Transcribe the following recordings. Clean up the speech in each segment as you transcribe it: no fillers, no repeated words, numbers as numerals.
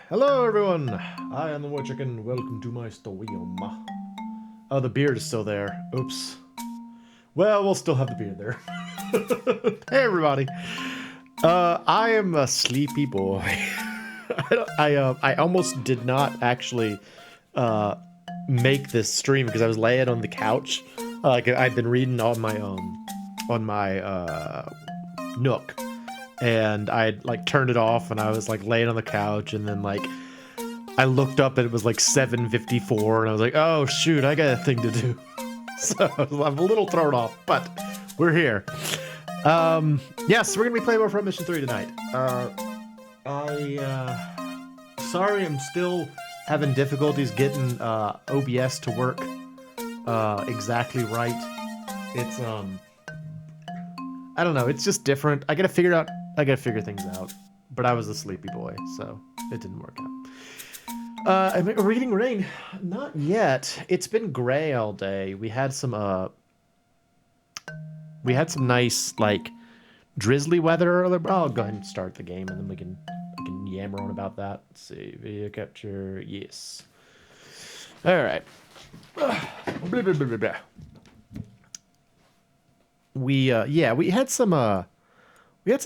Hello everyone, I am the MoeChicken. Welcome to my stream. Oh, the beard is still there. Oops. Well, we'll still have the beard there. Hey everybody. I am a sleepy boy. I almost did not actually make this stream because I was laying on the couch. Like I'd been reading on my Nook. And I like turned it off and I was like laying on the couch, and then like I looked up and it was like 7:54 and I was like, oh shoot, I got a thing to do. So I'm a little thrown off, but we're here. Yes, we're gonna be playing Warframe Mission 3 tonight. Sorry, I'm still having difficulties getting OBS to work exactly right. It's I don't know, it's just different. I gotta figure things out. But I was a sleepy boy, so it didn't work out. Am I reading rain? Not yet. It's been gray all day. We had some nice like drizzly weather earlier. I'll go ahead and start the game and then we can yammer on about that. Let's see. Video capture, yes. Alright. We had some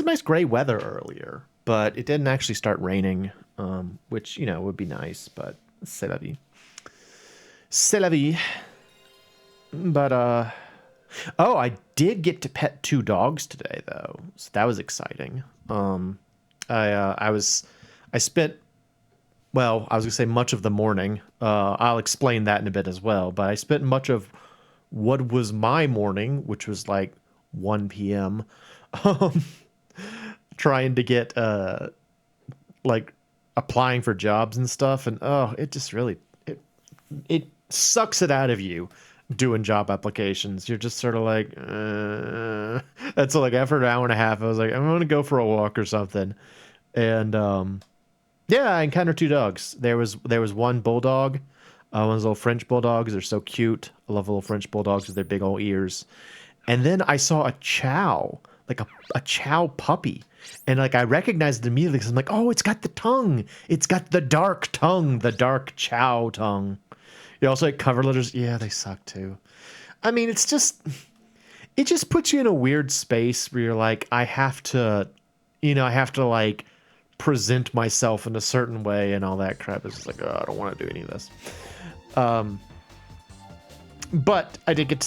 nice gray weather earlier, but it didn't actually start raining, which, you know, would be nice, but c'est la vie. C'est la vie. But oh, I did get to pet 2 dogs today though. So that was exciting. I spent, well, I was gonna say much of the morning. I'll explain that in a bit as well, but I spent much of what was my morning, which was like 1 p.m. Trying to get like applying for jobs and stuff, and oh, it just really it sucks it out of you doing job applications. You're just sort of like that's like after an hour and a half I was like, I'm gonna go for a walk or something. And yeah, I encountered 2 dogs. There was one bulldog, one of those little French bulldogs. They're so cute. I love little French bulldogs with their big old ears. And then I saw a chow, like a chow puppy. And like I recognized it immediately because I'm like, oh, it's got the tongue. It's got the dark tongue, the dark chow tongue. You also like cover letters. Yeah, they suck too. I mean, it just puts you in a weird space where you're like, I have to like present myself in a certain way and all that crap. It's just like, oh, I don't want to do any of this. But I did get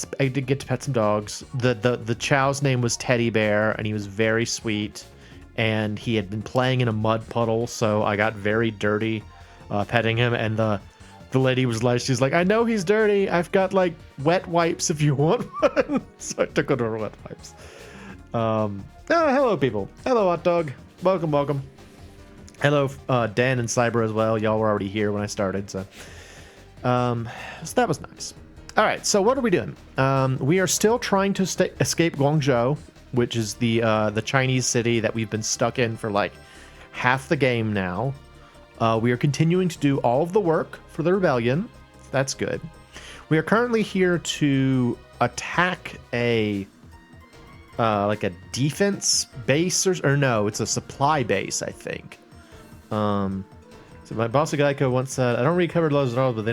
to pet some dogs. The chow's name was Teddy Bear, and he was very sweet. And he had been playing in a mud puddle, so I got very dirty petting him. And the lady was like, she's like, I know he's dirty. I've got like wet wipes if you want one. So I took her wet wipes. Oh, hello people. Hello hot dog. Welcome. Hello Dan and Cyber as well. Y'all were already here when I started, so that was nice. All right, so what are we doing? We are still trying to escape Guangzhou, which is the Chinese city that we've been stuck in for like half the game now. We are continuing to do all of the work for the rebellion. That's good. We are currently here to attack a like a defense base or no, it's a supply base, I think. So my boss at Geico once said, I don't read covered letters at all, but they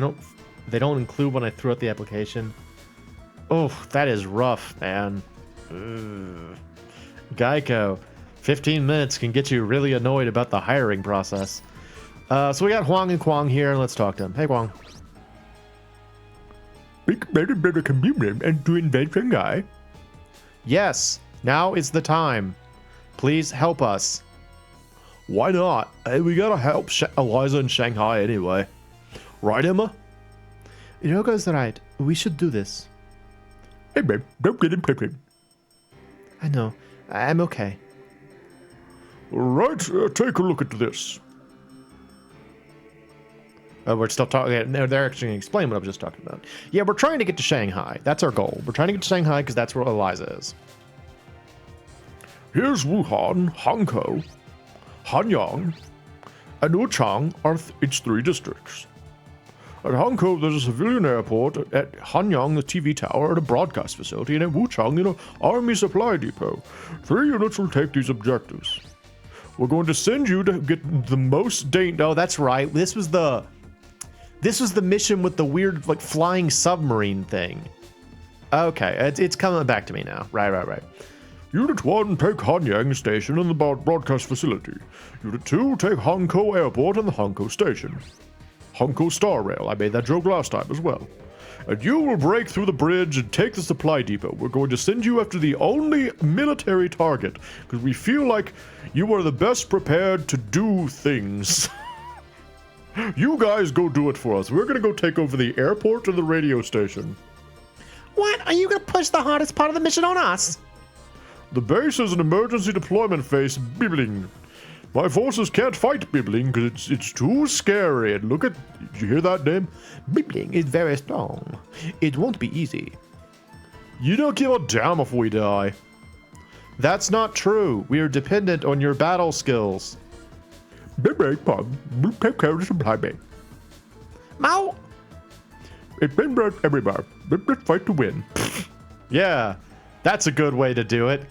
don't include when I threw out the application. Oh, that is rough, man. Ugh. Geico, 15 minutes can get you really annoyed about the hiring process. So we got Huang and Kwang here, and let's talk to them. Hey, Kwang. Better community and to invent Shanghai. Yes, now is the time. Please help us. Why not? Hey, we gotta help Eliza in Shanghai anyway. Right, Emma? Yoko's right. We should do this. Hey, babe, don't get impatient. I know. I'm okay. Right, take a look at this. We're still talking. They're actually going to explain what I was just talking about. Yeah, we're trying to get to Shanghai. That's our goal. We're trying to get to Shanghai because that's where Eliza is. Here's Wuhan, Hangzhou, Hanyang, and Wuchang are its 3 districts. At Hangzhou, there's a civilian airport. At Hanyang, the TV tower, and a broadcast facility. And at Wuchang, an army supply depot. 3 units will take these objectives. We're going to send you to get the most Oh, that's right. This was the mission with the weird, like, flying submarine thing. Okay, it's coming back to me now. Right. Unit 1, take Hanyang Station and the broadcast facility. Unit 2, take Hongkou Airport and the Hongkou Station. Hongkou Star Rail, I made that joke last time as well. And you will break through the bridge and take the supply depot. We're going to send you after the only military target, because we feel like you are the best prepared to do things. You guys go do it for us. We're going to go take over the airport and the radio station. What? Are you going to push the hardest part of the mission on us? The base is an emergency deployment phase, Bibbling. My forces can't fight Bibbling because it's too scary. And look at, did you hear that name? Bibbling is very strong. It won't be easy. You don't give a damn if we die. That's not true. We are dependent on your battle skills. Bibbling, we'll take care of the supply base. Moe! It's been brought everywhere. Let's fight to win. Yeah, that's a good way to do it.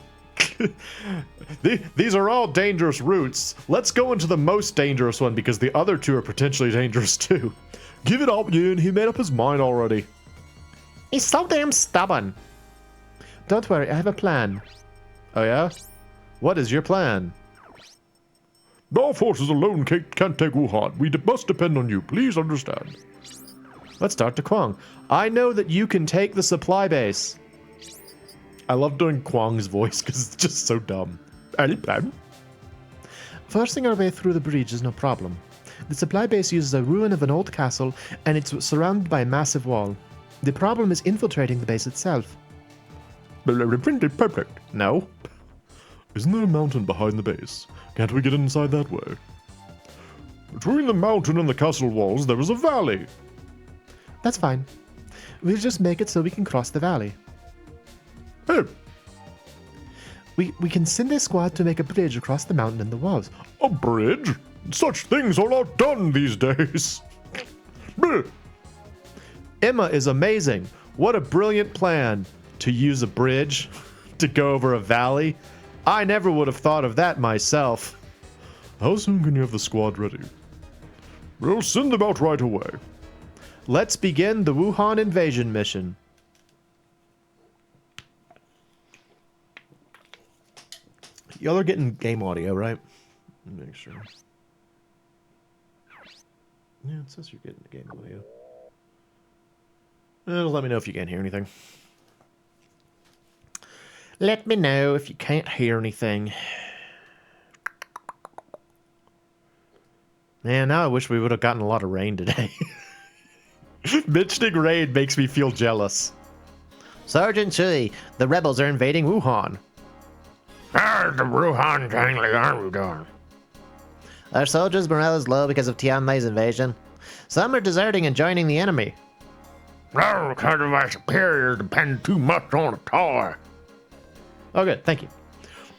These are all dangerous routes. Let's go into the most dangerous one because the other two are potentially dangerous too. Give it up, Yin. He made up his mind already. He's so damn stubborn. Don't worry, I have a plan. Oh yeah? What is your plan? Our forces alone can't take Wuhan. We must depend on you. Please understand. Let's talk to Kwang. I know that you can take the supply base. I love doing Kwang's voice because it's just so dumb. Any plan? Forcing our way through the bridge is no problem. The supply base uses a ruin of an old castle, and it's surrounded by a massive wall. The problem is infiltrating the base itself. Perfect. No. Isn't there a mountain behind the base? Can't we get inside that way? Between the mountain and the castle walls, there is a valley. That's fine. We'll just make it so we can cross the valley. Hey. We can send a squad to make a bridge across the mountain and the walls. A bridge? Such things are not done these days. Emma is amazing. What a brilliant plan to use a bridge to go over a valley. I never would have thought of that myself. How soon can you have the squad ready? We'll send them out right away. Let's begin the Wuhan invasion mission. Y'all are getting game audio, right? Make sure. Yeah, it says you're getting the game audio. It'll let me know if you can't hear anything. Let me know if you can't hear anything. Man, now I wish we would have gotten a lot of rain today. Mentioning rain makes me feel jealous. Sergeant Chui, the rebels are invading Wuhan. How's the Wuhan Jangly Army doing? Our soldiers' morale is low because of Tianmai's invasion. Some are deserting and joining the enemy. No, because of our superiors depend too much on a toy. Oh, good. Thank you.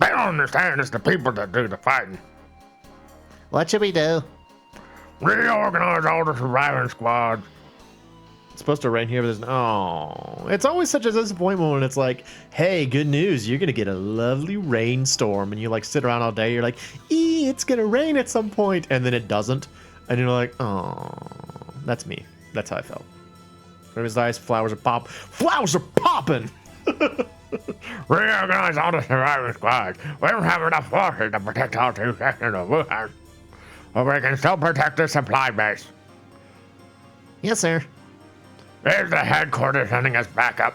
They don't understand it's the people that do the fighting. What should we do? Reorganize all the surviving squads. It's supposed to rain here, but there's no. It's always such a disappointment when it's like, hey, good news, you're gonna get a lovely rainstorm, and you like sit around all day, you're like, it's gonna rain at some point, and then it doesn't, and you're like, oh, that's me. That's how I felt. Everybody's nice, flowers are popping. Reorganize all the surviving squads. We don't have enough forces to protect all two sections of Wuhan, but we can still protect the supply base. Yes, sir. Is the headquarters sending us back up?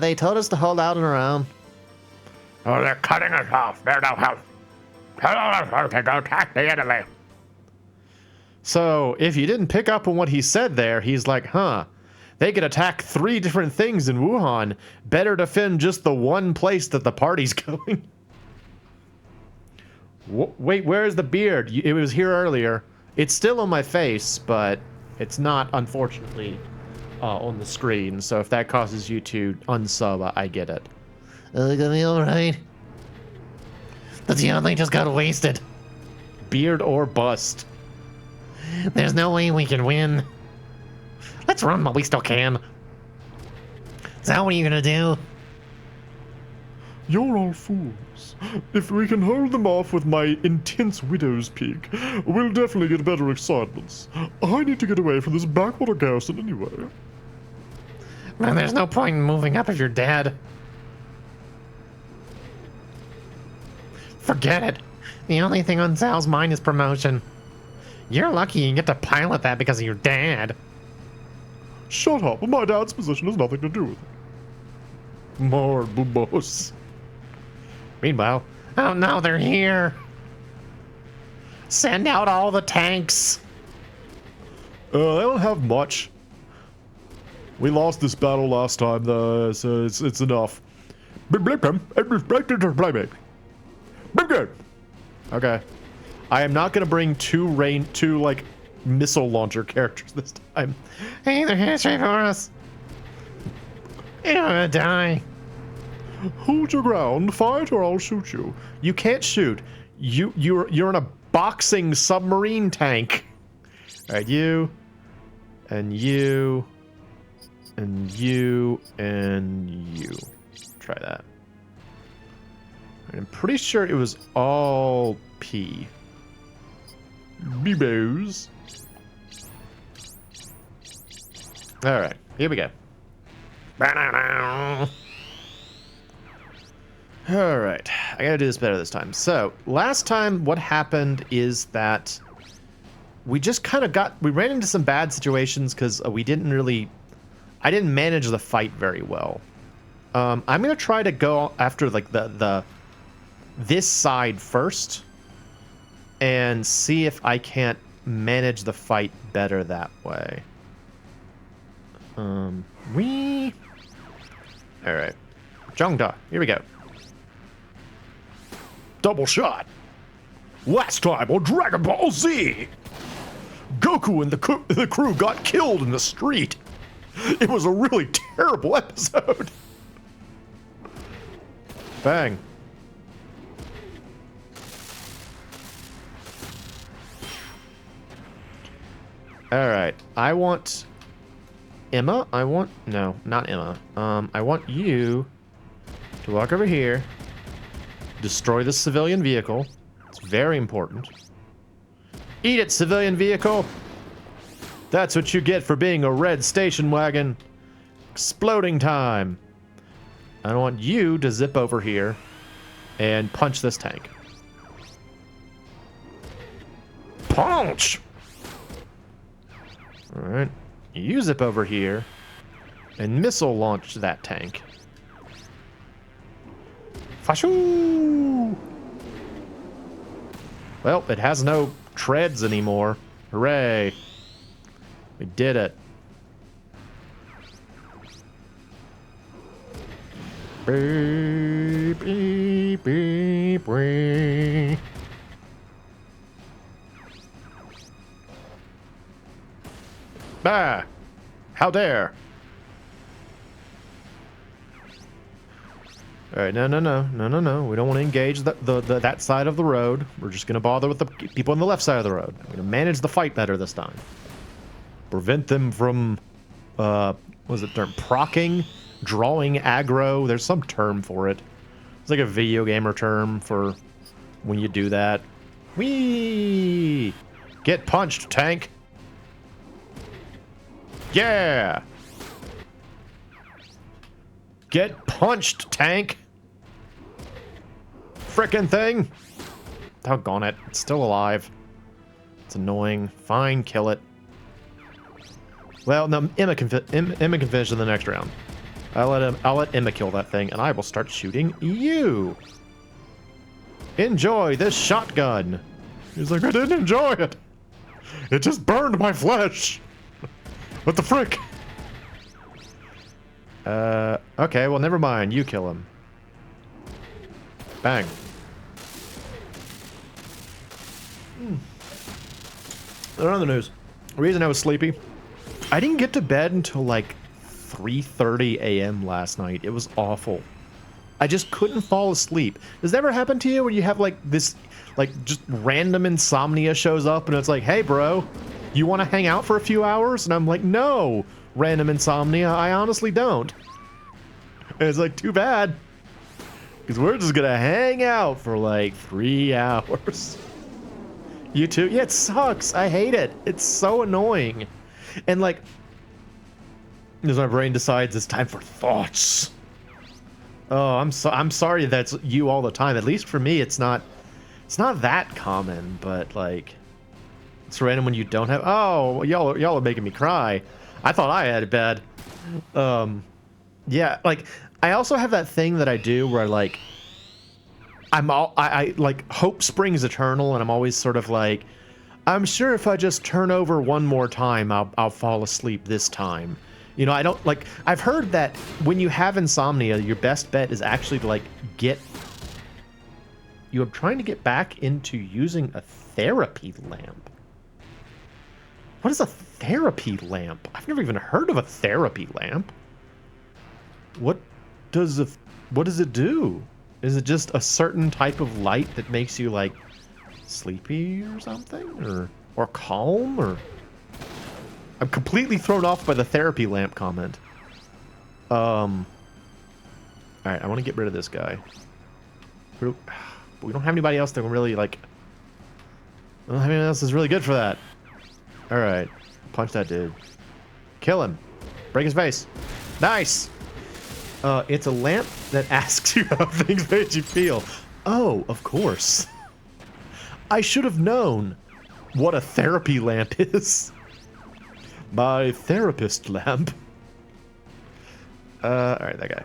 They told us to hold out and around. Oh, they're cutting us off. They're no help. Tell all our forces to attack the enemy. So, if you didn't pick up on what he said there, he's like, they could attack 3 different things in Wuhan. Better defend just the one place that the party's going. Wait, where's the beard? It was here earlier. It's still on my face, but it's not, unfortunately, on the screen. So if that causes you to unsub, I get it. Gonna be alright. The Tianli just got wasted. Beard or bust. There's no way we can win. Let's run while we still can. So what are you gonna do? You're all fools. If we can hold them off with my intense widow's peak, we'll definitely get better excitements. I need to get away from this backwater garrison anyway. Man, there's no point in moving up if you're dead. Forget it. The only thing on Sal's mind is promotion. You're lucky you get to pilot that because of your dad. Shut up. My dad's position has nothing to do with it. More boobos. Meanwhile, oh no, they're here. Send out all the tanks. I don't have much. We lost this battle last time, though, so it's enough. Okay. I am not gonna bring two like missile launcher characters this time. Hey, they're here straight for us. You're gonna die. Hold your ground, fight, or I'll shoot you. You can't shoot. You're in a boxing submarine tank. All right, you, and you, and you, and you. Try that. I'm pretty sure it was all P. Bebos. All right, here we go. All right, I gotta do this better this time. So last time, what happened is that we just kind of we ran into some bad situations because I didn't manage the fight very well. I'm gonna try to go after like this side first and see if I can't manage the fight better that way. All right, Zhongda, here we go. Double shot. Last time on Dragon Ball Z, Goku and the crew got killed in the street. It was a really terrible episode. Bang. All right, I want Emma. No, not Emma. I want you to walk over here, destroy the civilian vehicle. It's very important. Eat it, civilian vehicle. That's what you get for being a red station wagon. Exploding time. I want you to zip over here and punch this tank. Punch. All right, you zip over here and missile launch that tank. Fashoo! Well, it has no treads anymore. Hooray! We did it. Beep, beep, beep, beep. Ah! How dare! All right, no. We don't want to engage that side of the road. We're just going to bother with the people on the left side of the road. We're going to manage the fight better this time. Prevent them from, what was it term? Procking? Drawing aggro? There's some term for it. It's like a video gamer term for when you do that. Whee! Get punched, tank! Yeah! Get punched, tank! Frickin' thing! Doggone it. It's still alive. It's annoying. Fine, kill it. Well, no, Emma can finish in the next round. I'll let Emma kill that thing, and I will start shooting you. Enjoy this shotgun. He's like, I didn't enjoy it. It just burned my flesh. What the frick? Okay, well, never mind. You kill him. Bang. On the news. The reason I was sleepy, I didn't get to bed until like 3:30 a.m. last night. It was awful. I just couldn't fall asleep. Does that ever happen to you where you have like this, like just random insomnia shows up and it's like, hey bro, you want to hang out for a few hours? And I'm like, no, random insomnia, I honestly don't. And it's like, too bad. Because we're just gonna hang out for like 3 hours. You too? Yeah, it sucks. I hate it. It's so annoying. And like, as my brain decides it's time for thoughts. Oh, I'm sorry that's you all the time. At least for me, it's not that common, but like, it's random when you don't have. Oh, y'all are making me cry. I thought I had it bad. Yeah, like I also have that thing that I do where like I like hope springs eternal, and I'm always sort of like, I'm sure if I just turn over one more time, I'll fall asleep this time. You know, I don't like. I've heard that when you have insomnia, your best bet is actually to like get. You're trying to get back into using a therapy lamp. What is a therapy lamp? I've never even heard of a therapy lamp. What does it do? Is it just a certain type of light that makes you like sleepy or something, or calm, or? I'm completely thrown off by the therapy lamp comment. All right, I want to get rid of this guy. But we don't have anybody else that can really like. I don't have anyone else that's really good for that. All right, punch that dude. Kill him. Break his face. Nice. It's a lamp that asks you how things made you feel. Oh, of course. I should have known what a therapy lamp is. My therapist lamp. Alright, that guy.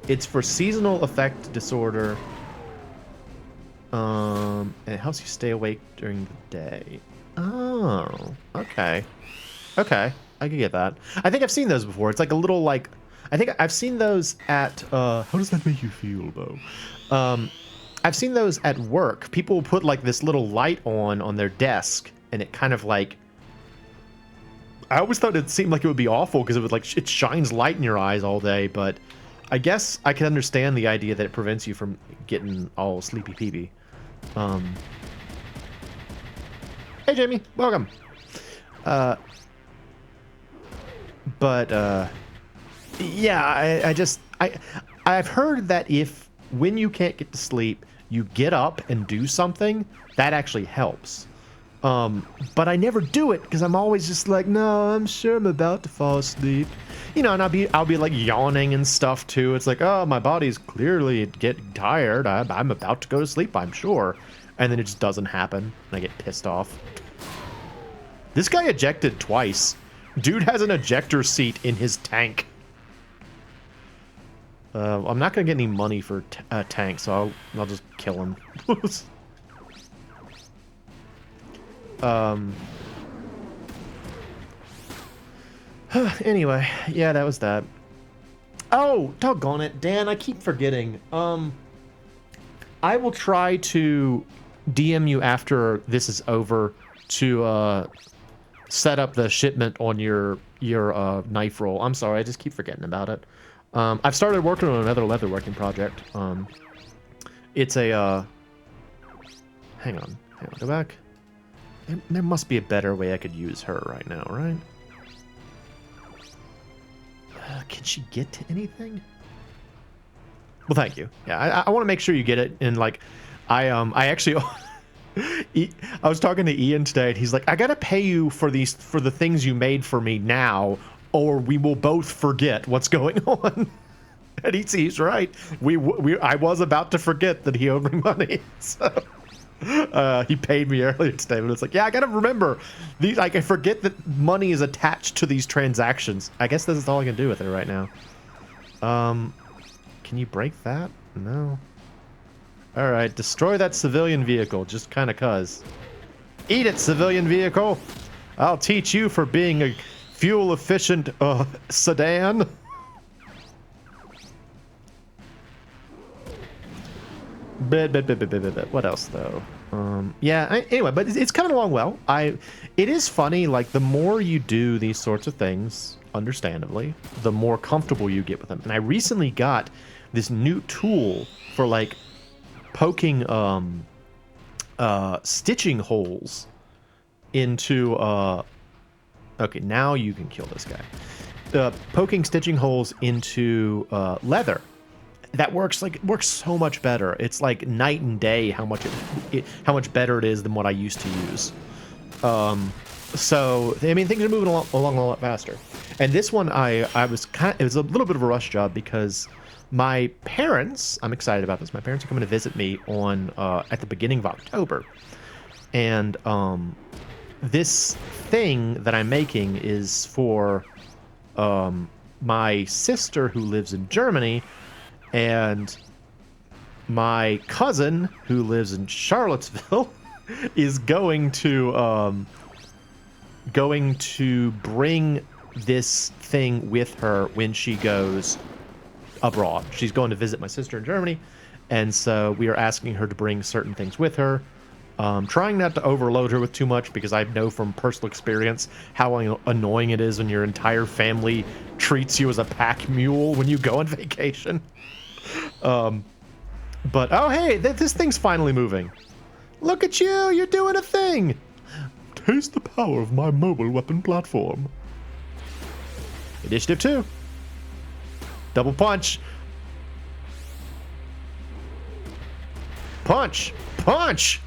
It's for seasonal affect disorder. And it helps you stay awake during the day. Oh, okay. Okay, I can get that. I think I've seen those before. It's like a little like... I think I've seen those at... how does that make you feel, Bo? I've seen those at work. People will put like this little light on their desk, and it kind of like... I always thought it seemed like it would be awful because it would like it shines light in your eyes all day, but I guess I can understand the idea that it prevents you from getting all sleepy peepy. Hey Jamie, welcome. Yeah, I've heard that when you can't get to sleep, you get up and do something, that actually helps. But I never do it because I'm always just like, no, I'm sure I'm about to fall asleep. You know, and I'll be like yawning and stuff too. It's like, oh, my body's clearly getting tired. I'm about to go to sleep, I'm sure. And then it just doesn't happen, and I get pissed off. This guy ejected twice. Dude has an ejector seat in his tank. I'm not gonna get any money for a tank, so I'll just kill him. Anyway, yeah, that was that. Oh, doggone it, Dan, I keep forgetting. I will try to DM you after this is over to set up the shipment on your knife roll. I'm sorry, I just keep forgetting about it. I've started working on another leatherworking project. It's a hang on, go back. There must be a better way I could use her right now, right? Can she get to anything? Well, thank you. Yeah, I want to make sure you get it. And like, I actually, I was talking to Ian today, and he's like, I gotta pay you for the things you made for me now, or we will both forget what's going on. And he's right. I was about to forget that he owed me money. So. He paid me earlier today, but it's like, yeah, I gotta remember these. Like, I forget that money is attached to these transactions. I guess this is all I can do with it right now. Can you break that? No. All right, destroy that civilian vehicle, just kind of cuz. Eat it, civilian vehicle. I'll teach you for being a fuel-efficient sedan. What else though? Anyway, but it's coming along well. It is funny, like the more you do these sorts of things, understandably, the more comfortable you get with them. And I recently got this new tool for like poking stitching holes into okay, now you can kill this guy. Poking stitching holes into leather. that works so much better. It's like night and day how much how much better it is than what I used to use. So I mean, things are moving along a lot faster. And this one, it was a little bit of a rush job because my parents, I'm excited about this. My parents are coming to visit me on at the beginning of October, and this thing that I'm making is for my sister who lives in Germany, and my cousin who lives in Charlottesville is going to bring this thing with her when she goes abroad. She's going to visit my sister in Germany, and so we are asking her to bring certain things with her. Trying not to overload her with too much because I know from personal experience how annoying it is when your entire family treats you as a pack mule when you go on vacation. But oh hey, this thing's finally moving. Look at you, you're doing a thing. Taste the power of my mobile weapon platform. Initiative 2. Double punch. Punch! Punch!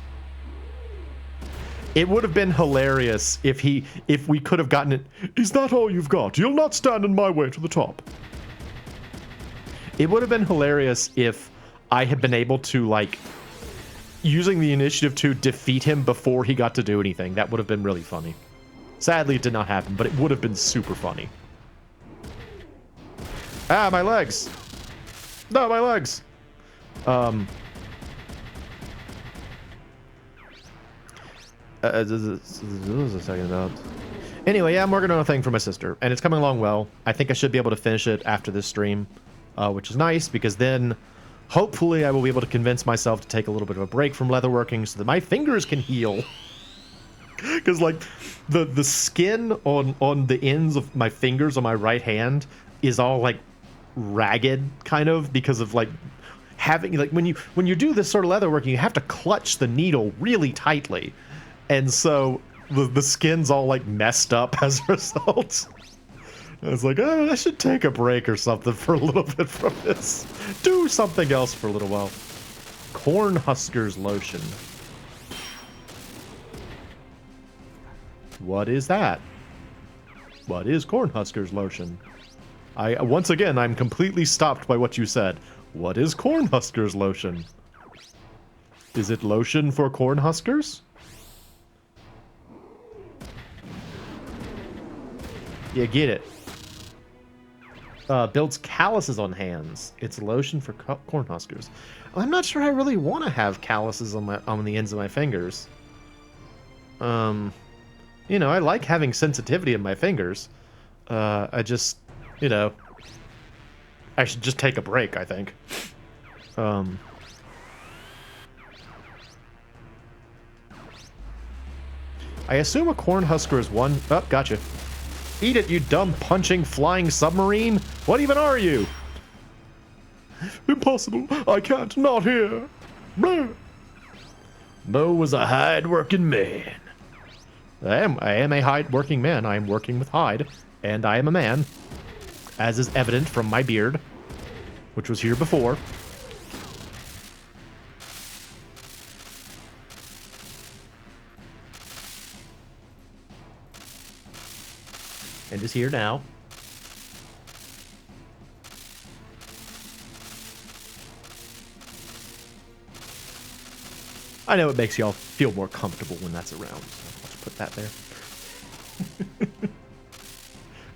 It would have been hilarious if we could have gotten it. Is that all you've got? You'll not stand in my way to the top. It would have been hilarious if I had been able to, like, using the initiative to defeat him before he got to do anything. That would have been really funny. Sadly, it did not happen, but it would have been super funny. Ah, my legs. No, my legs. What was I talking about? Anyway, yeah, I'm working on a thing for my sister, and it's coming along well. I think I should be able to finish it after this stream, which is nice, because then hopefully I will be able to convince myself to take a little bit of a break from leatherworking so that my fingers can heal. Because, like, the skin on the ends of my fingers on my right hand is all, like, ragged, kind of, because of, like, having, like, when you do this sort of leatherworking, you have to clutch the needle really tightly. And so the skin's all, like, messed up as a result. And it's like, oh, I should take a break or something for a little bit from this. Do something else for a little while. Cornhuskers lotion. What is that? What is Cornhuskers lotion? Once again, I'm completely stopped by what you said. What is Cornhuskers lotion? Is it lotion for Cornhuskers? Yeah, get it. Builds calluses on hands. It's lotion for Cornhuskers. I'm not sure I really want to have calluses on the ends of my fingers. You know, I like having sensitivity in my fingers. I just, you know, I should just take a break, I think. I assume a Cornhusker is one... Oh, gotcha. Eat it, you dumb punching flying submarine! What even are you? Impossible. I can't. Not here. Blah. Moe was a hard-working man. I am a hard-working man. I am working with hide, and I am a man, as is evident from my beard, which was here before. And is here now. I know it makes y'all feel more comfortable when that's around, so I'll just put that there.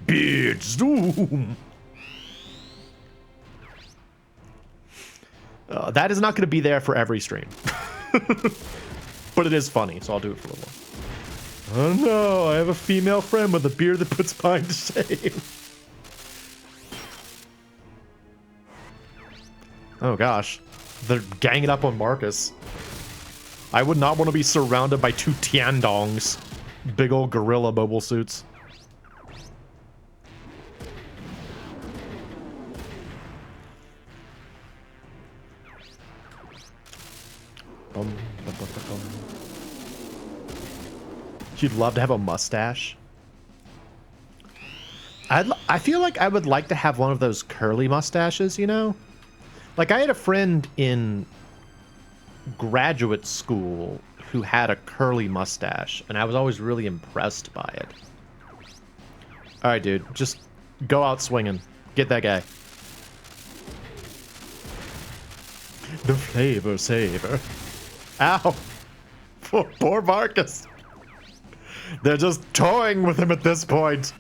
Beard zoom! That is not going to be there for every stream. But it is funny, so I'll do it for a little while. Oh no, I have a female friend with a beard that puts mine to shame. Oh gosh. They're ganging up on Marcus. I would not want to be surrounded by two Tiandongs. Big old gorilla mobile suits. You'd love to have a mustache. I feel like I would like to have one of those curly mustaches, you know? Like, I had a friend in graduate school who had a curly mustache, and I was always really impressed by it. All right, dude, just go out swinging. Get that guy. The flavor saver. Ow. Poor Marcus. They're just toying with him at this point.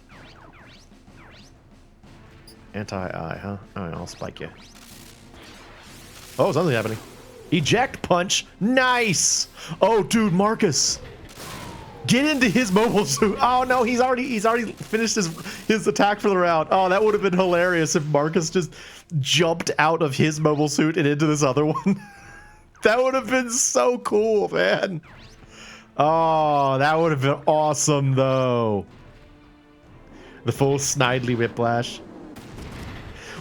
Anti-eye, huh? Alright, I'll spike you. Oh, something's happening. Eject punch. Nice. Oh, dude, Marcus. Get into his mobile suit. Oh no, he's already finished his attack for the round. Oh, that would have been hilarious if Marcus just jumped out of his mobile suit and into this other one. That would have been so cool, man. Oh, that would have been awesome though. The full Snidely Whiplash.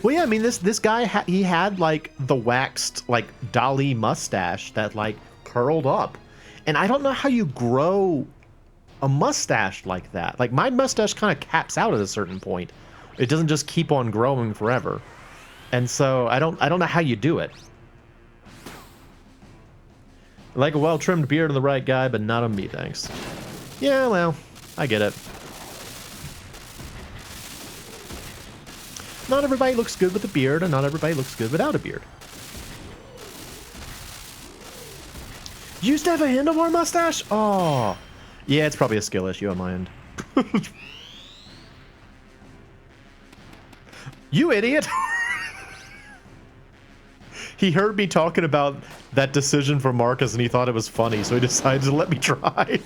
Well, yeah, I mean, this guy, he had, like, the waxed, like, Dali mustache that, like, curled up. And I don't know how you grow a mustache like that. Like, my mustache kind of caps out at a certain point. It doesn't just keep on growing forever. And so, I don't know how you do it. Like a well-trimmed beard on the right guy, but not on me, thanks. Yeah, well, I get it. Not everybody looks good with a beard, and not everybody looks good without a beard. You used to have a handlebar mustache? Oh. Yeah, it's probably a skill issue on my end. You idiot! He heard me talking about that decision for Marcus, and he thought it was funny, so he decided to let me try.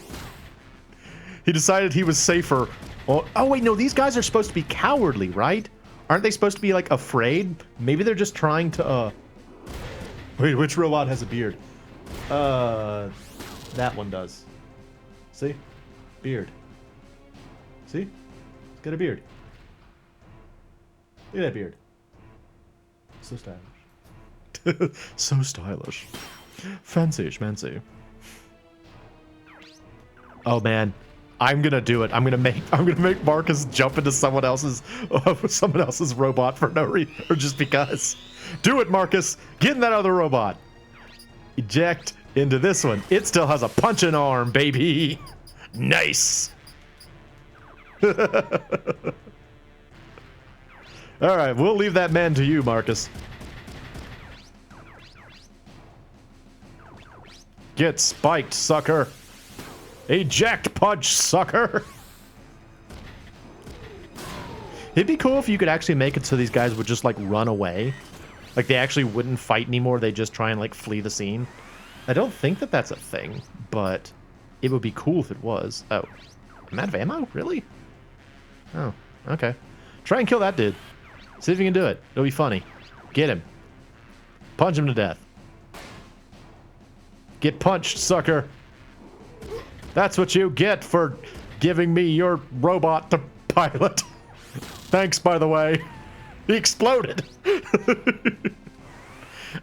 He decided he was safer. Oh, wait, no, these guys are supposed to be cowardly, right? Aren't they supposed to be, like, afraid? Maybe they're just trying to, Wait, which robot has a beard? That one does. See? Beard. See? It's got a beard. Look at that beard. So stylish. So stylish. Fancy schmancy. Oh, man. I'm gonna do it. I'm gonna make Marcus jump into someone else's robot for no reason, or just because. Do it, Marcus. Get in that other robot. Eject into this one. It still has a punching arm, baby. Nice. All right, we'll leave that man to you, Marcus. Get spiked, sucker. Eject punch, sucker! It'd be cool if you could actually make it so these guys would just, like, run away. Like, they actually wouldn't fight anymore. They just try and, like, flee the scene. I don't think that that's a thing, but it would be cool if it was. Oh. I'm out of ammo? Really? Oh, okay. Try and kill that dude. See if you can do it. It'll be funny. Get him. Punch him to death. Get punched, sucker! That's what you get for giving me your robot to pilot. Thanks, by the way. He exploded.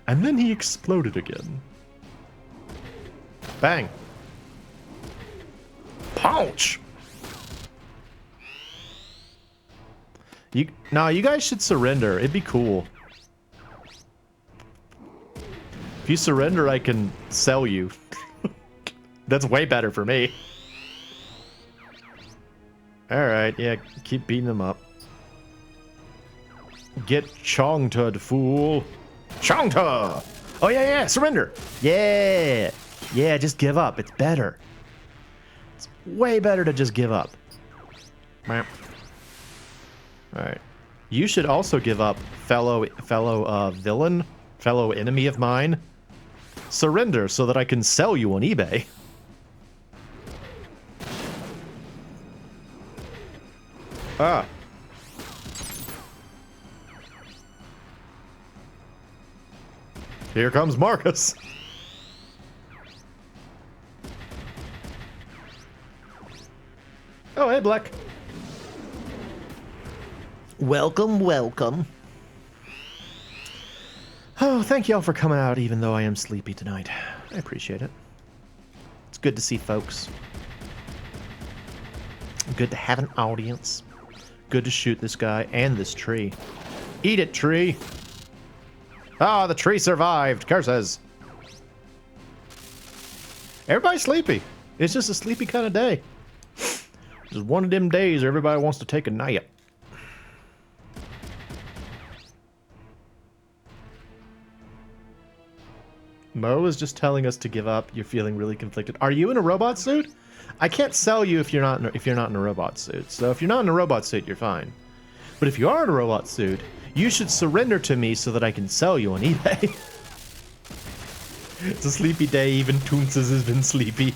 And then he exploded again. Bang. Punch. You guys should surrender. It'd be cool. If you surrender, I can sell you. That's way better for me. Alright, yeah, keep beating them up. Get Chongtud, fool. Chongtud! Oh, yeah, surrender! Yeah! Yeah, just give up. It's better. It's way better to just give up. Alright. You should also give up, fellow villain, fellow enemy of mine. Surrender so that I can sell you on eBay. Ah. Here comes Marcus. Oh, hey, Black. Welcome, welcome. Oh, thank y'all for coming out, even though I am sleepy tonight. I appreciate it. It's good to see folks. Good to have an audience. Good to shoot this guy and this tree. Eat it, tree. Ah, the tree survived. Curses. Everybody's sleepy. It's just a sleepy kind of day. Just one of them days where everybody wants to take a nap. Mo is just telling us to give up. You're feeling really conflicted. Are you in a robot suit? I can't sell you if you're not in a robot suit. So if you're not in a robot suit, you're fine. But if you are in a robot suit, you should surrender to me so that I can sell you on eBay. It's a sleepy day. Even Toonses has been sleepy.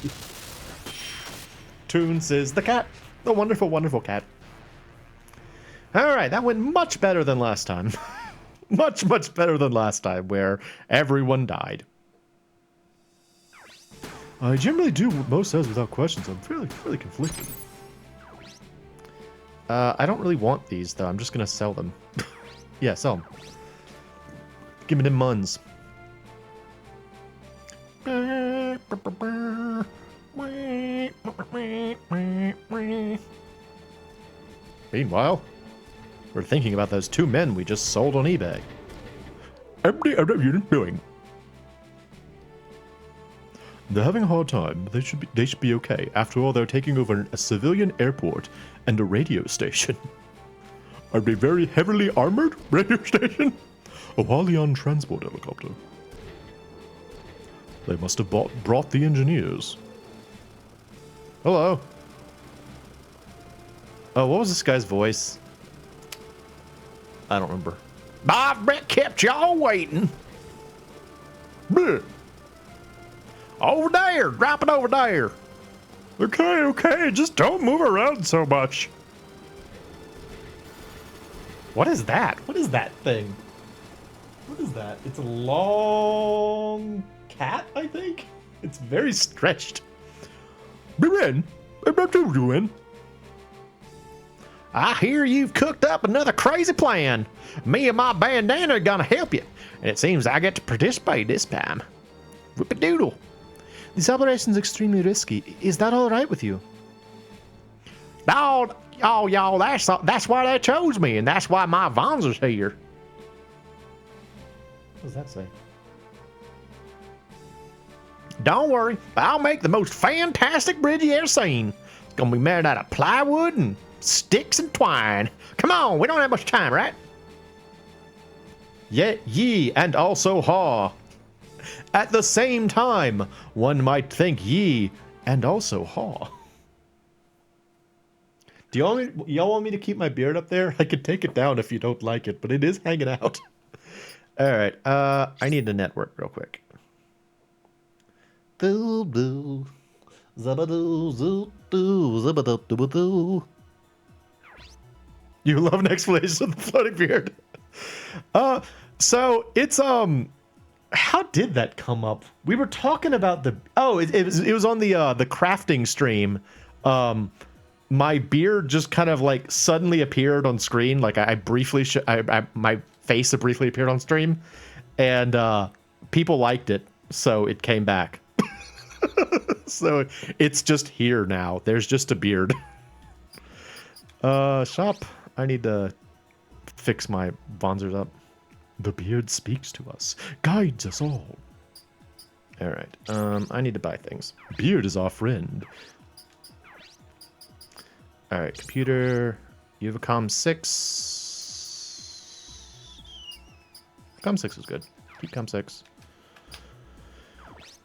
Toons is the cat. The wonderful, wonderful cat. Alright, that went much better than last time. Much, much better than last time, where everyone died. I generally do what Mo says without questions. I'm fairly conflicted. I don't really want these, though. I'm just gonna sell them. Yeah, sell them. Give me them muns. Meanwhile, we're thinking about those 2 men we just sold on eBay. Doing. They're having a hard time. They should be okay. After all, they're taking over a civilian airport and a radio station. Are they very heavily armored radio station? A Walian transport helicopter. They must have brought the engineers. Hello. Oh, what was this guy's voice? I don't remember. Bob Brett kept y'all waiting. Bleh. Over there, drop it over there. Okay, just don't move around so much. What is that? What is that thing? What is that? It's a long cat, I think? It's very stretched. Be in. I hear you've cooked up another crazy plan. Me and my bandana are gonna help you, and it seems I get to participate this time. Whip-a-doodle. This operation's extremely risky. Is that all right with you? Oh, y'all, that's why they chose me, and that's why my Vonzer's here. What does that say? Don't worry, I'll make the most fantastic bridge you ever seen. It's gonna be made out of plywood and sticks and twine. Come on, we don't have much time, right? Yet ye and also haw. At the same time, one might think ye and also haw. Do y'all want me to keep my beard up there? I could take it down if you don't like it, but it is hanging out. All right, I need to network real quick. You love an explanation of the floating beard. So it's how did that come up? We were talking about the it was on the crafting stream. My beard just kind of like suddenly appeared on screen. Like I briefly my face briefly appeared on stream, and people liked it, so it came back. So it's just here now. There's just a beard. Shop. I need to fix my Vonzers up. The beard speaks to us, guides us all. All right. I need to buy things. Beard is our friend. All right, computer. You have a COM 6. COM 6 is good. Keep COM 6.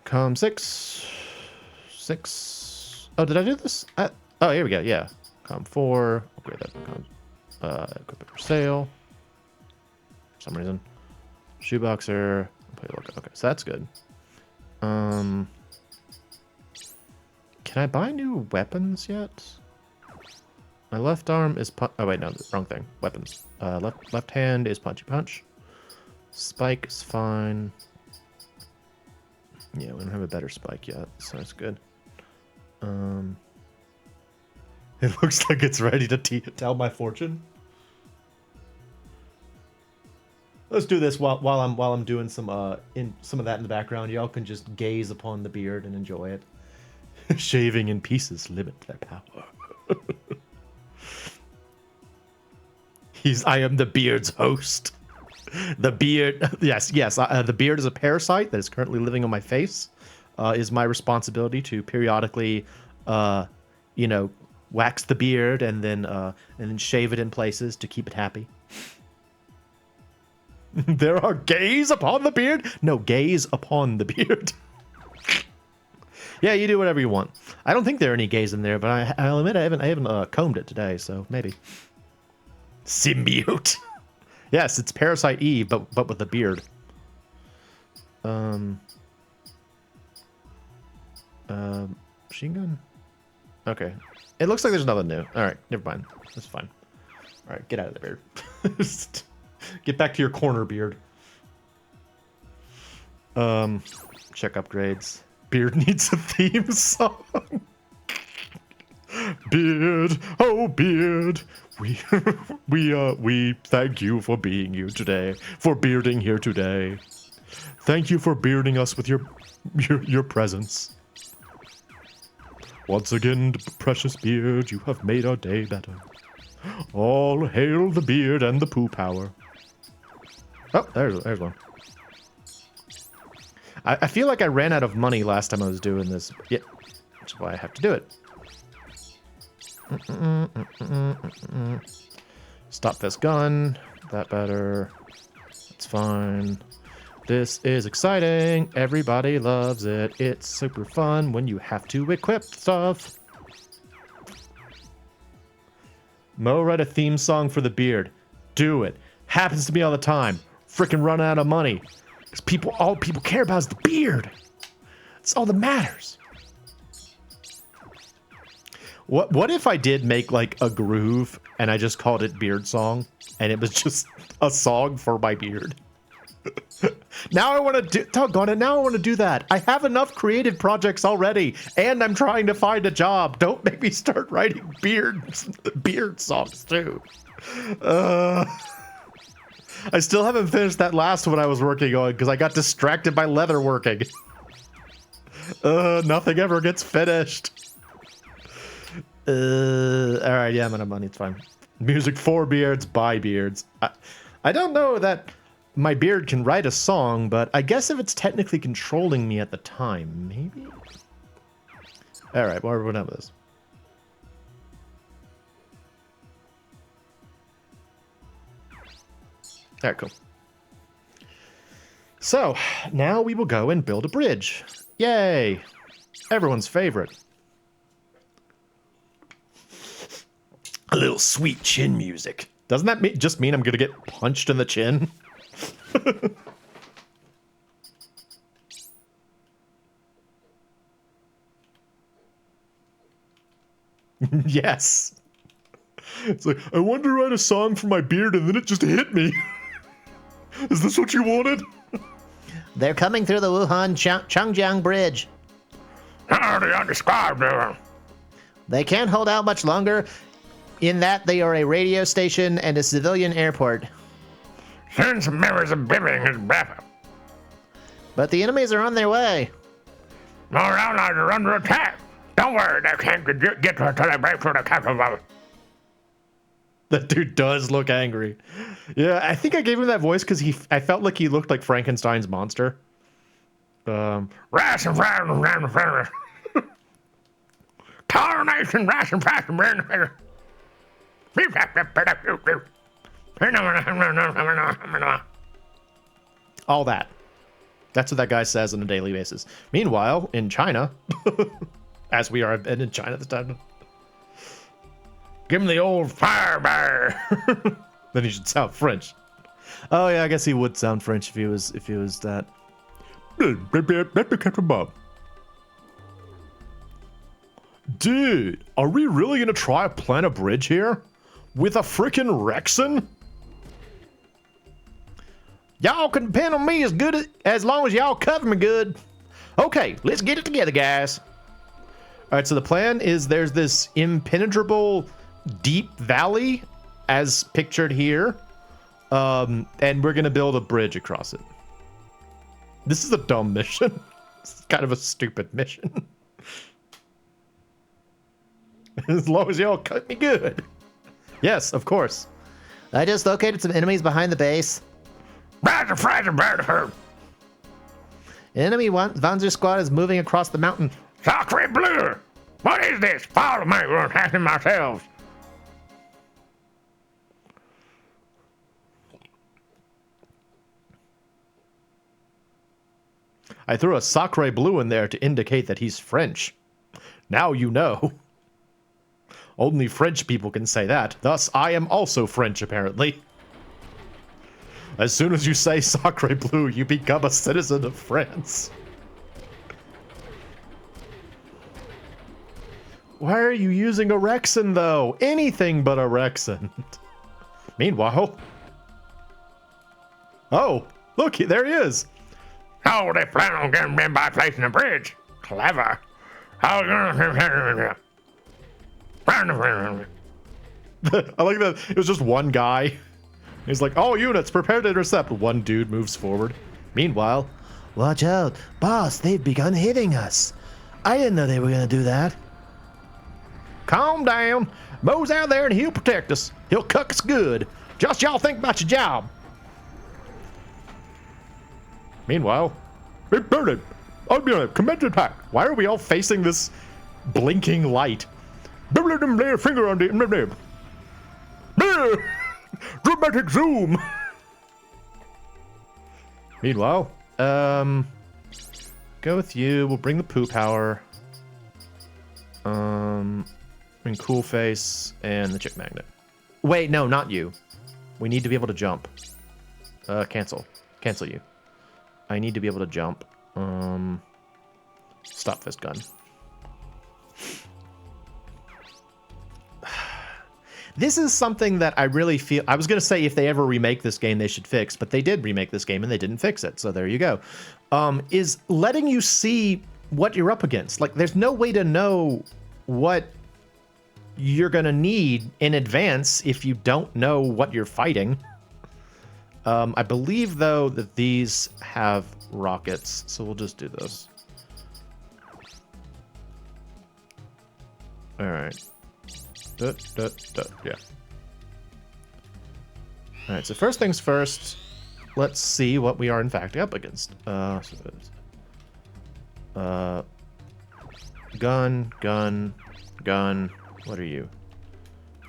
COM 6. 6. Oh, did I do this? Oh, here we go. Yeah. COM 4. Upgrade that. Equipment for sale. For some reason. Shoeboxer. Okay, so that's good. Can I buy new weapons yet? My left arm is oh wait, no, wrong thing. Weapons. Left hand is punchy punch. Spike is fine. Yeah, we don't have a better spike yet, so that's good. It looks like it's ready to tell my fortune. Let's do this while I'm doing some of that in the background. Y'all can just gaze upon the beard and enjoy it. Shaving in pieces limit their power. I am the beard's host. The beard, yes. The beard is a parasite that is currently living on my face. Is my responsibility to periodically, wax the beard and then shave it in places to keep it happy. There are gays upon the beard? No, gays upon the beard. Yeah, you do whatever you want. I don't think there are any gays in there, but I'll admit I haven't combed it today, so maybe. Symbiote. Yes, it's Parasite Eve, but with a beard. Machine gun? Okay. It looks like there's nothing new. Alright, never mind. That's fine. Alright, get out of there, beard. Get back to your corner, beard. Check upgrades. Beard needs a theme song. Beard, oh beard, we thank you for being here today, for bearding here today. Thank you for bearding us with your presence. Once again, precious beard, you have made our day better. All hail the beard and the poo power. Oh, there's one. I feel like I ran out of money last time I was doing this. Yeah, that's why I have to do it. Stop this gun. That better. It's fine. This is exciting. Everybody loves it. It's super fun when you have to equip stuff. Mo, write a theme song for the beard. Do it. Happens to me all the time. Freaking run out of money. Because all people care about is the beard. That's all that matters. What if I did make like a groove and I just called it Beard Song and it was just a song for my beard? Now I want to do, doggone it, now I want to do that. I have enough creative projects already and I'm trying to find a job. Don't make me start writing beard songs too. I still haven't finished that last one I was working on because I got distracted by leather working. Nothing ever gets finished. Alright, yeah, I'm out of money, it's fine. Music for beards, by beards. I don't know that my beard can write a song, but I guess if it's technically controlling me at the time, maybe? Alright, well, we're done with this. Alright, cool. So, now we will go and build a bridge. Yay! Everyone's favorite. A little sweet chin music. Doesn't that just mean I'm gonna get punched in the chin? Yes. It's like, I wanted to write a song for my beard and then it just hit me. Is this what you wanted? They're coming through the Wuhan Changjiang Bridge. How do you describe them? They can't hold out much longer, in that they are a radio station and a civilian airport. Send some members of Bibbing his breath. But the enemies are on their way. Our allies are under attack. Don't worry, they can't get to until they break through the capital. That dude does look angry. Yeah, I think I gave him that voice because I felt like he looked like Frankenstein's monster. Ration, Tarnation, ration, all that. That's what that guy says on a daily basis. Meanwhile, in China, as we are in China this time, give him the old fire bear. then he should sound French. Oh yeah, I guess he would sound French if he was that. Dude, are we really gonna try to plan a bridge here? With a frickin' Rexon? Y'all can depend on me as long as y'all cover me good. Okay, let's get it together, guys. Alright, so the plan is there's this impenetrable deep valley as pictured here. And we're gonna build a bridge across it. This is a dumb mission. It's kind of a stupid mission. As long as y'all cut me good. Yes, of course. I just located some enemies behind the base. Brother, brother, brother. Enemy Wanzer squad is moving across the mountain. Sacre bleu. What is this? Follow me. We're attacking ourselves. I threw a sacre bleu in there to indicate that he's French. Now you know. Only French people can say that. Thus, I am also French, apparently. As soon as you say sacre bleu, you become a citizen of France. Why are you using a Rexon, though? Anything but a Rexon. Meanwhile... Oh, look, there he is. Oh, they plan on getting in by placing a bridge. Clever. I like that. It was just one guy. He's like, all units, prepare to intercept. One dude moves forward. Meanwhile, Watch out. Boss, they've begun hitting us. I didn't know they were going to do that. calm down. Moe's out there and he'll protect us. He'll cook us good. Just y'all think about your job. Meanwhile, big burning. I'll be on a commence attack. Why are we all facing this blinking light? Finger on the dramatic zoom. Meanwhile, go with you. We'll bring the poo power. Bring Cool Face and the Chick Magnet. Wait, no, not you. We need to be able to jump. Cancel. Cancel you. I need to be able to jump. Stop Fist Gun. This is something that I really feel... I was going to say if they ever remake this game, they should fix, but they did remake this game and they didn't fix it, so there you go. Is letting you see what you're up against. Like, there's no way to know what you're going to need in advance if you don't know what you're fighting. I believe, though, that these have rockets, so we'll just do those. All right. Yeah. All right, so first things first, let's see what we are in fact up against. Gun. What are you?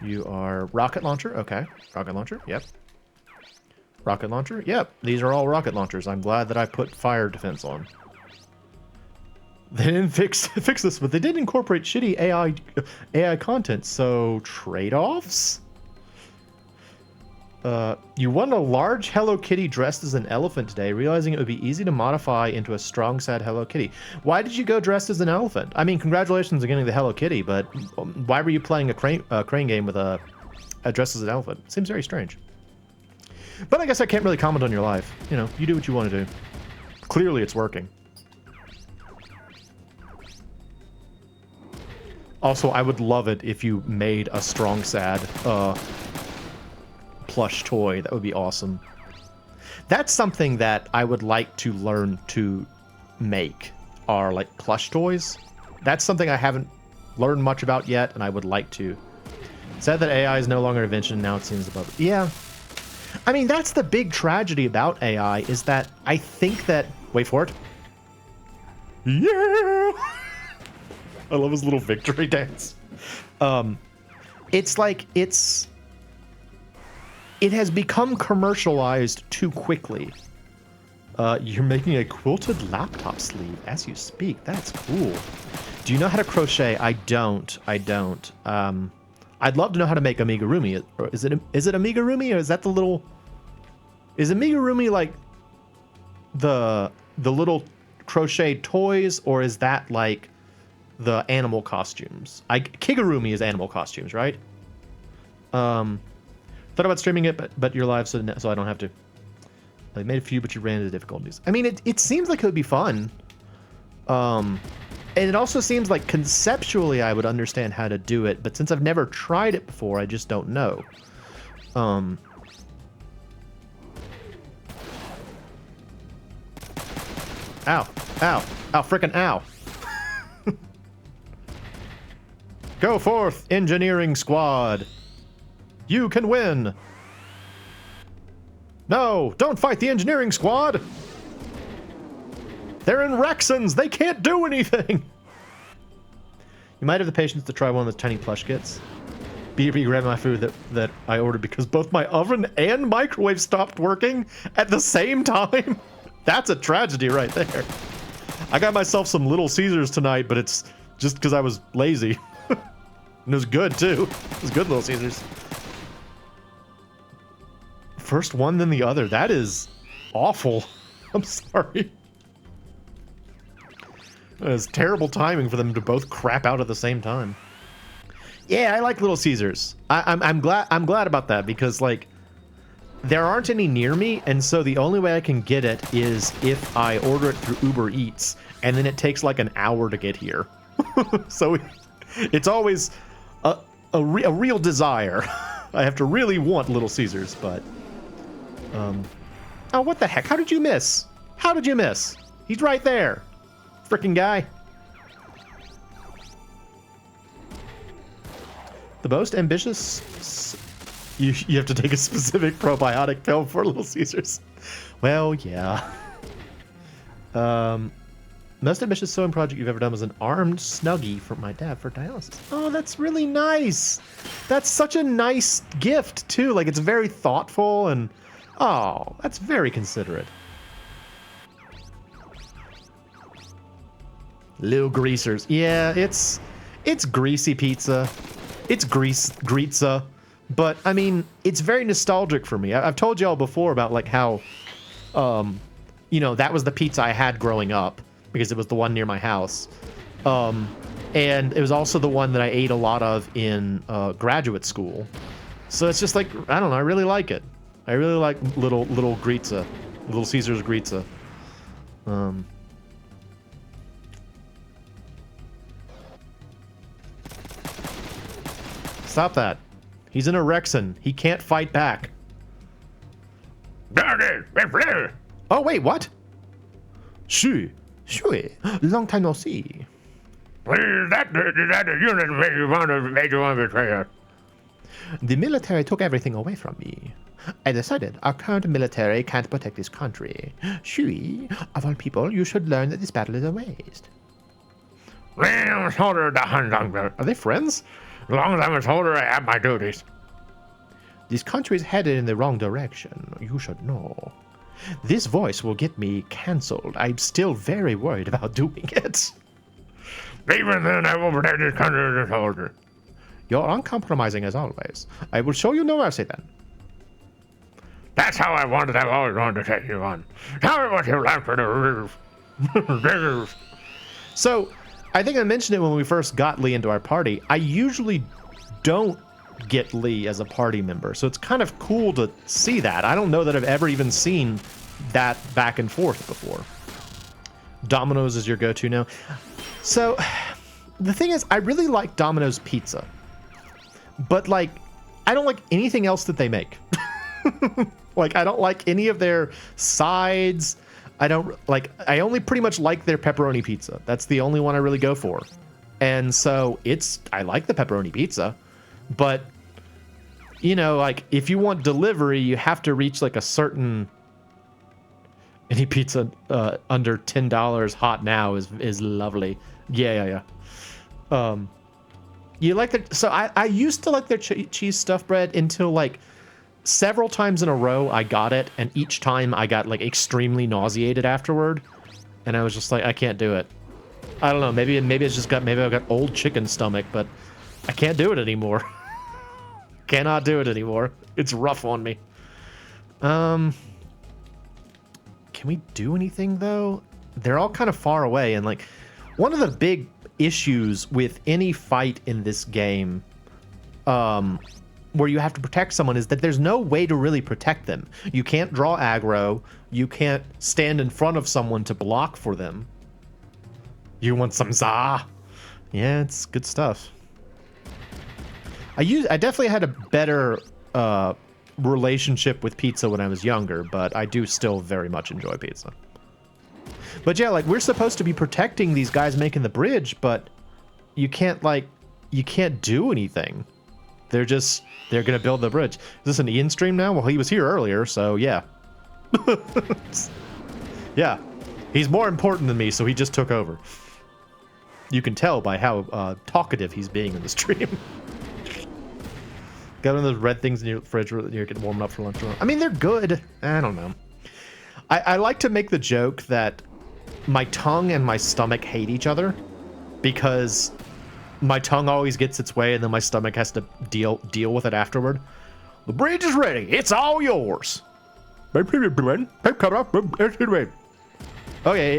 You are rocket launcher. Okay, rocket launcher. Yep. Rocket launcher. Yep. These are all rocket launchers. I'm glad that I put fire defense on. They didn't fix this, but they did incorporate shitty AI content. So trade-offs. You won a large Hello Kitty dressed as an elephant today, realizing it would be easy to modify into a strong, sad Hello Kitty. Why did you go dressed as an elephant? I mean, congratulations on getting the Hello Kitty, but why were you playing a crane game with a dressed as an elephant? Seems very strange. But I guess I can't really comment on your life. You know, you do what you want to do. Clearly, it's working. Also, I would love it if you made a strong, sad plush toy. That would be awesome. That's something that I would like to learn to make, are like plush toys. That's something I haven't learned much about yet, and I would like to. It said that AI is no longer an invention, now it seems above it. Yeah. I mean, that's the big tragedy about AI, is that I think that... Wait for it. Yeah! I love his little victory dance. It's like it has become commercialized too quickly. You're making a quilted laptop sleeve as you speak. That's cool. Do you know how to crochet? I don't. I'd love to know how to make amigurumi. Is it amigurumi, or is that the little... Is amigurumi like the little crochet toys, or is that like the animal costumes? Kigurumi is animal costumes, right? Thought about streaming it, but you're live, so I don't have to. I made a few, but you ran into difficulties. I mean, it seems like it would be fun. And it also seems like conceptually I would understand how to do it, but since I've never tried it before, I just don't know. Ow, frickin' ow. Go forth, engineering squad. You can win. No, don't fight the engineering squad. They're in Rexons. They can't do anything. You might have the patience to try one of the tiny plush kits. BB grabbed my food that I ordered because both my oven and microwave stopped working at the same time. That's a tragedy right there. I got myself some Little Caesars tonight, but it's just because I was lazy. And it was good, too. It was good Little Caesars. First one, then the other. That is awful. I'm sorry. It's terrible timing for them to both crap out at the same time. Yeah, I like Little Caesars. I'm glad about that because like there aren't any near me, and so the only way I can get it is if I order it through Uber Eats, and then it takes like an hour to get here. So it's always a real desire. I have to really want Little Caesars, but oh, what the heck? How did you miss? How did you miss? He's right there. Frickin' guy. The most ambitious... You have to take a specific probiotic pill for Little Caesars. Well, yeah. Most ambitious sewing project you've ever done was an armed Snuggie for my dad for dialysis. Oh, that's really nice. That's such a nice gift, too. Like, it's very thoughtful and... Oh, that's very considerate. Little greasers. Yeah, it's greasy pizza. It's greetza. But, I mean, it's very nostalgic for me. I've told y'all before about, like, how, you know, that was the pizza I had growing up because it was the one near my house. And it was also the one that I ate a lot of in graduate school. So it's just like, I don't know, I really like it. I really like little greetza. Little Caesars greetza. Stop that. He's in a Rexon. He can't fight back. Oh, wait, what? Shui. Long time no see. That unit made you want to betray us. The military took everything away from me. I decided our current military can't protect this country. Shui, of all people, you should learn that this battle is a waste. Are Are they friends? As long as I'm a soldier, I have my duties. This country is headed in the wrong direction. You should know. This voice will get me cancelled. I'm still very worried about doing it. Even then, I will protect this country as a soldier. You're uncompromising as always. I will show you no mercy then. That's how I wanted. I've always wanted to take you on. Tell me what you like for the roof. So, I think I mentioned it when we first got Lee into our party. I usually don't get Lee as a party member, so it's kind of cool to see that. I don't know that I've ever even seen that back and forth before. Domino's is your go-to now. So, the thing is, I really like Domino's pizza. But, like, I don't like anything else that they make. Like, I don't like any of their sides. I only pretty much like their pepperoni pizza. That's the only one I really go for. And so I like the pepperoni pizza, but you know, like if you want delivery, you have to reach like a certain, any pizza under $10 hot now is lovely. Yeah. You like the, so I used to like their cheese stuffed bread until like several times in a row I got it, and each time I got like extremely nauseated afterward, and I was just like, I can't do it. I don't know, maybe it's just maybe I've got old chicken stomach, but I can't do it anymore. Cannot do it anymore. It's rough on me. Can we do anything though? They're all kind of far away, and like one of the big issues with any fight in this game, where you have to protect someone, is that there's no way to really protect them. You can't draw aggro. You can't stand in front of someone to block for them. You want some za? Yeah, it's good stuff. I definitely had a better relationship with pizza when I was younger, but I do still very much enjoy pizza. But yeah, like we're supposed to be protecting these guys making the bridge, but you can't do anything. They're gonna build the bridge. Is this an Ian stream now? Well, he was here earlier, so yeah. Yeah, he's more important than me, so he just took over. You can tell by how talkative he's being in the stream. Got one of those red things in your fridge where you're getting warmed up for lunch. I mean, they're good. I don't know. I like to make the joke that my tongue and my stomach hate each other because my tongue always gets its way and then my stomach has to deal with it afterward. The bridge is ready. It's all yours. Okay,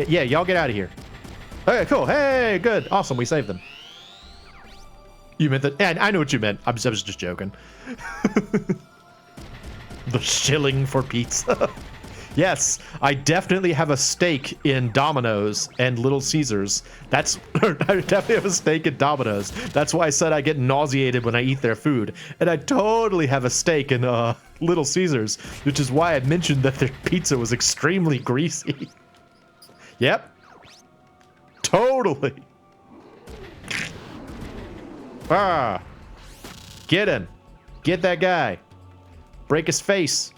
yeah, y'all get out of here. Okay, cool. Hey, good. Awesome, we saved them. You meant that? Yeah, I know what you meant. I was just joking. The shilling for pizza. Yes, I definitely have a stake in Domino's and Little Caesars. I definitely have a stake in Domino's. That's why I said I get nauseated when I eat their food. And I totally have a stake in Little Caesars, which is why I mentioned that their pizza was extremely greasy. Yep. Totally. Ah. Get him. Get that guy. Break his face.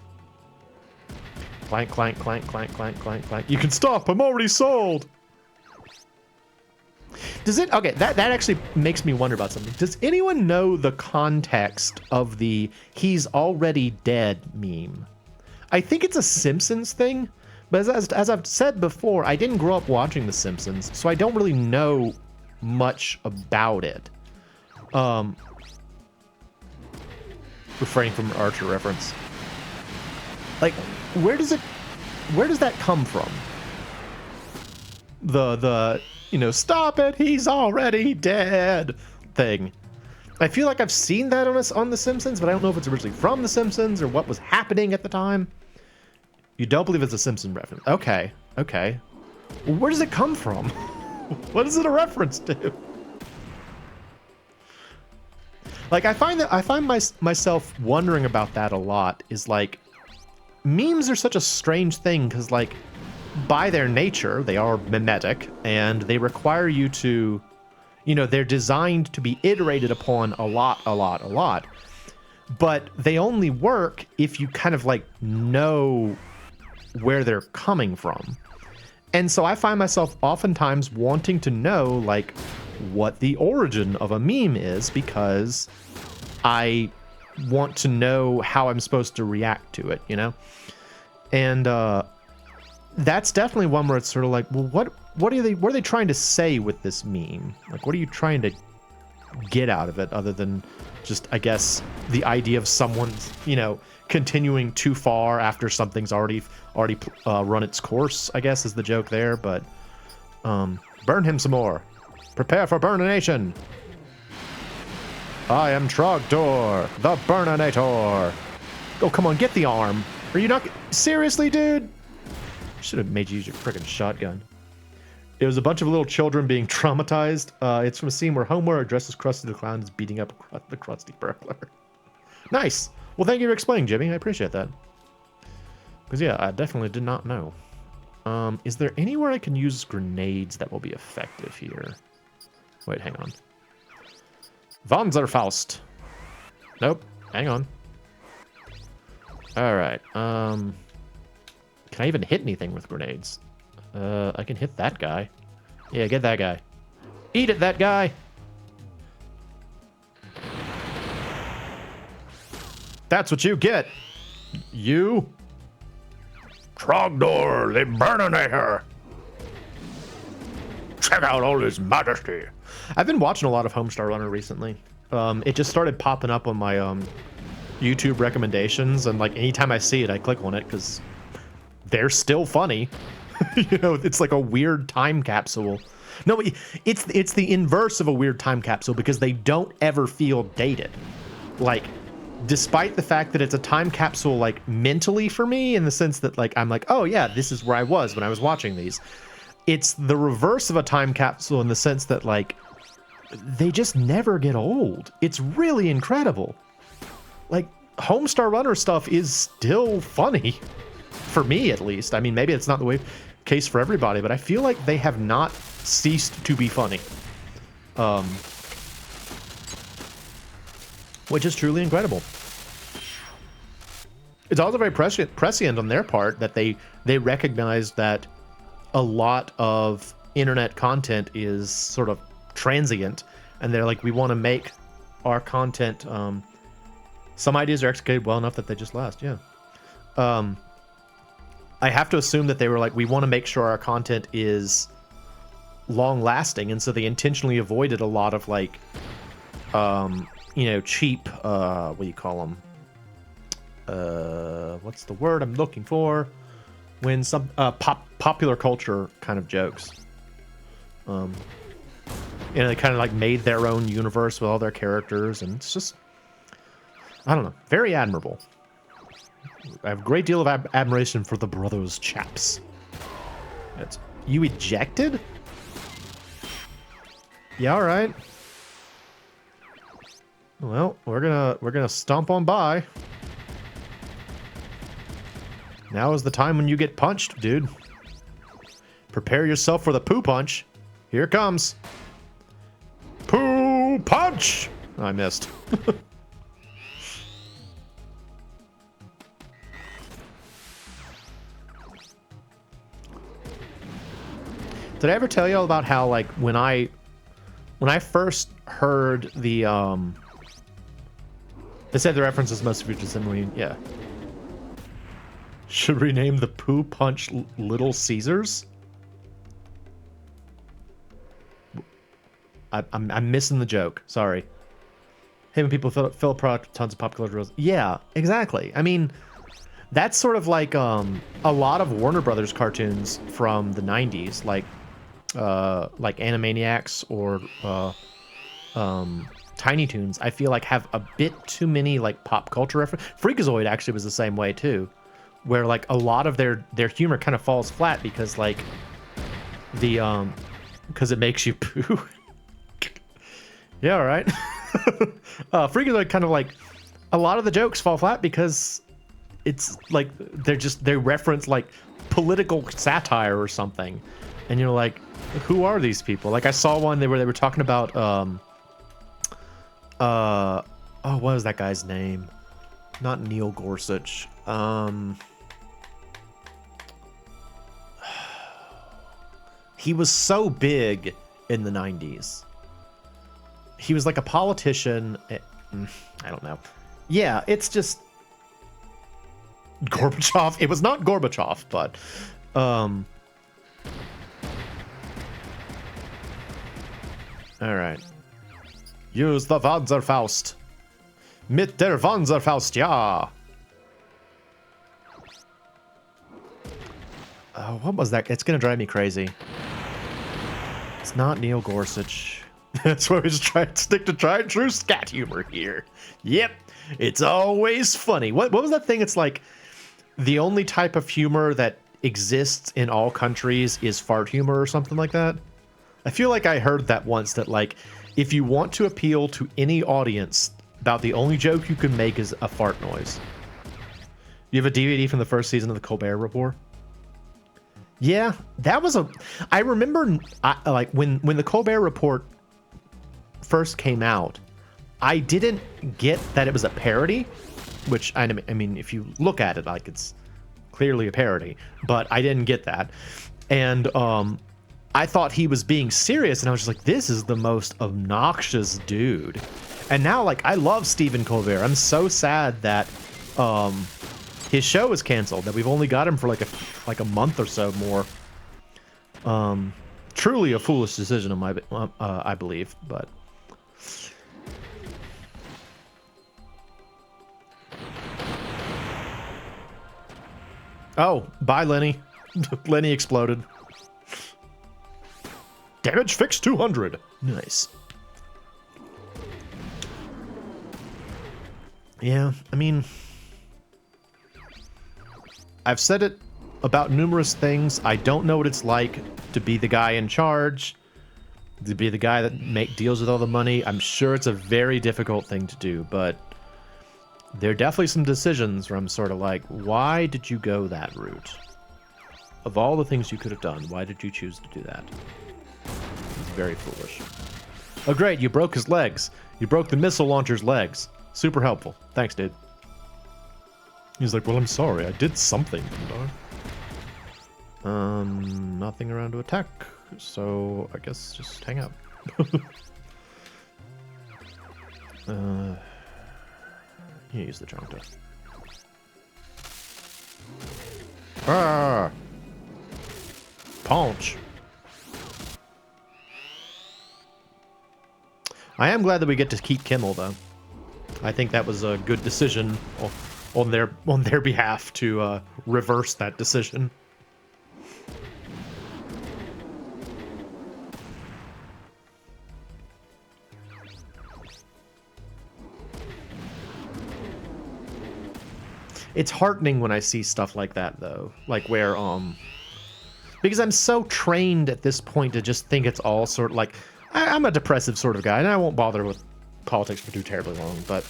Clank, clank, clank, clank, clank, clank, clank. You can stop. I'm already sold. Does it? Okay, that actually makes me wonder about something. Does anyone know the context of the "he's already dead" meme? I think it's a Simpsons thing, but as I've said before, I didn't grow up watching The Simpsons, so I don't really know much about it. Refraining from an Archer reference. Like, where does that come from? The stop it, he's already dead thing. I feel like I've seen that on The Simpsons, but I don't know if it's originally from The Simpsons or what was happening at the time. You don't believe it's a Simpson reference? Okay. Well, where does it come from? What is it a reference to? Like, I find myself wondering about that a lot. Is like, memes are such a strange thing because, like, by their nature, they are mimetic and they require you to, they're designed to be iterated upon a lot. But they only work if you kind of like know where they're coming from. And so I find myself oftentimes wanting to know, like, what the origin of a meme is because I want to know how I'm supposed to react to it, And that's definitely one where it's sort of like, well, what are they trying to say with this meme? Like, what are you trying to get out of it other than just, I guess, the idea of someone's, continuing too far after something's already run its course, I guess, is the joke there. But burn him some more. Prepare for Burnination. I am Trogdor, the Burninator. Oh, come on, get the arm. Are you not... Seriously, dude? Should have made you use your freaking shotgun. It was a bunch of little children being traumatized. It's from a scene where Homer, dressed as Krusty the Clown, is beating up the Krusty burglar. Nice. Well, thank you for explaining, Jimmy. I appreciate that. Because, yeah, I definitely did not know. Is there anywhere I can use grenades that will be effective here? Wait, hang on. Wanzerfaust. Nope. Hang on. All right. Can I even hit anything with grenades? I can hit that guy. Yeah, get that guy. Eat it, that guy. That's what you get. You. Trogdor, the Burninator. Check out all his majesty. I've been watching a lot of Homestar Runner recently. It just started popping up on my YouTube recommendations, and like anytime I see it, I click on it because they're still funny. It's like a weird time capsule. No, it's the inverse of a weird time capsule because they don't ever feel dated. Like, despite the fact that it's a time capsule, like, mentally for me, in the sense that, like, I'm like, oh yeah, this is where I was when I was watching these. It's the reverse of a time capsule in the sense that, like, they just never get old. It's really incredible. Like, Homestar Runner stuff is still funny. For me, at least. I mean, maybe it's not the case for everybody, but I feel like they have not ceased to be funny. Which is truly incredible. it's also very prescient on their part that they recognize that a lot of internet content is sort of transient, and they're like, we want to make our content. Some ideas are executed well enough that they just last. Yeah. I have to assume that they were like, we want to make sure our content is long lasting, and so they intentionally avoided a lot of like, cheap. What do you call them? What's the word I'm looking for? When some popular culture kind of jokes. They kind of like made their own universe with all their characters, and it's just, I don't know, very admirable. I have a great deal of admiration for the brothers chaps. You ejected? Yeah, all right. Well, we're gonna stomp on by. Now is the time when you get punched, dude. Prepare yourself for the poo punch. Here it comes. Poo punch! Oh, I missed. Did I ever tell you all about how, like, when I first heard the they said the references most features in yeah. Should rename the Poo Punch Little Caesars? I'm missing the joke. Sorry. Hey, when people fill a product with tons of pop culture rules. Yeah, exactly. I mean, that's sort of like a lot of Warner Brothers cartoons from the 90s, like Animaniacs or Tiny Toons. I feel like have a bit too many like pop culture references. Freakazoid actually was the same way too, where like a lot of their humor kind of falls flat because like because it makes you poo. Yeah, all right. Freakazoid kind of like a lot of the jokes fall flat because it's like they reference like political satire or something, and you're like, who are these people? Like I saw one where they were talking about what was that guy's name? Not Neil Gorsuch. He was so big in the 90s. He was like a politician. I don't know. Yeah, it's just Gorbachev. It was not Gorbachev, but all right. Use the Panzerfaust. Mit der Panzerfaust, ja. Oh, what was that? It's gonna drive me crazy. It's not Neil Gorsuch. That's why we just try to stick to tried true scat humor here. Yep, it's always funny. What was that thing? It's like the only type of humor that exists in all countries is fart humor or something like that. I feel like I heard that once, that like if you want to appeal to any audience, about the only joke you can make is a fart noise. You have a DVD from the first season of the Colbert Report? Yeah, that was I remember like when the Colbert Report first came out, I didn't get that it was a parody, which I mean, if you look at it, like it's clearly a parody, but I didn't get that. And I thought he was being serious, and I was just like, this is the most obnoxious dude. And now, like, I love Stephen Colbert. I'm so sad that his show is canceled, that we've only got him for like a month or so more. Truly a foolish decision on my I believe, but oh, bye Lenny. Lenny exploded. Damage fix 200. Nice. Yeah, I mean, I've said it about numerous things. I don't know what it's like to be the guy in charge, to be the guy that deals with all the money. I'm sure it's a very difficult thing to do, but there are definitely some decisions where I'm sort of like, why did you go that route? Of all the things you could have done, why did you choose to do that? It's very foolish. Oh, great, you broke his legs. You broke the missile launcher's legs. Super helpful. Thanks, dude. He's like, well, I'm sorry. I did something, didn't I? Nothing around to attack, so I guess just hang out. Use the charm to. Ah! Punch. I am glad that we get to keep Kimmel, though. I think that was a good decision on their behalf to reverse that decision. It's heartening when I see stuff like that, though. Like where, because I'm so trained at this point to just think it's all sort of like, I'm a depressive sort of guy, and I won't bother with politics for too terribly long, but,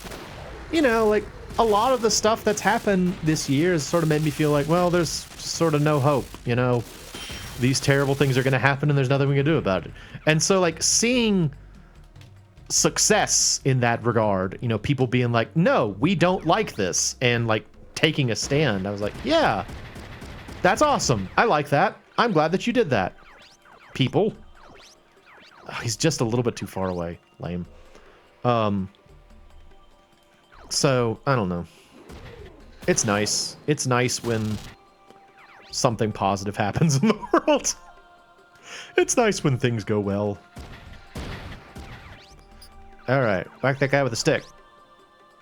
you know, like, a lot of the stuff that's happened this year has sort of made me feel like, well, there's sort of no hope, you know? These terrible things are going to happen, and there's nothing we can do about it. And so, like, seeing success in that regard, you know, people being like, no, we don't like this, and, like, taking a stand, I was like, yeah, that's awesome. I like that. I'm glad that you did that, people. Oh, he's just a little bit too far away. Lame. So, I don't know. It's nice. It's nice when something positive happens in the world. It's nice when things go well. Alright, whack that guy with a stick.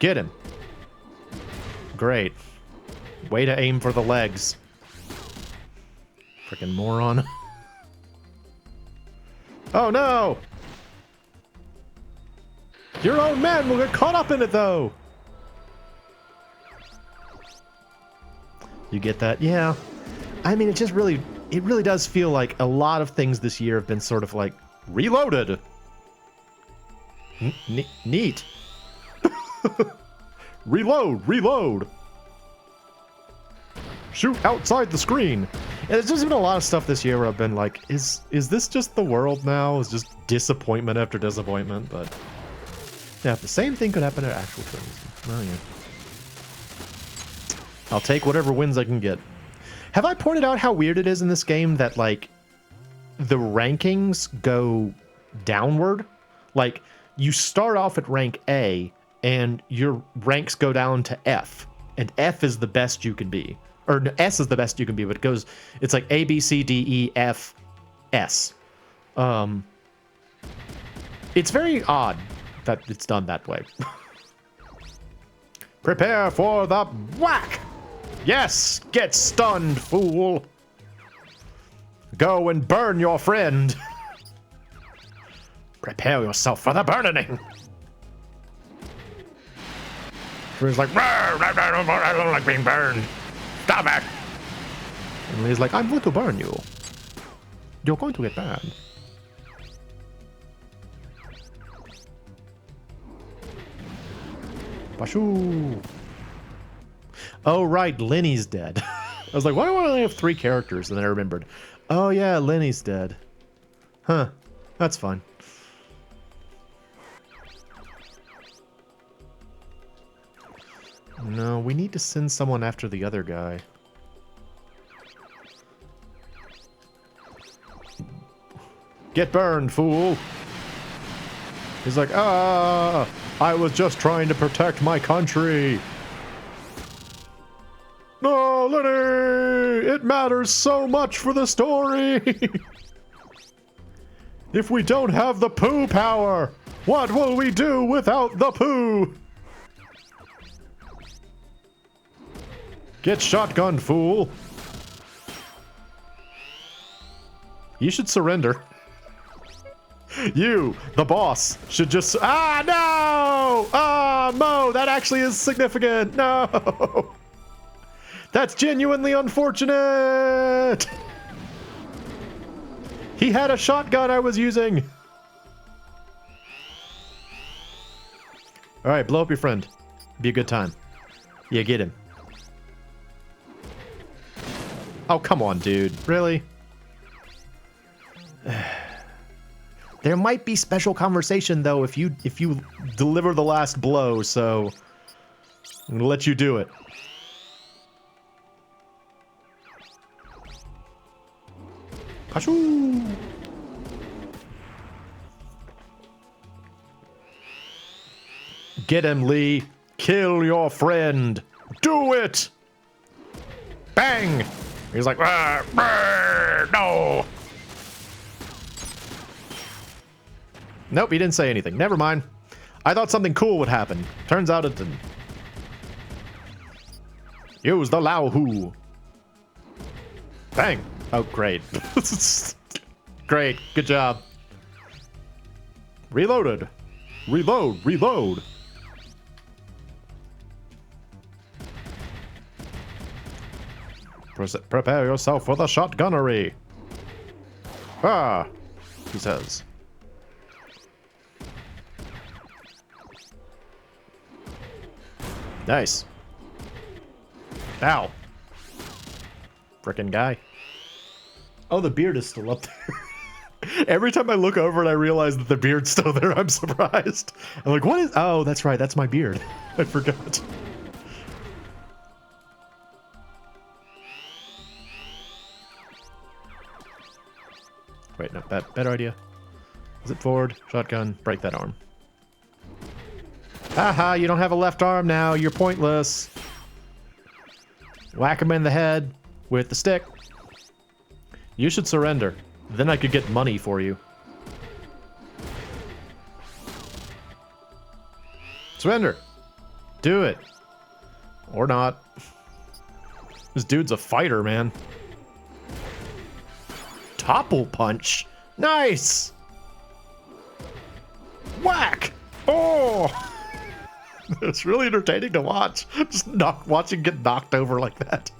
Get him. Great. Way to aim for the legs. Frickin' moron. Oh no! Your own man will get caught up in it, though! You get that? Yeah. I mean, it really does feel like a lot of things this year have been sort of like reloaded. Neat. Reload. Shoot outside the screen. And there's just been a lot of stuff this year where I've been like, is this just the world now? It's just disappointment after disappointment, but yeah, the same thing could happen at actual tournaments. Oh yeah. I'll take whatever wins I can get. Have I pointed out how weird it is in this game that, like, the rankings go downward? Like, you start off at rank A, and your ranks go down to F, and F is the best you can be. Or no, S is the best you can be, but it's like A, B, C, D, E, F, S. It's very odd that it's done that way. Prepare for the whack! Yes! Get stunned, fool! Go and burn your friend! Prepare yourself for the burning! He's like, I don't like being burned. Stop it! And he's like, I'm going to burn you. You're going to get burned. Bashoo! Oh, right, Lenny's dead. I was like, why do I only have 3 characters? And then I remembered, oh yeah, Lenny's dead. Huh, that's fine. No, we need to send someone after the other guy. Get burned, fool! He's like, I was just trying to protect my country. No, Lenny! It matters so much for the story! If we don't have the poo power, what will we do without the poo? Get shotgunned, fool! You should surrender. You, the boss, should just... Ah, no! Ah, Mo, that actually is significant! No! That's genuinely unfortunate! He had a shotgun I was using! Alright, blow up your friend. Be a good time. Yeah, get him. Oh, come on, dude. Really? There might be special conversation, though, if you deliver the last blow, so... I'm gonna let you do it. Achoo! Get him, Lee. Kill your friend. Do it. Bang. He's like, no. Nope, he didn't say anything. Never mind. I thought something cool would happen. Turns out it didn't. Use the Lao Hu. Bang. Oh, great. Great. Good job. Reloaded. Reload. Reload. Prepare yourself for the shotgunnery. Ah, he says. Nice. Ow. Frickin' guy. Oh, the beard is still up there. Every time I look over and I realize that the beard's still there, I'm surprised. I'm like, what is... Oh, that's right. That's my beard. I forgot. Wait, no. Better idea. Is it forward? Shotgun. Break that arm. Haha, you don't have a left arm now. You're pointless. Whack him in the head with the stick. You should surrender. Then I could get money for you. Surrender. Do it. Or not. This dude's a fighter, man. Topple punch. Nice. Whack. Oh. It's really entertaining to watch. Just watching get knocked over like that.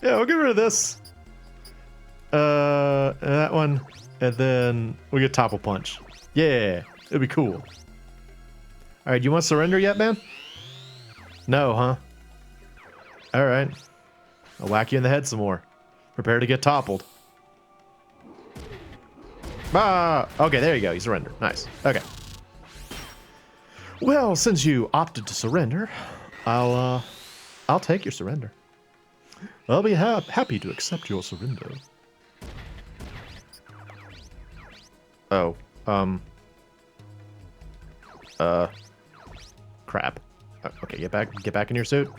Yeah, we'll get rid of this. That one. And then we get topple punch. Yeah, it'd be cool. Alright, you want to surrender yet, man? No, huh? Alright. I'll whack you in the head some more. Prepare to get toppled. Ah! Okay, there you go. You surrender. Nice. Okay. Well, since you opted to surrender, I'll take your surrender. I'll be happy to accept your surrender. Oh, crap. Okay, get back in your suit.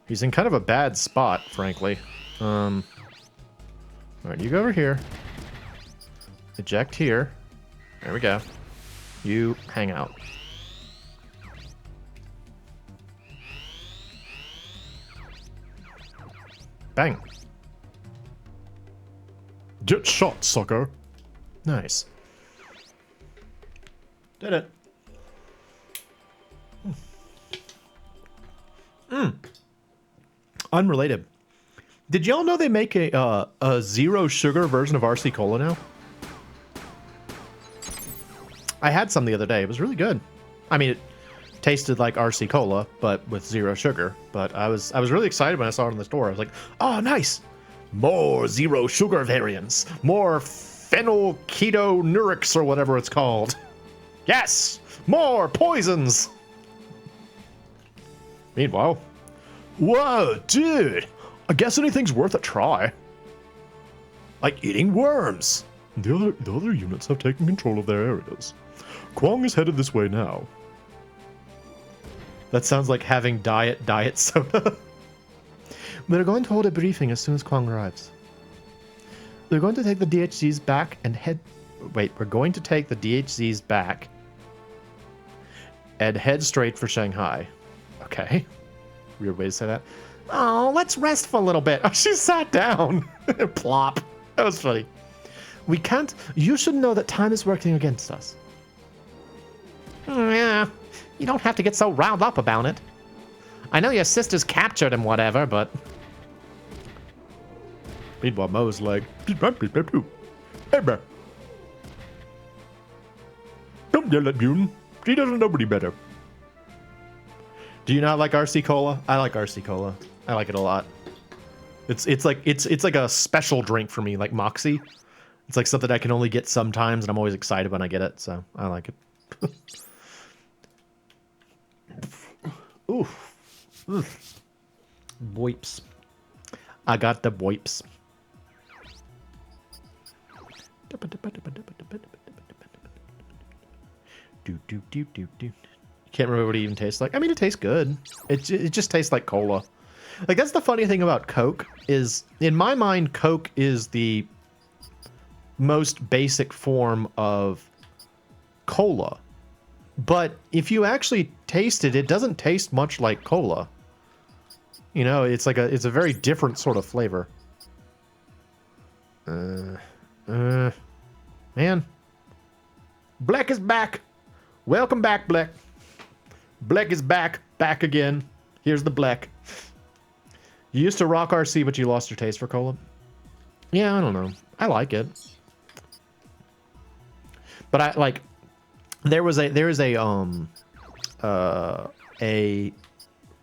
He's in kind of a bad spot, frankly. Alright, you go over here. Eject here. There we go. You hang out. Bang. Get shot, sucker. Nice. Did it. Unrelated. Did y'all know they make a zero sugar version of RC Cola now? I had some the other day. It was really good. I mean, it tasted like RC Cola, but with zero sugar. But I was really excited when I saw it in the store. I was like, oh, nice. More zero sugar variants. More phenylketonurics or whatever it's called. Yes! More poisons! Meanwhile, whoa, dude! I guess anything's worth a try. Like eating worms. The other units have taken control of their areas. Kwong is headed this way now. That sounds like having diet soda. We're going to hold a briefing as soon as Kwong arrives. We're going to take the DHZs back and head... Wait, we're going to take the DHZs back and head straight for Shanghai. Okay. Weird way to say that. Oh, let's rest for a little bit. Oh, she sat down. Plop. That was funny. We can't... You should know that time is working against us. Yeah, you don't have to get so riled up about it. I know your sister's captured and whatever, but... Meanwhile, Moe's like, don't yell at Bune. She doesn't know any better. Do you not like RC Cola? I like RC Cola. I like it a lot. It's like a special drink for me, like Moxie. It's like something I can only get sometimes, and I'm always excited when I get it, so I like it. Oof. Wipes. I got the wipes. Can't remember what it even tastes like. I mean, it tastes good. It just tastes like cola. Like, that's the funny thing about Coke is, in my mind, Coke is the most basic form of cola. But if you actually taste it, it doesn't taste much like cola. You know, it's a very different sort of flavor. Man. Black is back. Welcome back, Black. Black is back. Back again. Here's the Black. You used to rock RC, but you lost your taste for cola? Yeah, I don't know. I like it. But I like there is a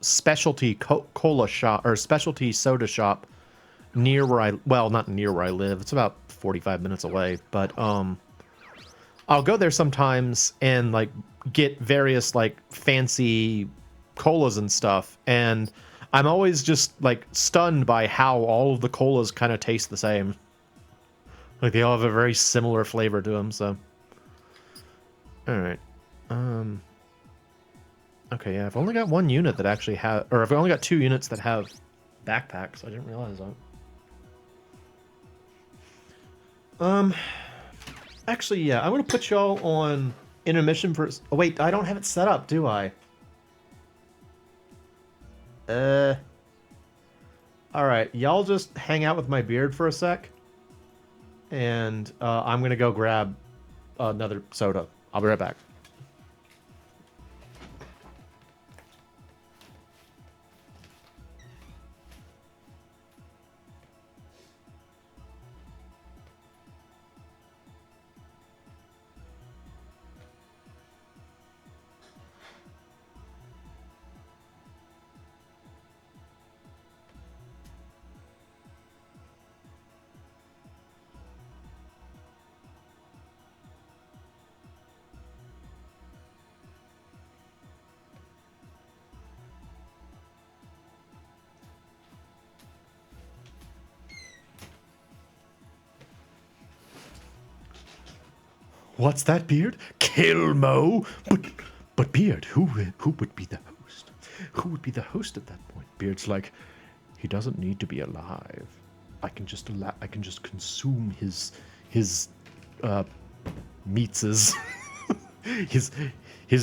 specialty cola shop or specialty soda shop near where not near where I live. It's about 45 minutes away, but I'll go there sometimes and like get various like fancy colas and stuff, and I'm always just like stunned by how all of the colas kind of taste the same. Like they all have a very similar flavor to them, so. All right. Okay, yeah, I've only got one unit that actually have, or I've only got 2 units that have backpacks. I didn't realize that. Actually, yeah, I'm gonna put y'all on intermission for. Oh wait, I don't have it set up, do I? All right, y'all just hang out with my beard for a sec, and I'm gonna go grab another soda. I'll be right back. What's that, Beard? Kill Mo? But Beard, who would be the host? Who would be the host at that point? Beard's like, he doesn't need to be alive. I can just consume his meats, his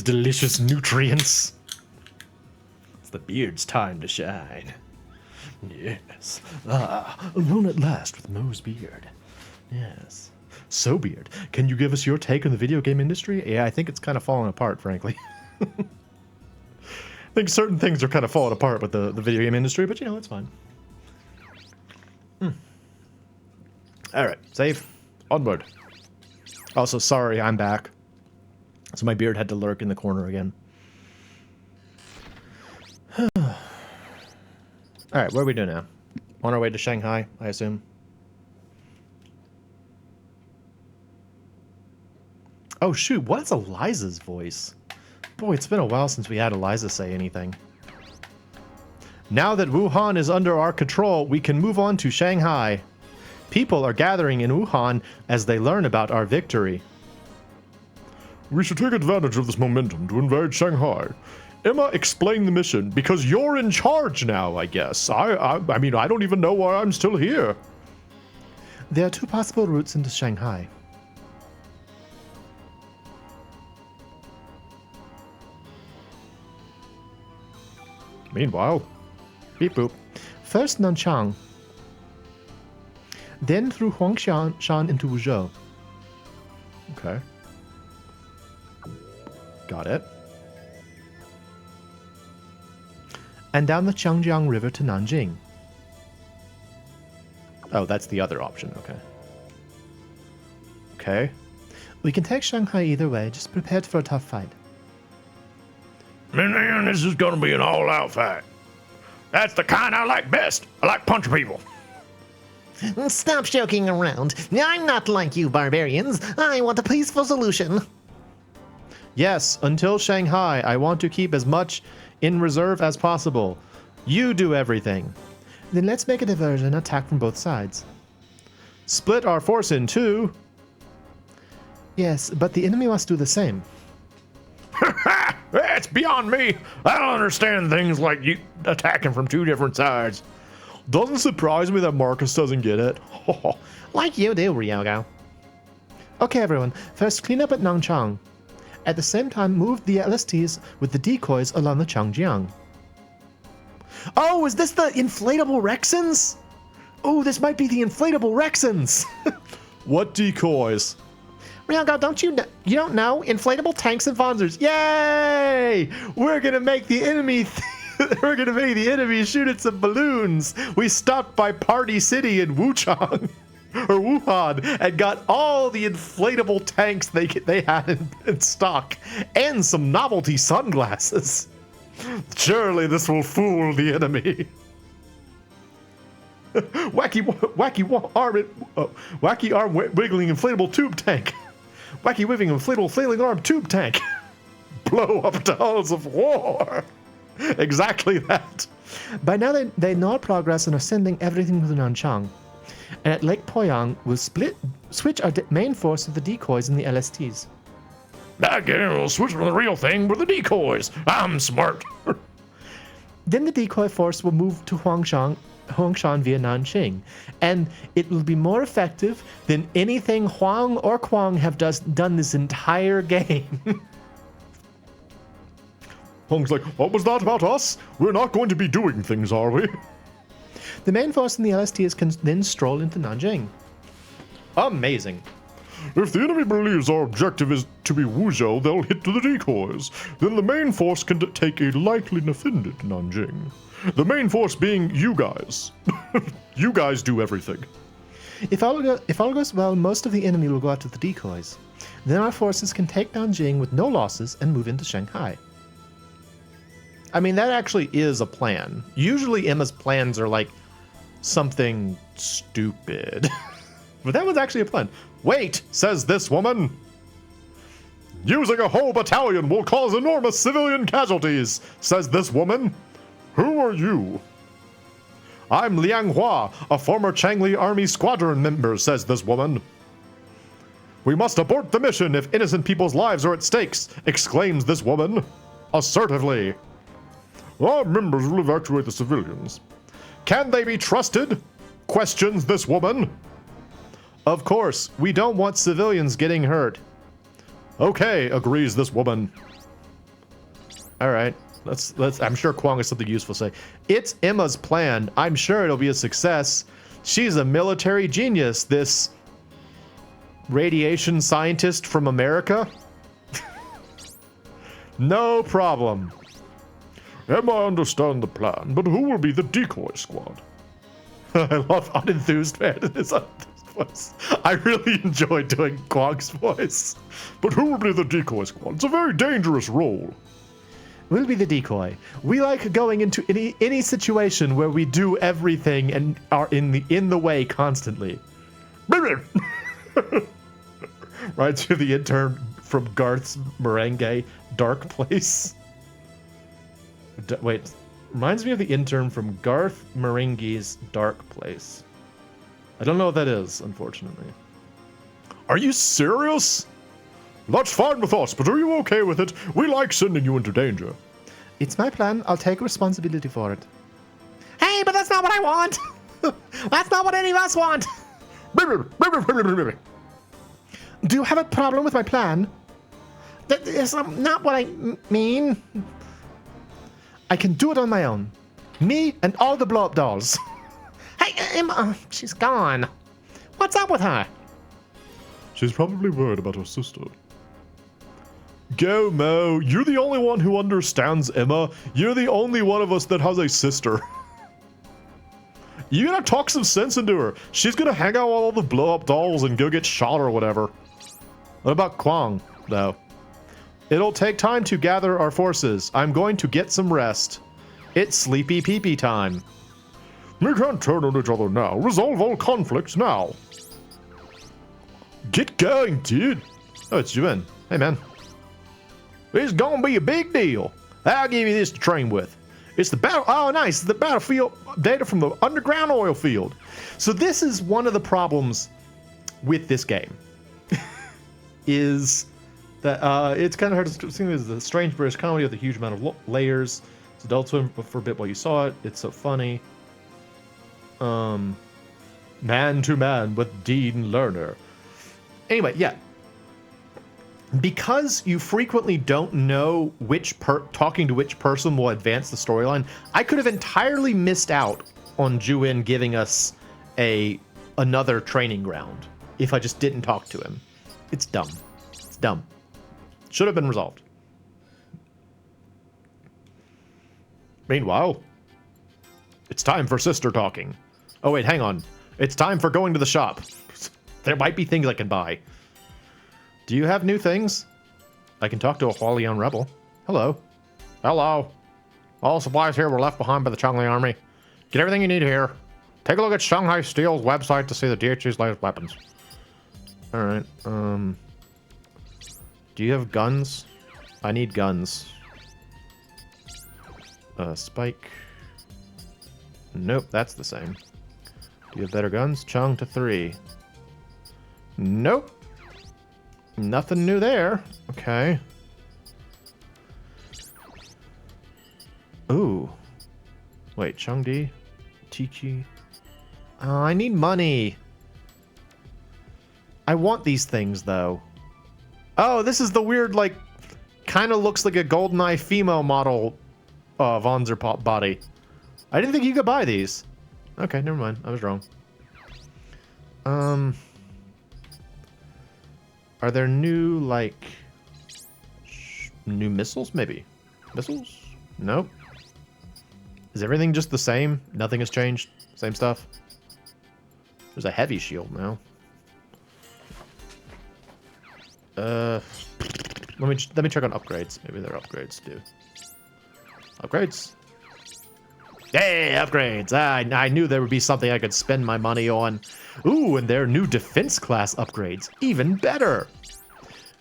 delicious nutrients. It's the Beard's time to shine. Yes. Alone at last with Moe's Beard. Yes. So, Beard, can you give us your take on the video game industry? Yeah, I think it's kind of falling apart, frankly. I think certain things are kind of falling apart with the video game industry, but, you know, it's fine. All right, save. Onward. Also, sorry, I'm back. So my beard had to lurk in the corner again. All right, what are we doing now? On our way to Shanghai, I assume. Oh, shoot, what is Eliza's voice? Boy, it's been a while since we had Eliza say anything. Now that Wuhan is under our control, we can move on to Shanghai. People are gathering in Wuhan as they learn about our victory. We should take advantage of this momentum to invade Shanghai. Emma, explain the mission, because you're in charge now, I guess. I mean, I don't even know why I'm still here. There are 2 possible routes into Shanghai. Meanwhile, beep boop. First Nanchang, then through Huangshan into Wuzhou. Okay. Got it. And down the Changjiang River to Nanjing. Oh, that's the other option, okay. Okay. We can take Shanghai either way, just prepared for a tough fight. Man, this is gonna be an all-out fight. That's the kind I like best. I like punching people. Stop joking around. I'm not like you barbarians. I want a peaceful solution. Yes, until Shanghai, I want to keep as much in reserve as possible. You do everything. Then let's make a diversion and attack from both sides. Split our force in two. Yes, but the enemy must do the same. That's beyond me. I don't understand things like you attacking from two different sides. Doesn't surprise me that Marcus doesn't get it. Like you do, Ryogo. Okay, everyone. First, clean up at Nangchang. At the same time, move the LSTs with the decoys along the Changjiang. Oh, is this the inflatable Rexons? Oh, this might be the inflatable Rexons. What decoys? Ryogo, you don't know? Inflatable tanks and Fonzers. Yay! We're gonna make the enemy we're gonna make the enemy shoot at some balloons. We stopped by Party City in Wuchang or Wuhan and got all the inflatable tanks they had in stock and some novelty sunglasses. Surely this will fool the enemy. Wacky arm wiggling inflatable tube tank. Wacky whipping inflatable flailing arm tube tank. Blow up dolls of war. Exactly that. By now they know our progress and are sending everything to Nanchang. And at Lake Poyang, we'll switch our main force to the decoys and the LSTs. Again, we'll switch from the real thing with the decoys. I'm smart. Then the decoy force will move to Huangshan via Nanjing, and it will be more effective than anything Huang or Quang have done this entire game. Huang's like, what was that about us? We're not going to be doing things, are we? The main force and the LSTs can then stroll into Nanjing. Amazing. If the enemy believes our objective is to be Wuzhou, they'll hit to the decoys. Then the main force can take a lightly offended Nanjing. The main force being you guys. You guys do everything. If all goes well, most of the enemy will go out to the decoys. Then our forces can take Nanjing with no losses and move into Shanghai. I mean, that actually is a plan. Usually Emma's plans are like something stupid. But that was actually a plan. Wait, says this woman. Using a whole battalion will cause enormous civilian casualties, says this woman. Who are you? I'm Liang Hua, a former Changli Army squadron member, says this woman. We must abort the mission if innocent people's lives are at stakes, exclaims this woman, assertively. Our members will evacuate the civilians. Can they be trusted? Questions this woman. Of course, we don't want civilians getting hurt. Okay, agrees this woman. All right, let's. I'm sure Kwong has something useful to say. It's Emma's plan. I'm sure it'll be a success. She's a military genius, this radiation scientist from America. No problem. Emma, I understand the plan, but who will be the decoy squad? I love unenthused man in his voice. I really enjoy doing Kwong's voice. But who will be the decoy squad? It's a very dangerous role. We'll be the decoy. We like going into any situation where we do everything and are in the way constantly. Right to the intern from Garth's Merengue Dark Place. Wait, reminds me of the intern from Garth Merengue's Dark Place. I don't know what that is, unfortunately. Are you serious? That's fine with us, but are you okay with it? We like sending you into danger. It's my plan. I'll take responsibility for it. Hey, but that's not what I want. That's not what any of us want. Do you have a problem with my plan? That is not what I mean. I can do it on my own. Me and all the blow-up dolls. Hey, Emma, she's gone. What's up with her? She's probably worried about her sister. Go, Mo. You're the only one who understands Emma. You're the only one of us that has a sister. You gotta talk some sense into her. She's gonna hang out with all the blow-up dolls and go get shot or whatever. What about Kwong, though? It'll take time to gather our forces. I'm going to get some rest. It's sleepy pee-pee time. We can't turn on each other now. Resolve all conflicts now. Get going, dude. Oh, it's Yuan. Hey, man. It's gonna be a big deal. I'll give you this to train with. It's the battle. Oh, nice. The battlefield data from the underground oil field. So this is one of the problems with this game. Is that it's kind of hard to see as the strange British comedy with a huge amount of layers. It's Adult Swim for a bit while you saw it. It's so funny. Man to man with Dean Lerner. Anyway, yeah. Because you frequently don't know which talking to which person will advance the storyline, I could have entirely missed out on Juin giving us another training ground if I just didn't talk to him. It's dumb. It's dumb. Should have been resolved. Meanwhile, it's time for sister talking. Oh wait, hang on. It's time for going to the shop. There might be things I can buy. Do you have new things? I can talk to a Hualian rebel. Hello. Hello. All supplies here were left behind by the Changli army. Get everything you need here. Take a look at Shanghai Steel's website to see the DHG's latest weapons. Alright, do you have guns? I need guns. Spike. Nope, that's the same. Do you have better guns? Chung to 3. Nope. Nothing new there. Okay. Ooh. Wait, Chung D? Tichi? Oh, I need money. I want these things, though. Oh, this is the weird, like, kind of looks like a GoldenEye female model Vonzer body. I didn't think you could buy these. Okay, never mind. I was wrong. Are there new, like, new missiles, maybe? Missiles? Nope. Is everything just the same? Nothing has changed? Same stuff? There's a heavy shield now. Let me check on upgrades. Maybe there are upgrades too. Upgrades. Yay, upgrades! I knew there would be something I could spend my money on. Ooh, and there are new defense class upgrades. Even better!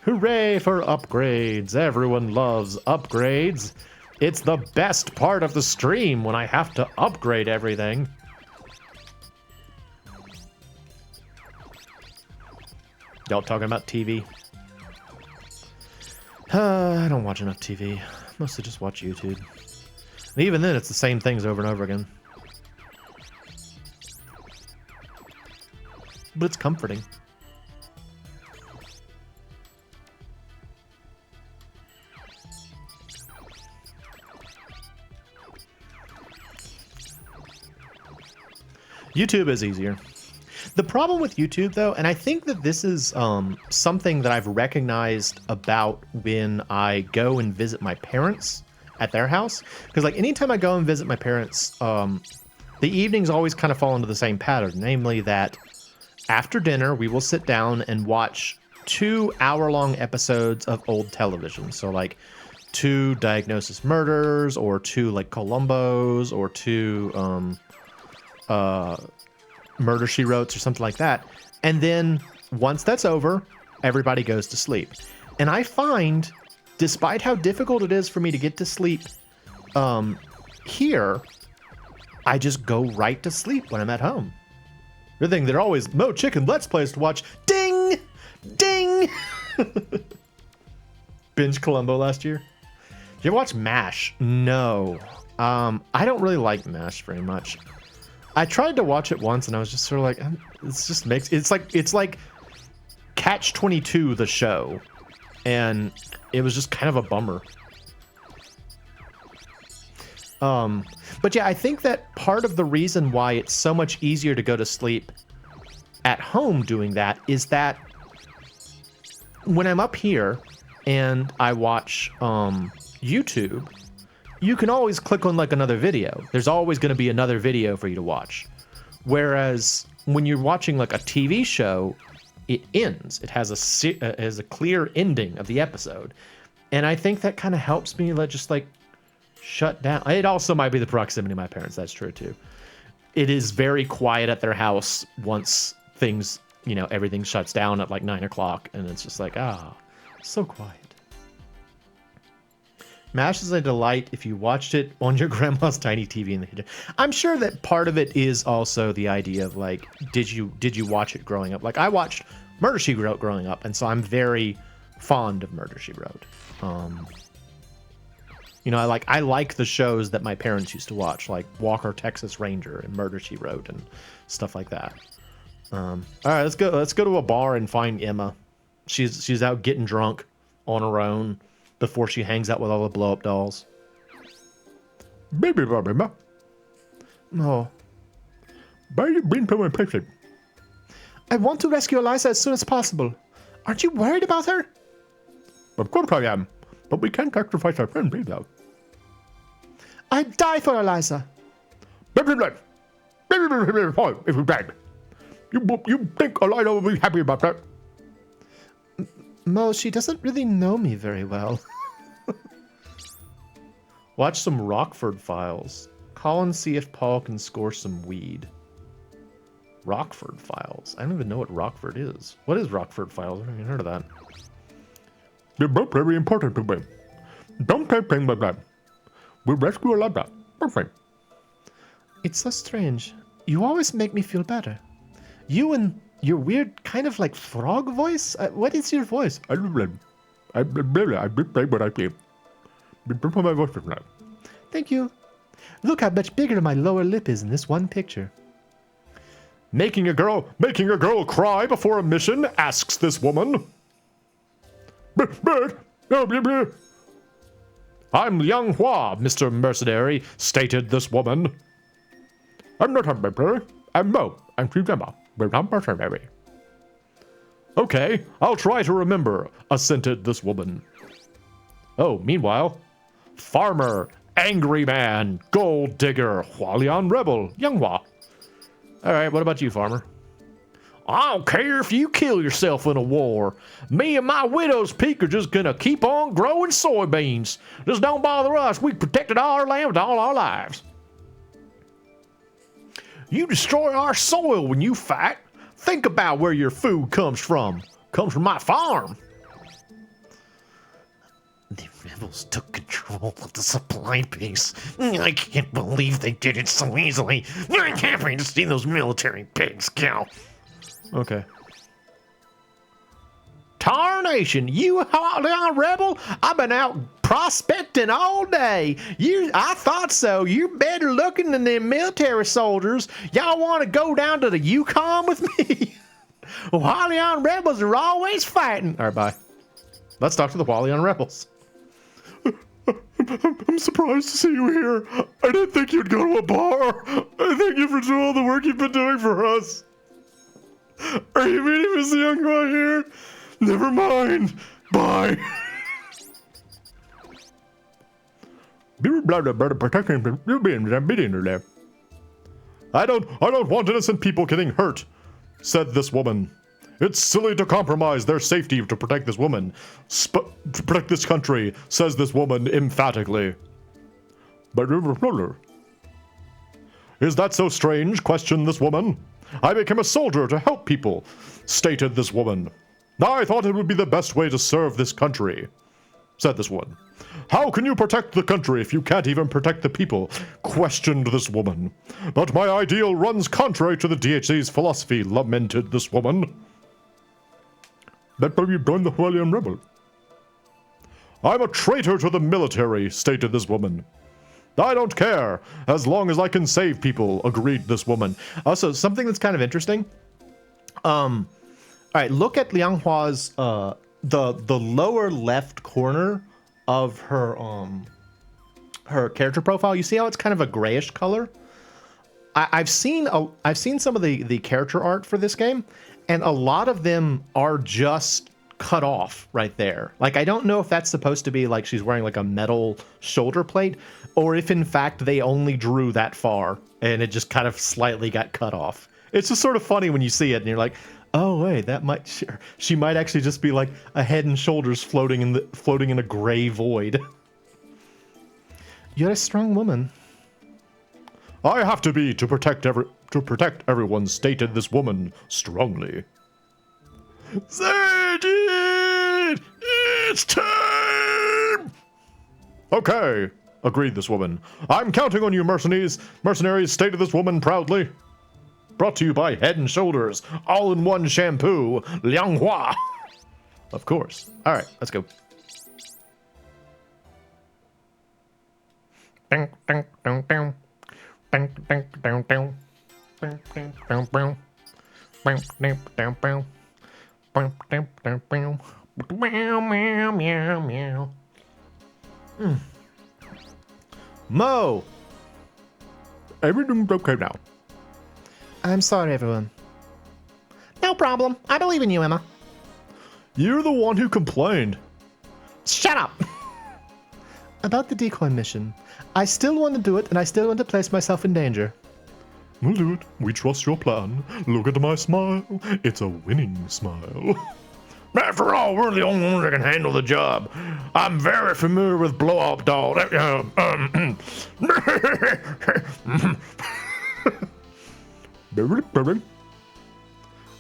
Hooray for upgrades! Everyone loves upgrades. It's the best part of the stream when I have to upgrade everything. Y'all talking about TV? I don't watch enough TV. Mostly just watch YouTube. And even then, it's the same things over and over again. But it's comforting. YouTube is easier. The problem with YouTube, though, and I think that this is something that I've recognized about when I go and visit my parents at their house, because like anytime I go and visit my parents, the evenings always kind of fall into the same pattern, namely that after dinner we will sit down and watch 2-hour-long episodes of old television. So like 2 Diagnosis Murders, or 2 like Columbos, or 2 Murder, She Wrote, or something like that. And then once that's over, everybody goes to sleep. And I find, despite how difficult it is for me to get to sleep here, I just go right to sleep when I'm at home. The thing, they're always MoeChicken Let's Plays to watch. Ding! Ding! Binge Columbo last year. Did you ever watch MASH? No. I don't really like MASH very much. I tried to watch it once and I was just sort of like, it's like Catch-22 the show, and it was just kind of a bummer. But yeah, I think that part of the reason why it's so much easier to go to sleep at home doing that is that when I'm up here and I watch YouTube, you can always click on like another video. There's always going to be another video for you to watch. Whereas when you're watching like a TV show, it ends. It has a clear ending of the episode. And I think that kind of helps me just like shut down. It also might be the proximity of my parents. That's true too. It is very quiet at their house once things, everything shuts down at like 9 o'clock, and it's just like, so quiet. MASH is a delight if you watched it on your grandma's tiny TV in the kitchen. I'm sure that part of it is also the idea of like, did you watch it growing up? Like I watched Murder She Wrote growing up, and so I'm very fond of Murder She Wrote. You know, I like the shows that my parents used to watch, like Walker Texas Ranger and Murder She Wrote and stuff like that. All right, let's go to a bar and find Emma. She's out getting drunk on her own before she hangs out with all the blow-up dolls. Baby, baby, No. where you been to my patient? I want to rescue Eliza as soon as possible. Aren't you worried about her? Of course I am, but we can't sacrifice our friend, baby. I'd die for Eliza. Baby, if you died. You think Eliza will be happy about that? Mo, she doesn't really know me very well. Watch some Rockford Files. Call and see if Paul can score some weed. Rockford Files. I don't even know what Rockford is. What is Rockford Files? I haven't even heard of that. They're both very important to me. Don't say things like that. We rescue Eliza. Perfect. It's so strange. You always make me feel better. You and your weird kind of like frog voice? What is your voice? I just say what I feel. Put my voice in that. Thank you. Look how much bigger my lower lip is in this one picture. Making a girl cry before a mission? Asks this woman. I'm Liang Hua, Mr. Mercenary, stated this woman. I'm not a mercenary. I'm Mo. I'm Chief Emma. We're not mercenary. Okay, I'll try to remember, assented this woman. Oh, meanwhile, farmer, angry man, gold digger, Hualian rebel, Yang Hua. All right, what about you, farmer? I don't care if you kill yourself in a war. Me and my widow's peak are just gonna keep on growing soybeans. Just don't bother us. We protected all our land all our lives. You destroy our soil when you fight. Think about where your food comes from. Comes from my farm. The rebels took control of the supply base. I can't believe they did it so easily. I'm happy to see those military pigs go. Okay. Tarnation, you rebel! I've been out prospecting all day. I thought so. You're better looking than them military soldiers. Y'all want to go down to the Yukon with me? Hualian rebels are always fighting. All right, bye. Let's talk to the Hualian rebels. I'm surprised to see you here. I didn't think you'd go to a bar. Thank you for all the work you've been doing for us. Are you meeting Miss Young Hua here? Never mind. Bye. I don't want innocent people getting hurt, said this woman. It's silly to compromise their safety to protect this woman. To protect this country, says this woman emphatically. Is that so strange? Questioned this woman. I became a soldier to help people, stated this woman. I thought it would be the best way to serve this country, said this woman. How can you protect the country if you can't even protect the people? Questioned this woman. But my ideal runs contrary to the DHC's philosophy, lamented this woman. That's why you joined the Hualian rebel. I'm a traitor to the military, stated this woman. I don't care, as long as I can save people, agreed this woman. Also, something that's kind of interesting. All right, look at Liang Hua's the lower left corner of her her character profile. You see how it's kind of a grayish color? I've seen some of the character art for this game, and a lot of them are just cut off right there. Like, I don't know if that's supposed to be like she's wearing like a metal shoulder plate, or if in fact they only drew that far and it just kind of slightly got cut off. It's just sort of funny when you see it and you're like, oh wait, that might she might actually just be like a head and shoulders floating in a gray void. You're a strong woman. I have to be to protect everyone, stated this woman strongly. Sergeant! It's time! Okay, agreed this woman. I'm counting on you, mercenaries. Mercenaries, stated this woman proudly. Brought to you by Head and Shoulders all-in-one shampoo, Lianghua. Of course. All right, let's go. Ding, ding, ding, ding. Ding, ding, ding, ding. Ding, ding, ding, ding. Ding, ding, ding, ding. Ding, ding, ding, ding. Meow, meow, meow, meow. Mo! Everything's okay now. I'm sorry, everyone. No problem. I believe in you, Emma. You're the one who complained. Shut up! About the decoy mission. I still want to do it, and I still want to place myself in danger. We'll do it. We trust your plan. Look at my smile. It's a winning smile. After all, we're the only ones that can handle the job. I'm very familiar with blow-up dolls.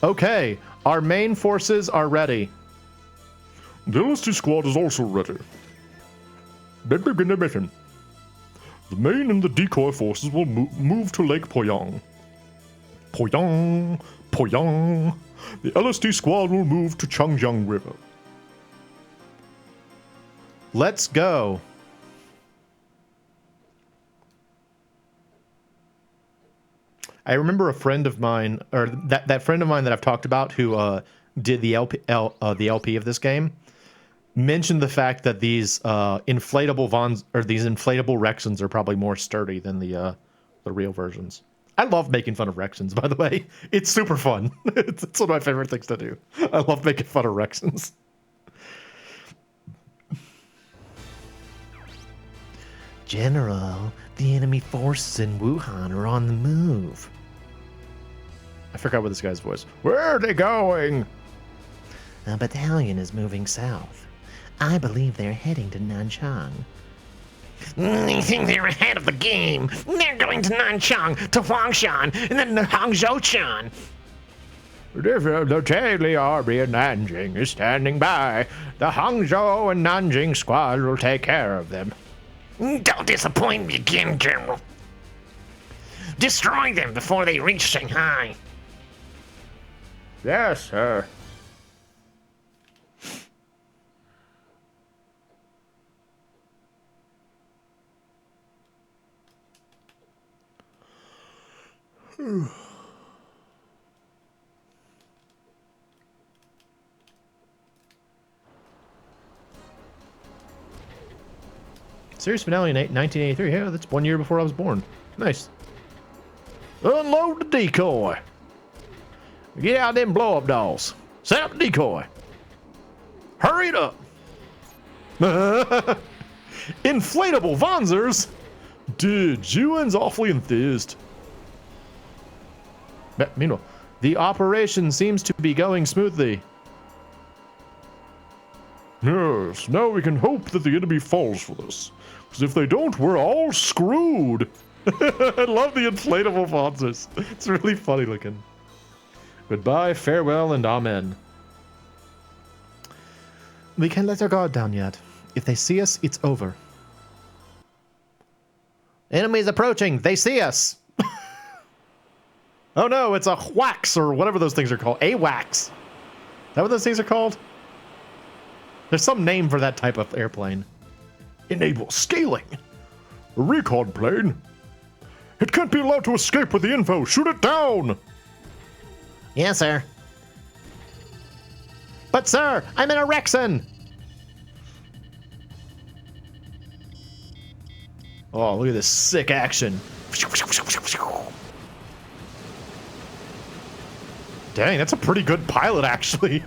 Okay, our main forces are ready. The LST squad is also ready. Let's begin the mission. The main and the decoy forces will move to Lake Poyang. Poyang, Poyang. The LST squad will move to Changjiang River. Let's go. I remember a friend of mine, or that friend of mine that I've talked about, who did the LP of this game, mentioned the fact that these inflatable Rexons are probably more sturdy than the real versions. I love making fun of Rexons, by the way. It's super fun. It's one of my favorite things to do. I love making fun of Rexons. General, the enemy forces in Wuhan are on the move. I forgot what this guy's voice. Where are they going? A battalion is moving south. I believe they're heading to Nanchang. They think they're ahead of the game. They're going to Nanchang, to Huangshan, and then to Hangzhoushan. The Daily Army in Nanjing is standing by. The Hangzhou and Nanjing squad will take care of them. Don't disappoint me again, General. Destroy them before they reach Shanghai. Yes, sir. Series finale in 1983. Yeah, that's 1 year before I was born. Nice. Unload the decoy. Get out them blow-up dolls. Set up the decoy. Hurry it up. Inflatable Wanzers? Dude, Juan's awfully enthused. Meanwhile, the operation seems to be going smoothly. Yes, now we can hope that the enemy falls for this. Because if they don't, we're all screwed. I love the inflatable Wanzers. It's really funny looking. Goodbye, farewell, and amen. We can't let our guard down yet. If they see us, it's over. Enemies approaching. They see us. Oh no, it's a wax or whatever those things are called. AWACS. Is that what those things are called? There's some name for that type of airplane. Enable scaling. A recon plane. It can't be allowed to escape with the info. Shoot it down. Yes, sir. But sir, I'm in a Rexon. Oh, look at this sick action. Dang, that's a pretty good pilot, actually.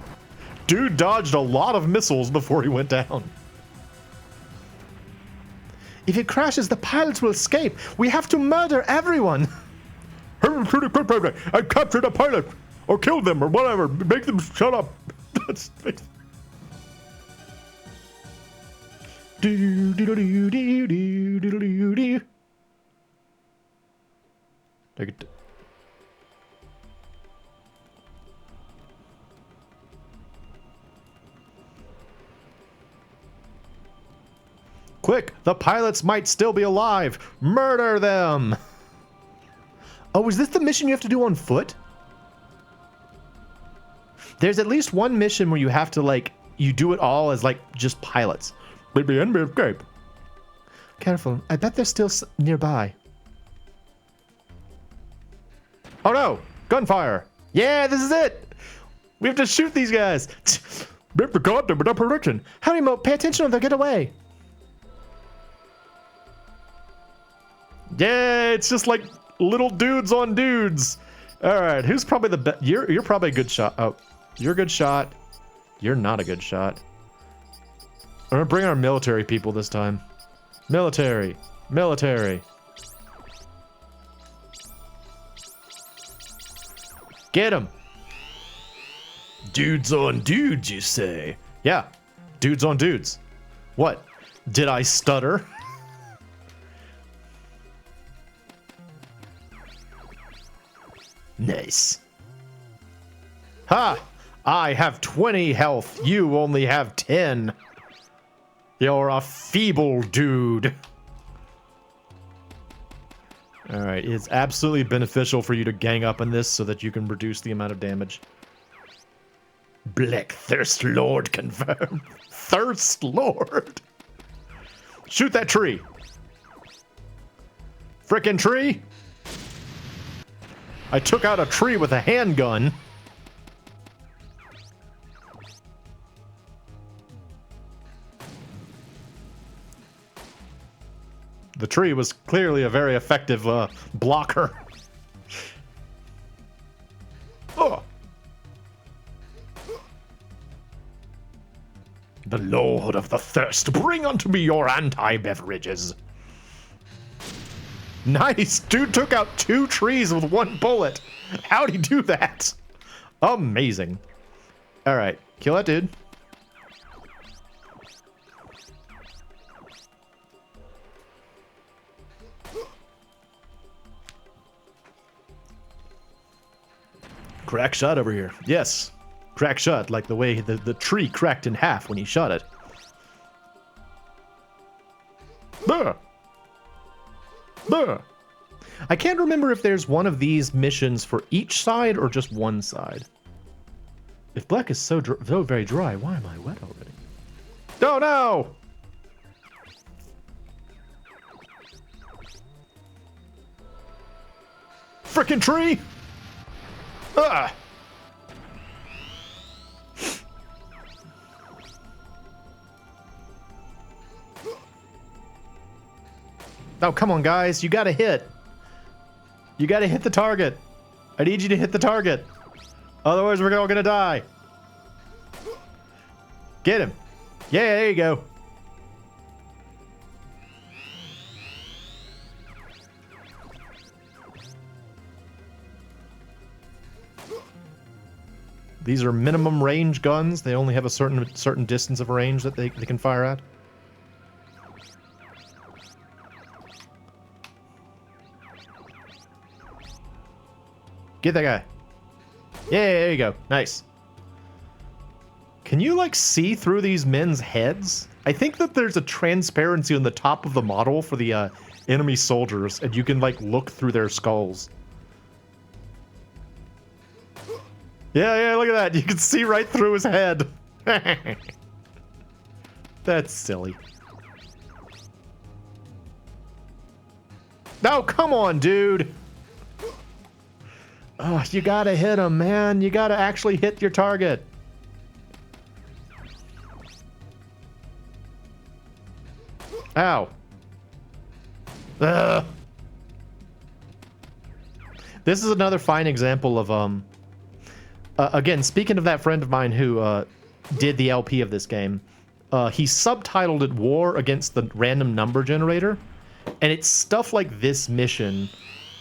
Dude dodged a lot of missiles before he went down. If it crashes, the pilots will escape. We have to murder everyone. I captured a pilot. Or killed them, or whatever. Make them shut up. That's... Take it. Quick, the pilots might still be alive. Murder them. Oh, is this the mission you have to do on foot? There's at least one mission where you have to, like, you do it all as, like, just pilots. Maybe enemy escape. Careful, I bet they're still nearby. Oh no! Gunfire! Yeah, this is it! We have to shoot these guys! We forgot them without prediction. Hurry, Mo, pay attention or they'll get away! Yeah, it's just like little dudes on dudes. Alright, who's probably the best? You're probably a good shot. Oh, you're a good shot. You're not a good shot. I'm gonna bring our military people this time. Military. Military. Get him. Dudes on dudes, you say? Yeah, dudes on dudes. What? Did I stutter? Nice. Ha! I have 20 health. You only have 10. You're a feeble dude. Alright, it's absolutely beneficial for you to gang up on this so that you can reduce the amount of damage. Black Thirst Lord confirmed. Thirst Lord. Shoot that tree. Frickin' tree. I took out a tree with a handgun. The tree was clearly a very effective blocker. Oh. The Lord of the Thirst, bring unto me your anti-beverages. Nice! Dude took out 2 trees with 1 bullet. How'd he do that? Amazing. Alright, kill that dude. Crack shot over here. Yes. Crack shot, like the way the tree cracked in half when he shot it. Buh. Buh. I can't remember if there's one of these missions for each side or just one side. If black is so very dry, why am I wet already? Oh no! Frickin' tree! Ah! Oh, come on, guys. You gotta hit. You gotta hit the target. I need you to hit the target. Otherwise, we're all gonna die. Get him. Yeah, there you go. These are minimum range guns. They only have a certain distance of range that they can fire at. Get that guy. Yeah, there you go. Nice. Can you, like, see through these men's heads? I think that there's a transparency on the top of the model for the enemy soldiers, and you can, like, look through their skulls. Yeah, look at that. You can see right through his head. That's silly. No, come on, dude. Oh, you gotta hit him, man. You gotta actually hit your target. Ow. Ugh. This is another fine example of, again, speaking of that friend of mine who did the LP of this game, he subtitled it War Against the Random Number Generator, and it's stuff like this mission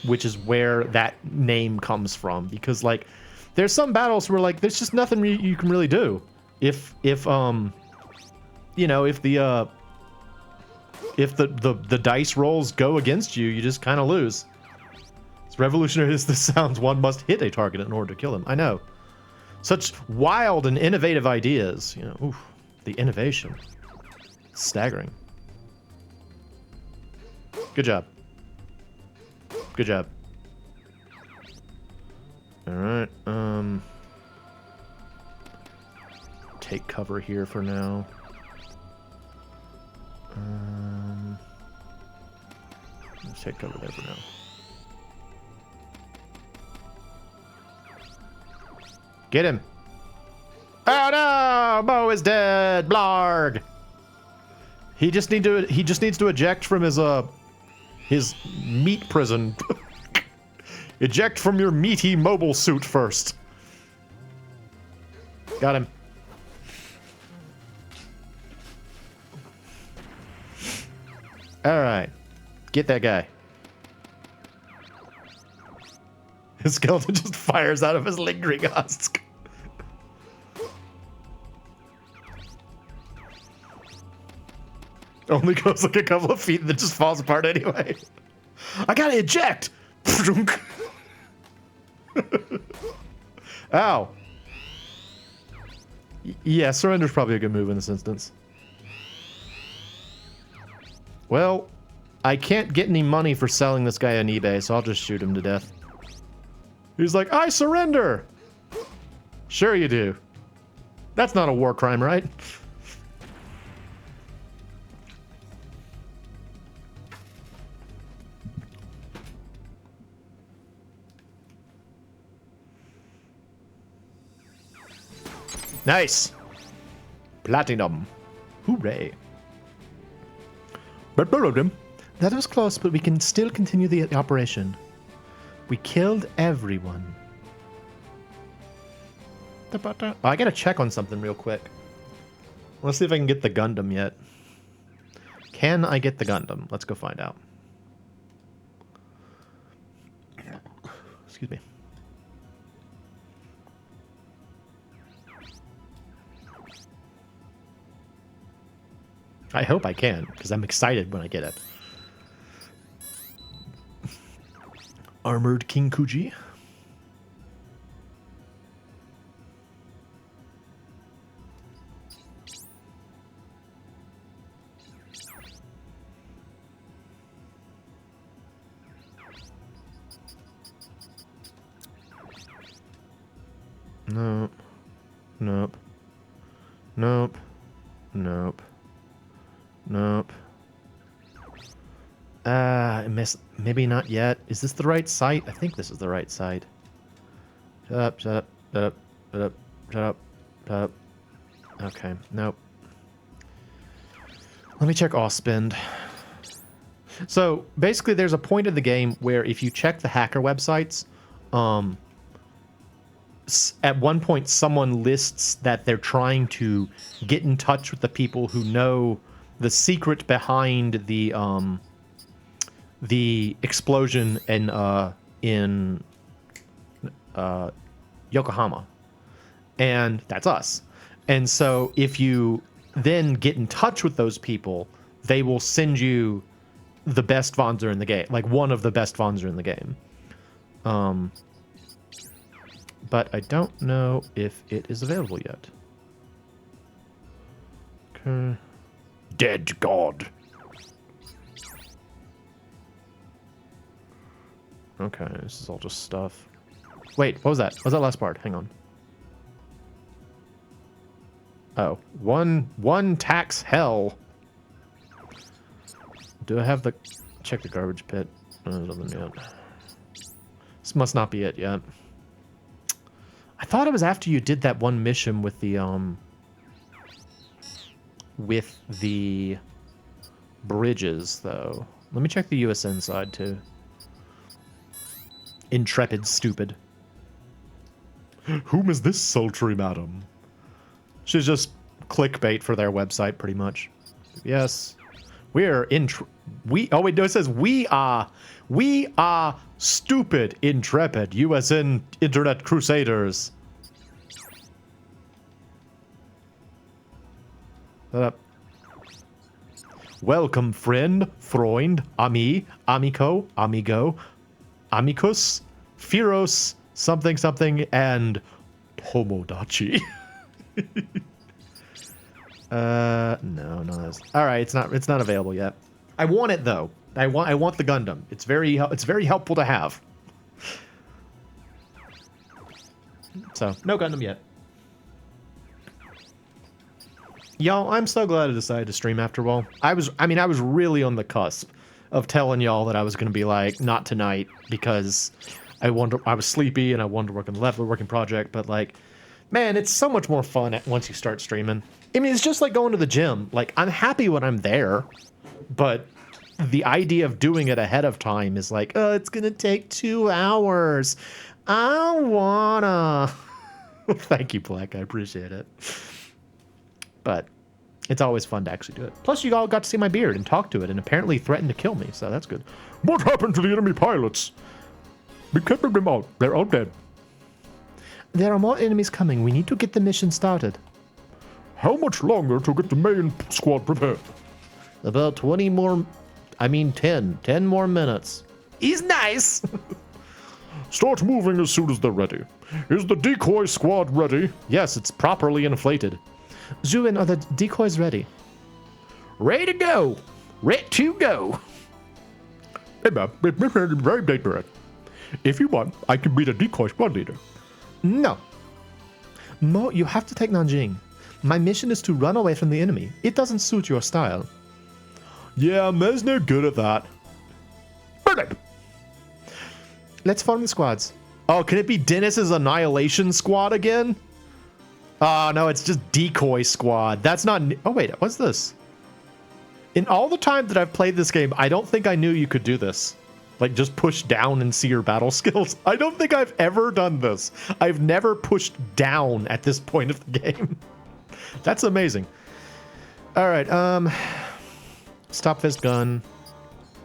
which is where that name comes from, because, like, there's some battles where, like, there's just nothing you can really do. If you know, if the dice rolls go against you, you just kind of lose. As revolutionary as this sounds, one must hit a target in order to kill him. I know. Such wild and innovative ideas, you know. Oof, the innovation. Staggering. Good job. Good job. All right. Take cover here for now. Let's take cover there for now. Get him. Oh no! Moe is dead. Blarg. He just needs to eject from his meat prison. Eject from your meaty mobile suit first. Got him. All right. Get that guy. His skeleton just fires out of his lingering husk. Only goes like a couple of feet and then just falls apart anyway. I gotta eject! Ow. Yeah, surrender's probably a good move in this instance. Well, I can't get any money for selling this guy on eBay, so I'll just shoot him to death. He's like, I surrender! Sure you do. That's not a war crime, right? Nice. Platinum. Hooray. That was close, but we can still continue the operation. We killed everyone. Oh, I gotta check on something real quick. Let's see if I can get the Gundam yet. Can I get the Gundam? Let's go find out. Excuse me. I hope I can, because I'm excited when I get it. Armored King Kuji. Nope. Nope. Nope. Nope. Nope. I missed. Maybe not yet. Is this the right site? I think this is the right site. Shut up, shut up, shut up, shut up, shut up, shut up. Okay, nope. Let me check Ausspend. So, basically, there's a point of the game where if you check the hacker websites, at one point someone lists that they're trying to get in touch with the people who know the secret behind the explosion in Yokohama, and that's us. And so if you then get in touch with those people, they will send you the best Vonzer in the game, like one of the best Vonzer in the game. But I don't know if it is available yet. Okay. Dead God. Okay, this is all just stuff. Wait, what was that? What was that last part? Hang on. Oh, one tax hell. Do I have the... Check the garbage pit. Nothing yet. This must not be it yet. I thought it was after you did that one mission with the bridges, though. Let me check the USN side, too. Intrepid stupid. Whom is this sultry madam? She's just clickbait for their website, pretty much. Yes. We're oh wait, no, it says we are stupid, intrepid, USN Internet Crusaders. Shut up. Welcome, friend, Freund, ami, amico, amigo, amicus, Firos, something, something, and Tomodachi. No, no. All right, it's not available yet. I want it though. I want the Gundam. It's very helpful to have. So, no Gundam yet. Y'all, I'm so glad I decided to stream after all. I was really on the cusp of telling y'all that I was going to be like, not tonight, because I was sleepy and I wanted to work on the level working project, but like, man, it's so much more fun once you start streaming. I mean, it's just like going to the gym. Like, I'm happy when I'm there, but the idea of doing it ahead of time is like, oh, it's going to take 2 hours. I wanna. Thank you, Black. I appreciate it. But it's always fun to actually do it. Plus, you all got to see my beard and talk to it and apparently threatened to kill me, so that's good. What happened to the enemy pilots? Be keeping them out. They're all dead. There are more enemies coming. We need to get the mission started. How much longer to get the main squad prepared? About 20 more... 10 more minutes. He's nice! Start moving as soon as they're ready. Is the decoy squad ready? Yes, it's properly inflated. Zhuin, are the decoys ready? Ready to go! Ready to go! Hey man, very dangerous. If you want, I can be the decoy squad leader. No. Mo, you have to take Nanjing. My mission is to run away from the enemy. It doesn't suit your style. Yeah, Mez no good at that. Brilliant. Let's form the squads. Oh, can it be Dennis's Annihilation Squad again? Oh, no, it's just Decoy Squad. That's not... Oh, wait, what's this? In all the time that I've played this game, I don't think I knew you could do this. Like, just push down and see your battle skills. I don't think I've ever done this. I've never pushed down at this point of the game. That's amazing. All right, Stop Fist Gun.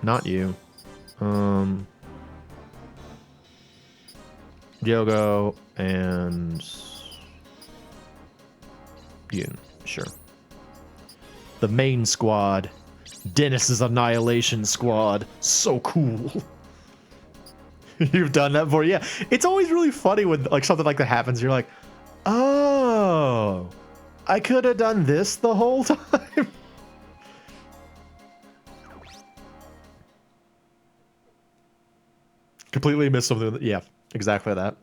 Not you. Yogo and Yoon, sure. The main squad, Dennis's Annihilation Squad, so cool. You've done that before, yeah. It's always really funny when like something like that happens. You're like, oh, I could have done this the whole time. Completely missed something. Yeah, exactly that.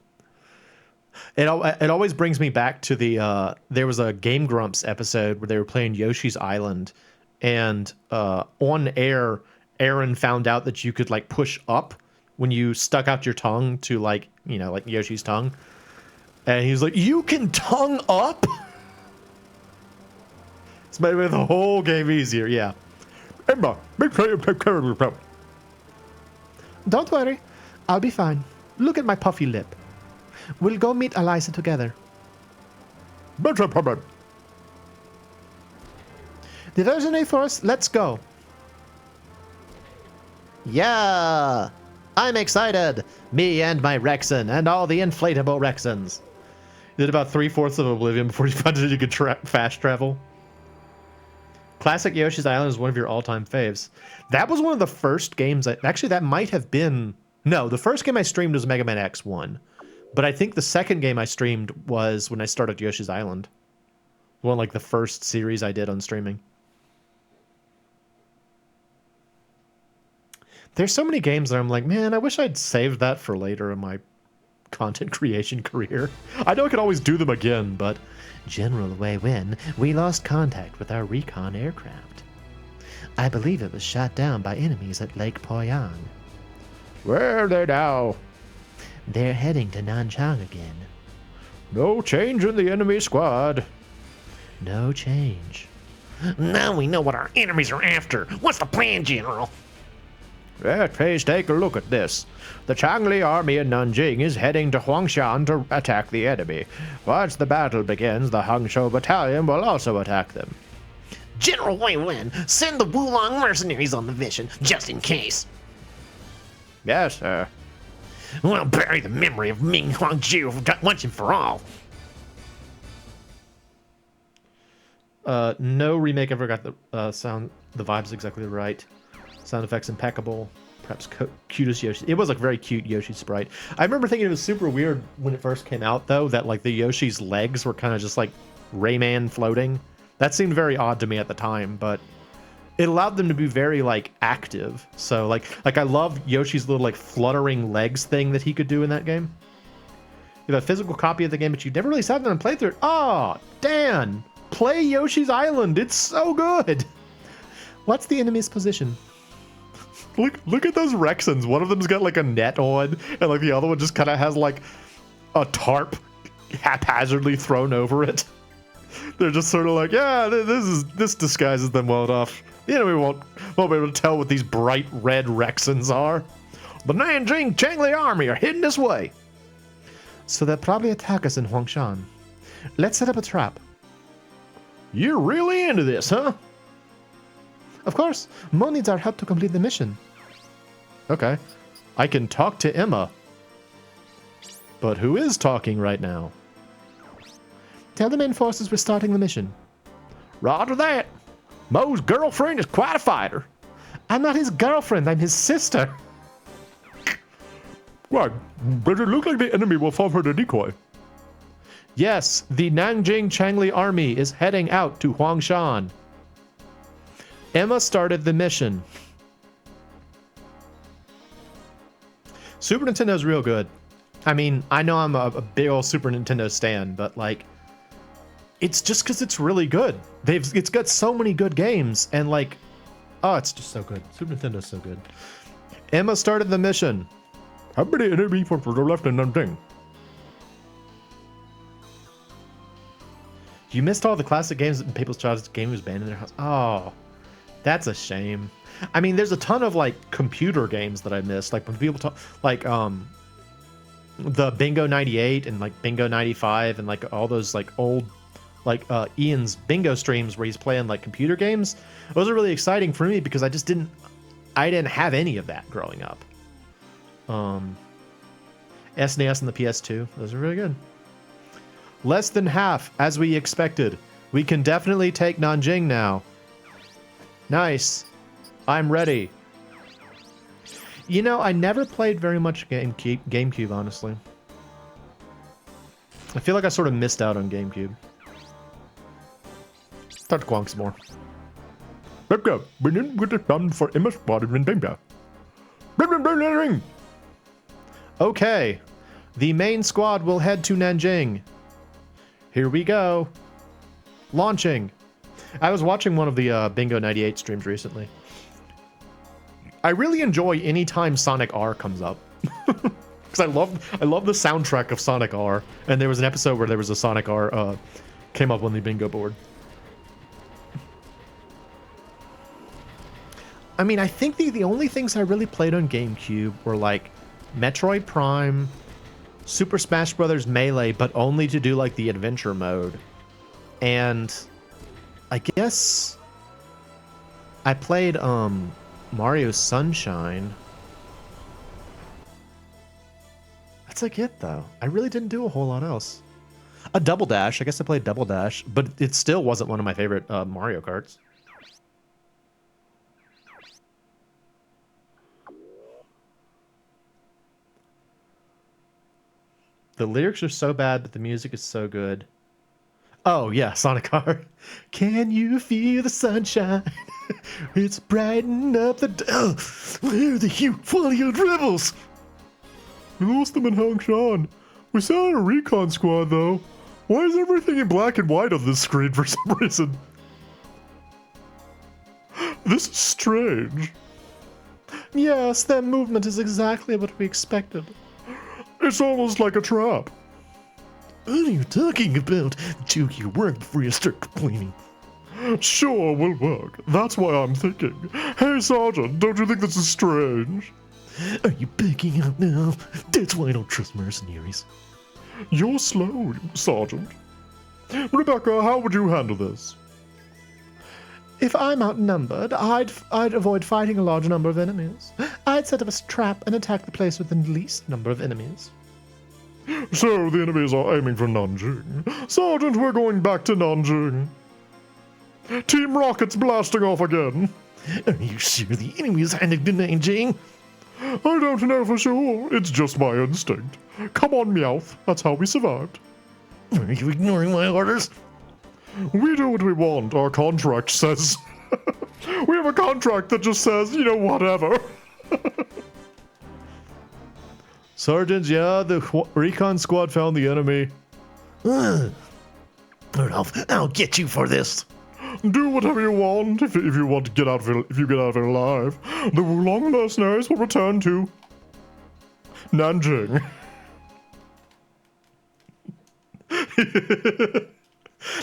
It always brings me back to the there was a Game Grumps episode where they were playing Yoshi's Island, and on air, Aaron found out that you could like push up when you stuck out your tongue to like, you know, like Yoshi's tongue, and he was like, "You can tongue up." It's made the whole game easier. Yeah. Emma, make sure you take care of yourself. Don't worry, I'll be fine. Look at my puffy lip. We'll go meet Eliza together. Better problem. Diversionary Force, let's go. Yeah, I'm excited. Me and my Rexon and all the inflatable Rexons. You did about 3/4 of Oblivion before you found out you could fast travel. Classic Yoshi's Island is one of your all-time faves. That was one of the first games. Actually, that might have been... No, the first game I streamed was Mega Man X1. But I think the second game I streamed was when I started Yoshi's Island. One like the first series I did on streaming. There's so many games that I'm like, man, I wish I'd saved that for later in my content creation career. I know I could always do them again, but... General Wei Wen, we lost contact with our recon aircraft. I believe it was shot down by enemies at Lake Poyang. Where are they now? They're heading to Nanchang again. No change in the enemy squad. No change. Now we know what our enemies are after. What's the plan, General? Please take a look at this. The Changli army in Nanjing is heading to Huangshan to attack the enemy. Once the battle begins, the Hangzhou battalion will also attack them. General Wei Wen, send the Wulong mercenaries on the mission, just in case. Yes, sir. We'll bury the memory of Ming Huangju once and for all. No remake ever got the sound, the vibes exactly right. Sound effects impeccable. Perhaps cutest Yoshi. It was like very cute Yoshi sprite. I remember thinking it was super weird when it first came out, though, that like the Yoshi's legs were kind of just like Rayman floating. That seemed very odd to me at the time, but it allowed them to be very like active. So like I love Yoshi's little like fluttering legs thing that he could do in that game. You have a physical copy of the game, but you've never really sat down and played through it. Oh, Dan, play Yoshi's Island. It's so good. What's the enemy's position? Look at those Rexons. One of them's got like a net on, and like the other one just kind of has like a tarp haphazardly thrown over it. They're just sort of like, yeah, this disguises them well enough. The enemy won't be able to tell what these bright red Rexons are. The Nanjing Changli army are heading this way. So they'll probably attack us in Huangshan. Let's set up a trap. You're really into this, huh? Of course, Mo needs our help to complete the mission. Okay. I can talk to Emma. But who is talking right now? Tell the main forces we're starting the mission. Roger that. Mo's girlfriend is quite a fighter. I'm not his girlfriend, I'm his sister. Why, does it look like the enemy will fall for the decoy? Yes, the Nanjing Changli army is heading out to Huangshan. Emma started the mission. Super Nintendo's real good. I mean, I know I'm a big old Super Nintendo stan, but like, it's just because it's really good. It's got so many good games, and like, oh, it's just so good. Super Nintendo's so good. Emma started the mission. How many enemy forces are left in Nanjing? You missed all the classic games that people's childhood game was banned in their house. Oh, that's a shame. I mean, there's a ton of like computer games that I missed. Like when people talk, like the Bingo 98 and like Bingo 95 and like all those like old like Ian's Bingo streams where he's playing like computer games. Those are really exciting for me because I didn't have any of that growing up. SNES and the PS2, those are really good. Less than half, as we expected. We can definitely take Nanjing now. Nice. I'm ready. You know, I never played very much GameCube, honestly. I feel like I sort of missed out on GameCube. Start to Guang some more. Let's go. We didn't get it done for Emma spotted in danger. Okay. The main squad will head to Nanjing. Here we go. Launching. I was watching one of the Bingo 98 streams recently. I really enjoy any time Sonic R comes up. Because I love the soundtrack of Sonic R. And there was an episode where there was a Sonic R came up on the bingo board. I mean, I think the only things I really played on GameCube were like Metroid Prime, Super Smash Bros. Melee, but only to do like the adventure mode. And I guess I played Mario Sunshine. That's like it though. I really didn't do a whole lot else. A Double Dash. I guess I played Double Dash, but it still wasn't one of my favorite Mario Karts. The lyrics are so bad, but the music is so good. Oh, yeah, Sonic R. Can you feel the sunshine? It's brightened up the... Oh, where are the Euphonian rebels? We lost them in Huangshan. We sent out a recon squad, though. Why is everything in black and white on this screen for some reason? This is strange. Yes, their movement is exactly what we expected. It's almost like a trap. What are you talking about? Do your work before you start complaining. Sure, will work. That's why I'm thinking. Hey, Sergeant, don't you think this is strange? Are you backing out now? That's why I don't trust mercenaries. You're slow, Sergeant. Rebecca, how would you handle this? If I'm outnumbered, I'd avoid fighting a large number of enemies. I'd set up a trap and attack the place with the least number of enemies. So the enemies are aiming for Nanjing. Sergeant, we're going back to Nanjing. Team Rocket's blasting off again. Are you sure the enemies are heading to Nanjing? I don't know for sure. It's just my instinct. Come on, Meowth. That's how we survived. Are you ignoring my orders? We do what we want. Our contract says. We have a contract that just says, whatever. Sergeant, yeah, the recon squad found the enemy. Rudolph, I'll get you for this. Do whatever you want if you want to get out of it, if you get out of it alive. The Wulong mercenaries will return to Nanjing.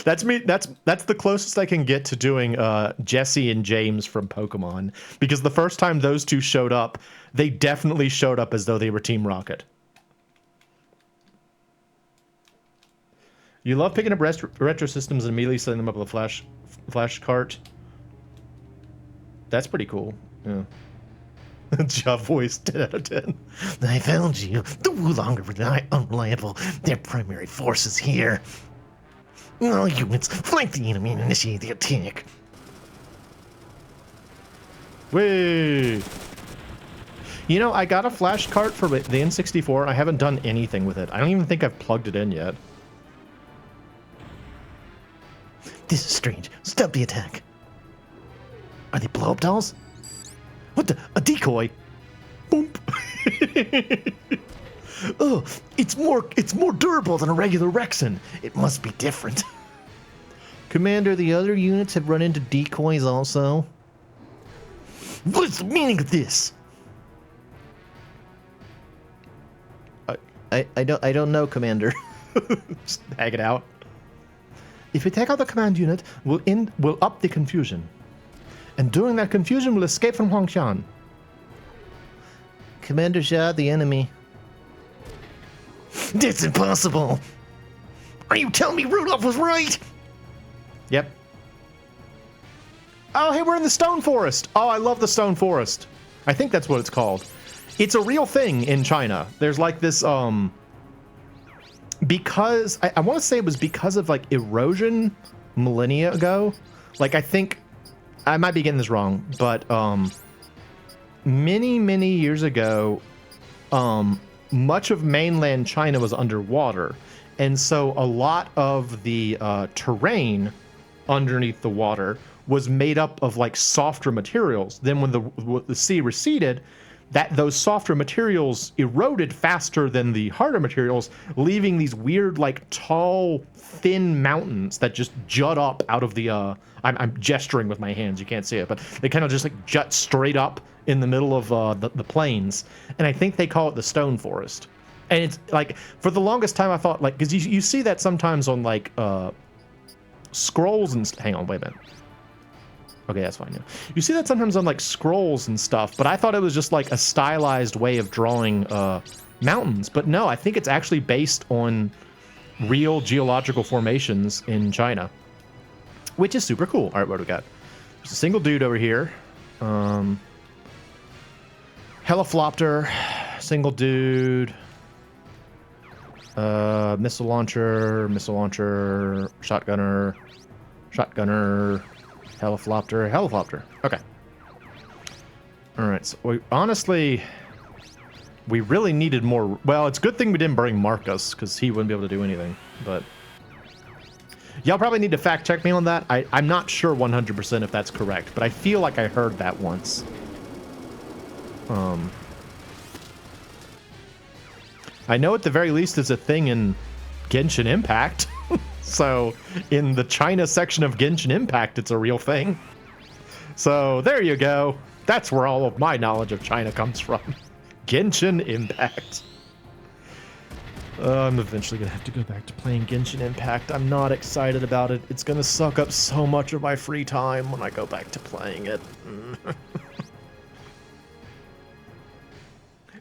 That's me. That's the closest I can get to doing Jesse and James from Pokemon, because the first time those two showed up, they definitely showed up as though they were Team Rocket. You love picking up retro systems and immediately setting them up with a flash cart. That's pretty cool. Yeah. Job voice 10 out of 10. I found you. The Wulong are unreliable. Their primary force is here. All units, flank the enemy and initiate the attack. Wait. You know, I got a flash cart for the N64. I haven't done anything with it. I don't even think I've plugged it in yet. This is strange. Stop the attack. Are they blow-up dolls? What the? A decoy? Boom. Oh, it's more durable than a regular Rexon. It must be different. Commander, the other units have run into decoys also. What's the meaning of this? I don't know, Commander. Just hang it out. If we take out the command unit, we'll up the confusion. And during that confusion, we'll escape from Huangshan. Commander Xia, the enemy. That's impossible! Are you telling me Rudolph was right? Yep. Oh, hey, we're in the Stone Forest. Oh, I love the Stone Forest. I think that's what it's called. It's a real thing in China. There's like this, because, I want to say it was because of like erosion millennia ago. Like, I think, I might be getting this wrong, but many years ago, much of mainland China was underwater. And so a lot of the terrain underneath the water was made up of like softer materials. Then when the sea receded, those softer materials eroded faster than the harder materials, leaving these weird, like, tall, thin mountains that just jut up out of the, I'm gesturing with my hands, you can't see it, but they kind of just, like, jut straight up in the middle of the plains. And I think they call it the Stone Forest. And it's, like, for the longest time I thought, like, because you see that sometimes on, like, scrolls and... Hang on, wait a minute. Okay, that's fine. Yeah. You see that sometimes on like scrolls and stuff, but I thought it was just like a stylized way of drawing mountains. But no, I think it's actually based on real geological formations in China, which is super cool. All right, what do we got? There's a single dude over here. Heliflopter, single dude. Missile launcher, shotgunner. Heliflopter. Okay. All right. So we really needed more. Well, it's a good thing we didn't bring Marcus, because he wouldn't be able to do anything. But y'all probably need to fact check me on that. I'm not sure 100% if that's correct, but I feel like I heard that once. I know at the very least it's a thing in Genshin Impact. So, in the China section of Genshin Impact, it's a real thing. So, there you go. That's where all of my knowledge of China comes from. Genshin Impact. I'm eventually going to have to go back to playing Genshin Impact. I'm not excited about it. It's going to suck up so much of my free time when I go back to playing it.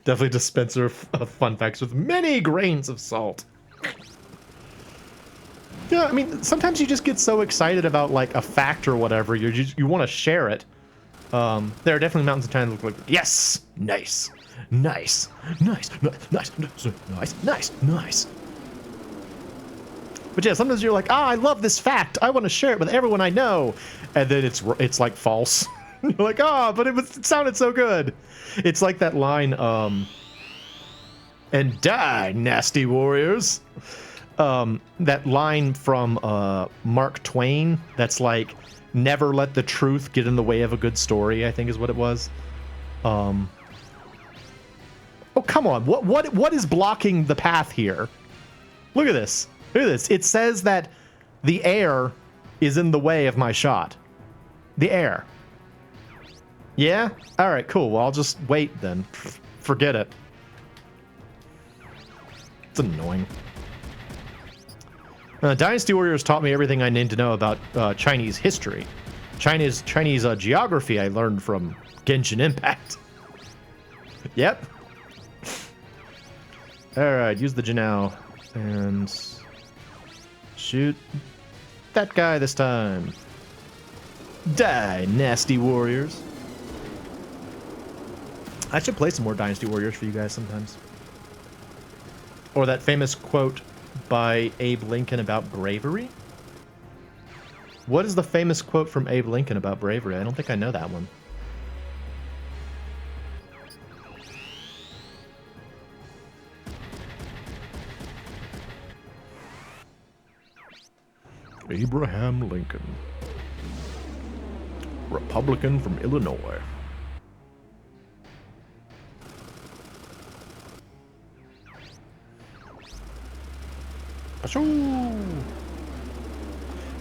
Definitely dispenser of fun facts with many grains of salt. Yeah, I mean, sometimes you just get so excited about like a fact or whatever, you want to share it. There are definitely mountains in China that look like, yes, nice. But yeah, sometimes you're like, I love this fact. I want to share it with everyone I know, and then it's like false. You're like, but it sounded so good. It's like that line, and die, nasty warriors. That line from Mark Twain that's like, never let the truth get in the way of a good story, I think is what it was. Oh, come on. What is blocking the path here? Look at this. Look at this. It says that the air is in the way of my shot. The air. Yeah? All right, cool. Well, I'll just wait then. Forget it. It's annoying. Dynasty Warriors taught me everything I need to know about Chinese history. Chinese geography I learned from Genshin Impact. Yep. Alright, use the Janao and shoot that guy this time. Die, nasty warriors. I should play some more Dynasty Warriors for you guys sometimes. Or that famous quote by Abe Lincoln about bravery? What is the famous quote from Abe Lincoln about bravery? I don't think I know that one. Abraham Lincoln, Republican from Illinois. Pashu!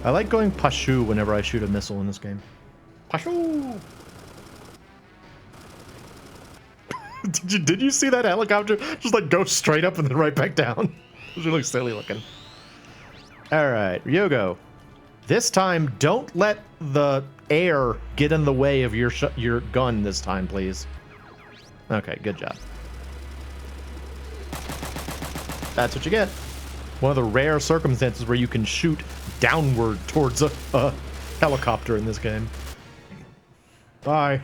I like going Pashu whenever I shoot a missile in this game. Pashu! Did you see that helicopter just like go straight up and then right back down? It was really silly looking. Alright, Ryogo. This time, don't let the air get in the way of your gun this time, please. Okay, good job. That's what you get. One of the rare circumstances where you can shoot downward towards a helicopter in this game. Bye.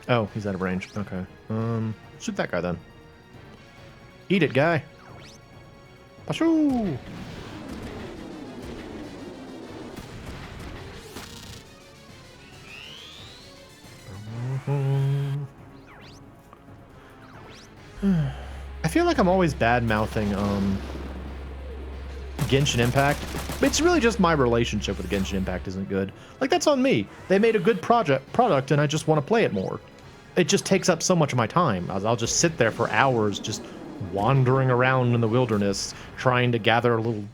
Oh, he's out of range. Okay. Shoot that guy then. Eat it, guy. Pashoo! I feel like I'm always bad-mouthing Genshin Impact. It's really just my relationship with Genshin Impact isn't good. Like, that's on me. They made a good product and I just want to play it more. It just takes up so much of my time. I'll just sit there for hours just wandering around in the wilderness trying to gather little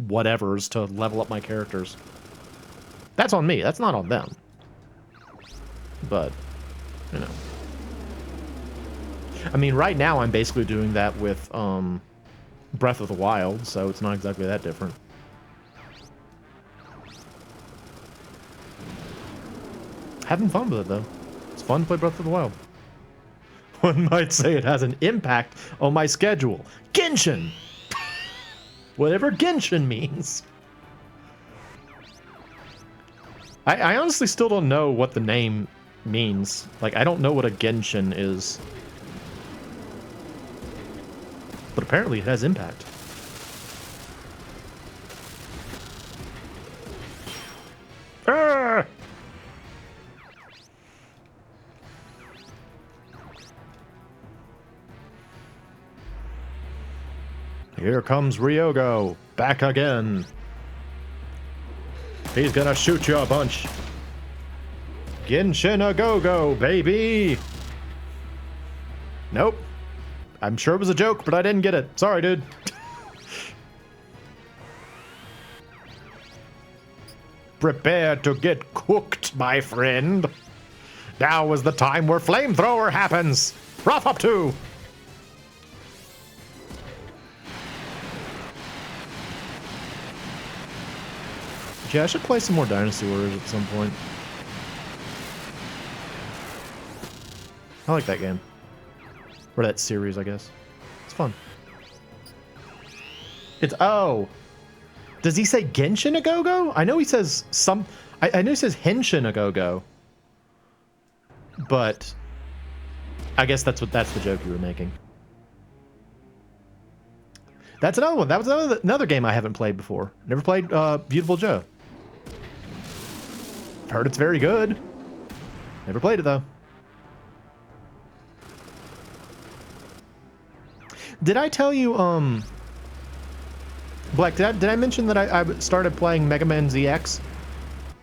whatevers to level up my characters. That's on me. That's not on them. But, you know. I mean, right now I'm basically doing that with Breath of the Wild, so it's not exactly that different. Having fun with it, though. It's fun to play Breath of the Wild. One might say it has an impact on my schedule. Genshin! Whatever Genshin means. I honestly still don't know what the name means. Like, I don't know what a Genshin is. But apparently it has impact. Ah! Here comes Ryogo, back again. He's gonna shoot you a bunch. Genshin a go-go, baby! Nope. I'm sure it was a joke, but I didn't get it. Sorry, dude. Prepare to get cooked, my friend. Now is the time where flamethrower happens. Rough up to. Yeah, I should play some more Dynasty Warriors at some point. I like that game. Or that series, I guess. It's fun. It's... Oh! Does he say Genshin a go-go? I know he says some... I know he says Henshin a go-go. But... I guess that's the joke you were making. That's another one. That was another game I haven't played before. Never played Beautiful Joe. Heard it's very good. Never played it though. Did I tell you, Black, did I mention that I started playing Mega Man ZX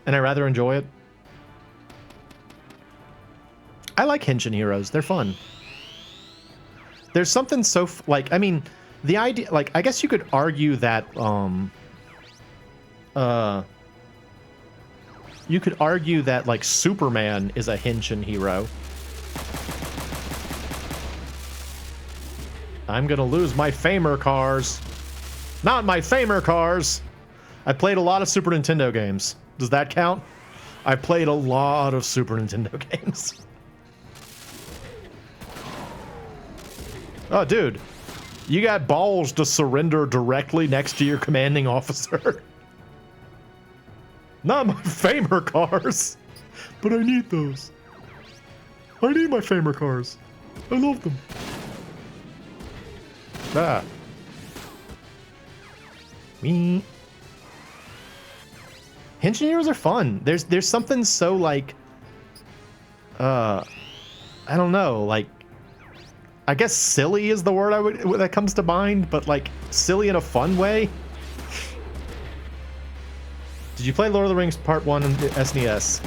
and I rather enjoy it? I like Henshin Heroes. They're fun. There's something so, like, I mean, the idea, like, I guess you could argue that, you could argue that, like, Superman is a Henshin hero. I'm gonna lose my Famer cars. Not my Famer cars! I played a lot of Super Nintendo games. Does that count? I played a lot of Super Nintendo games. Oh, dude. You got balls to surrender directly next to your commanding officer. Not my Famer cars. But I need those. I need my Famer cars. I love them. Ah. Me. Henshin Heroes are fun. There's something so like, I don't know, like, I guess silly is the word that comes to mind, but like silly in a fun way. Did you play Lord of the Rings Part 1 on the SNES?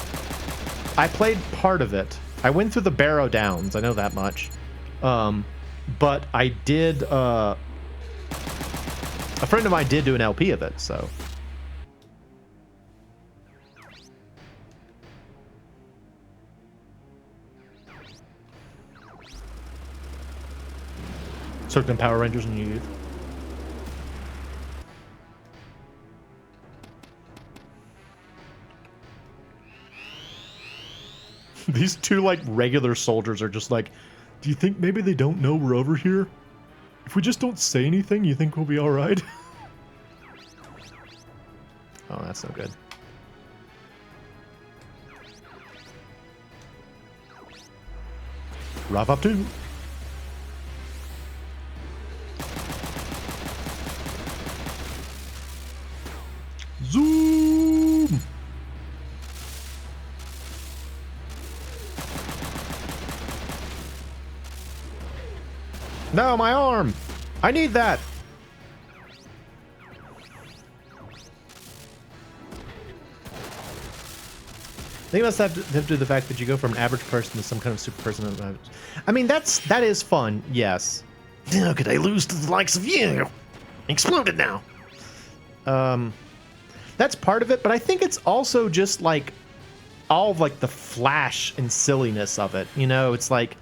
I played part of it. I went through the Barrow Downs, I know that much. But I did, a friend of mine did do an LP of it, so. Circling Power Rangers in your youth. These two, like, regular soldiers are just like, do you think maybe they don't know we're over here? If we just don't say anything, you think we'll be alright? oh, that's no good. Wrap up 2. Zoom! No, my arm! I need that! I think that's have to do with the fact that you go from an average person to some kind of super person. I mean, that is fun, yes. How could I lose to the likes of you? Exploded now. That's part of it, but I think it's also just like all of like the flash and silliness of it. You know, it's like,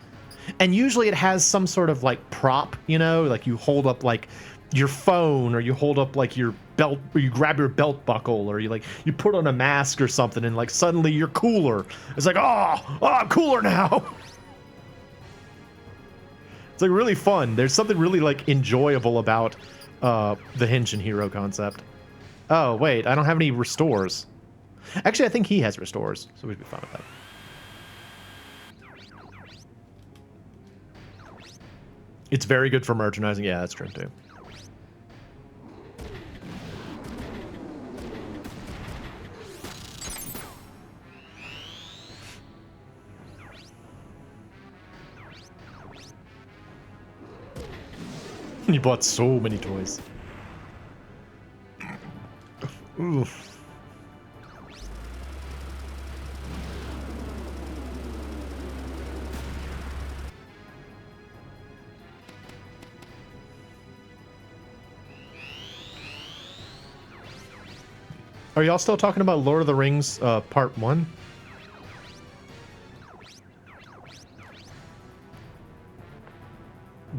and usually it has some sort of like prop, you know, like you hold up like your phone, or you hold up like your belt, or you grab your belt buckle, or you put on a mask or something, and like suddenly you're cooler. It's like, oh, I'm cooler now. It's like really fun. There's something really like enjoyable about the Henshin hero concept. Oh wait, I don't have any restores. Actually, I think he has restores, so we'd be fine with that. It's very good for merchandising. Yeah, that's true too. You bought so many toys. Oof. Are y'all still talking about Lord of the Rings Part 1?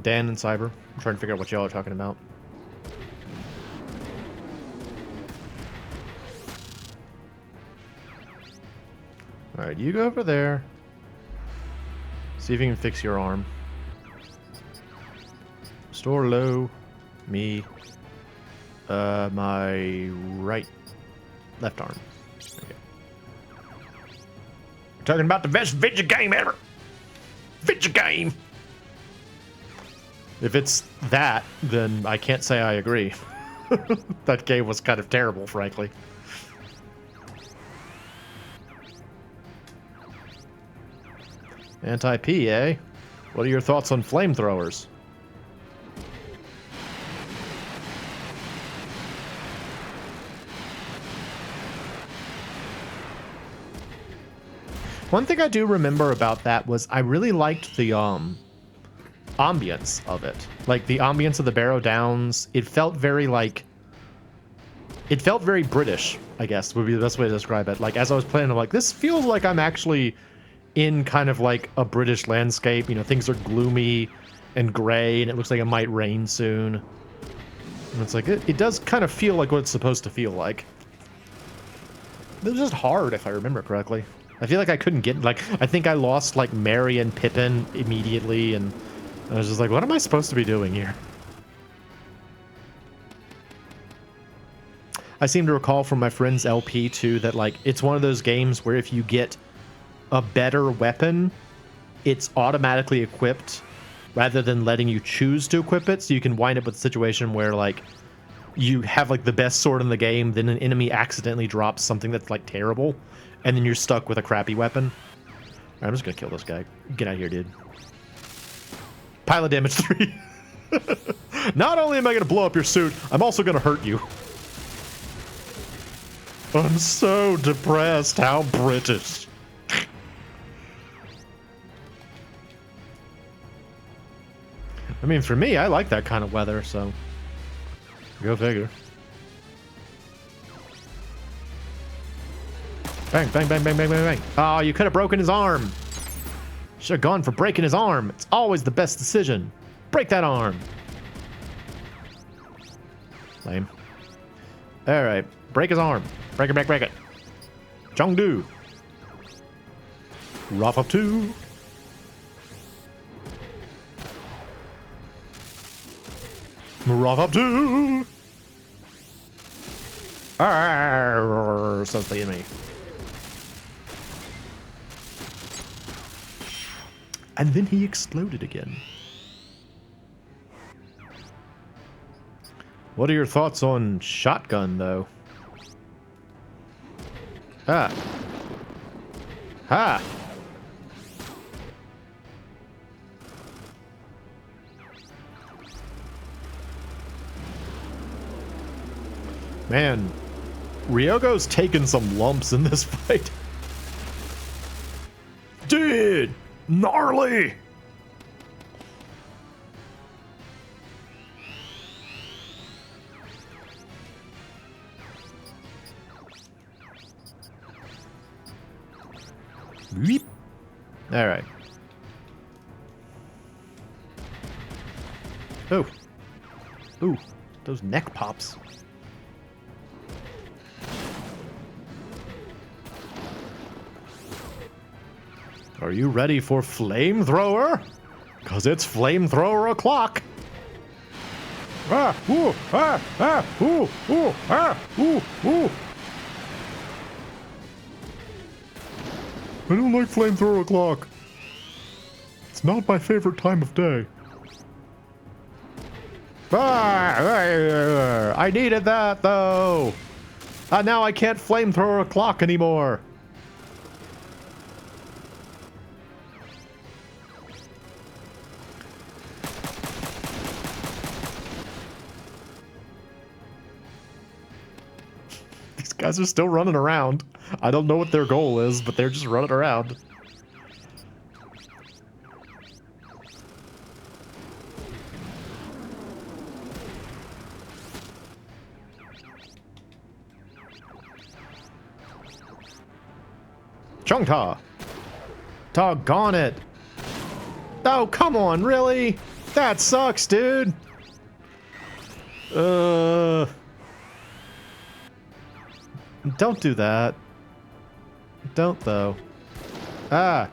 Dan and Cyber. I'm trying to figure out what y'all are talking about. Alright, you go over there. See if you can fix your arm. Store low. Me. My left arm. Okay. We're talking about the best video game ever. Video game. If it's that, then I can't say I agree. That game was kind of terrible, frankly. Anti-P, eh? What are your thoughts on flamethrowers? One thing I do remember about that was I really liked the ambience of it. Like the ambience of the Barrow Downs, it felt very like it felt very British, I guess would be the best way to describe it. Like as I was playing, I'm like, this feels like I'm actually in kind of like a British landscape. You know, things are gloomy and gray, and it looks like it might rain soon. And it's like it does kind of feel like what it's supposed to feel like. It was just hard, if I remember correctly. I feel like I couldn't get, like, I think I lost, like, Mary and Pippin immediately, and I was just like, what am I supposed to be doing here? I seem to recall from my friend's LP, too, that, like, it's one of those games where if you get a better weapon, it's automatically equipped, rather than letting you choose to equip it, so you can wind up with a situation where, like, you have, like, the best sword in the game, then an enemy accidentally drops something that's, like, terrible, and then you're stuck with a crappy weapon. Right, I'm just gonna kill this guy. Get out of here, dude. Pile of damage 3. Not only am I gonna blow up your suit, I'm also gonna hurt you. I'm so depressed. How British. I mean, for me, I like that kind of weather, so go figure. Bang, bang, bang, bang, bang, bang, bang. Oh, you could have broken his arm. Should have gone for breaking his arm. It's always the best decision. Break that arm. Lame. All right. Break his arm. Break it, break it. Chengdu. Rough up 2. Rough up 2. Arrgh, says the enemy. And then he exploded again. What are your thoughts on shotgun, though? Ah. Ha! Man, Ryogo's taken some lumps in this fight. Dude! Gnarly! Weep. All right. Oh. Ooh, those neck pops. Are you ready for flamethrower? Cause it's flamethrower o'clock. Ah, ooh, ah, ah, ooh, ooh, ah, ooh, ooh. I don't like flamethrower o'clock. It's not my favorite time of day. Ah, I needed that though. Now I can't flamethrower o'clock anymore. These guys are still running around. I don't know what their goal is, but they're just running around. Chungta! Doggone it! Oh, come on, really? That sucks, dude! Don't do that. Don't, though. Ah!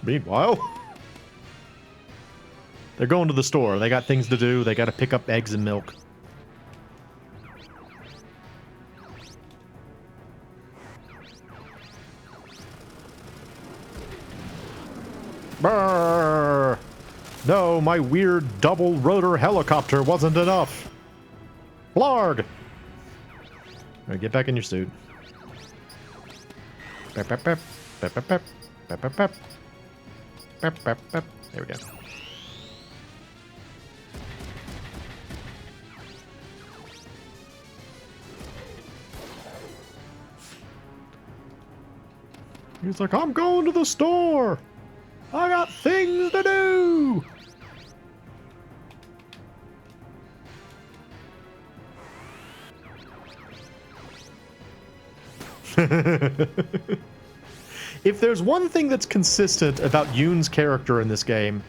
Meanwhile, they're going to the store. They got things to do. They got to pick up eggs and milk. Brrr. No, my weird double rotor helicopter wasn't enough. Blarg! Alright, get back in your suit. Pep, pep, pep. Pep, pep, pep. Pep, pep, pep. Pep, pep, pep. There we go. He's like, I'm going to the store. I got things to do. If there's one thing that's consistent about Yoon's character in this game,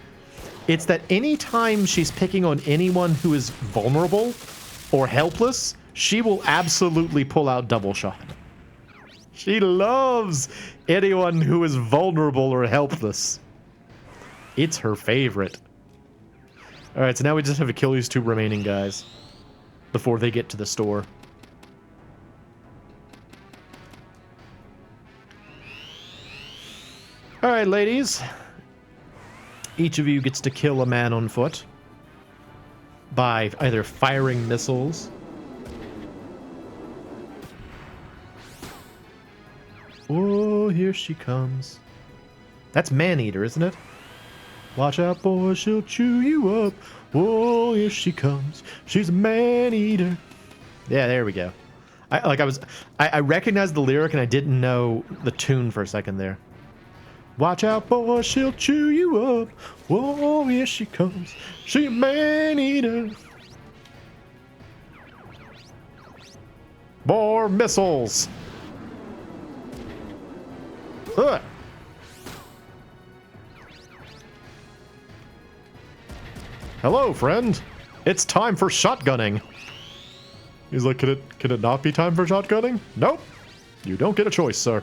it's that anytime she's picking on anyone who is vulnerable or helpless, she will absolutely pull out double shot. She loves anyone who is vulnerable or helpless. It's her favorite. Alright, so now we just have to kill these 2 remaining guys before they get to the store. Alright, ladies. Each of you gets to kill a man on foot by either firing missiles. Oh, here she comes. That's Maneater, isn't it? Watch out, boy, she'll chew you up. Oh, here she comes. She's a Maneater. Yeah, there we go. I recognized the lyric and I didn't know the tune for a second there. Watch out, boy, she'll chew you up. Oh, here she comes. She's a Maneater. More missiles. Ugh. Hello, friend. It's time for shotgunning. He's like, can it not be time for shotgunning? Nope. You don't get a choice, sir.